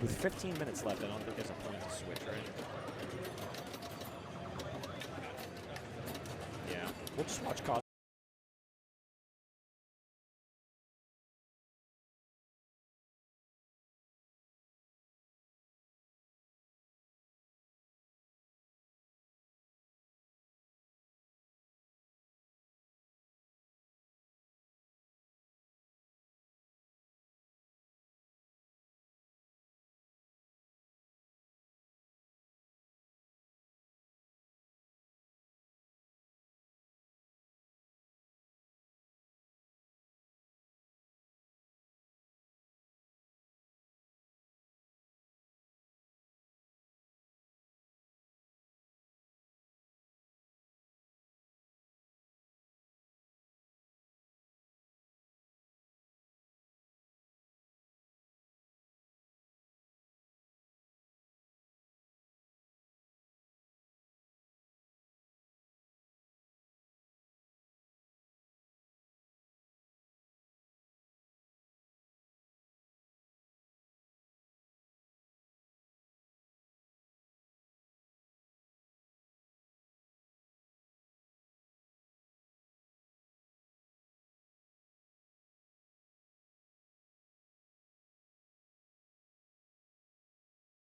With 15 minutes left, I don't think there's a point to switch, right? Yeah, we'll just watch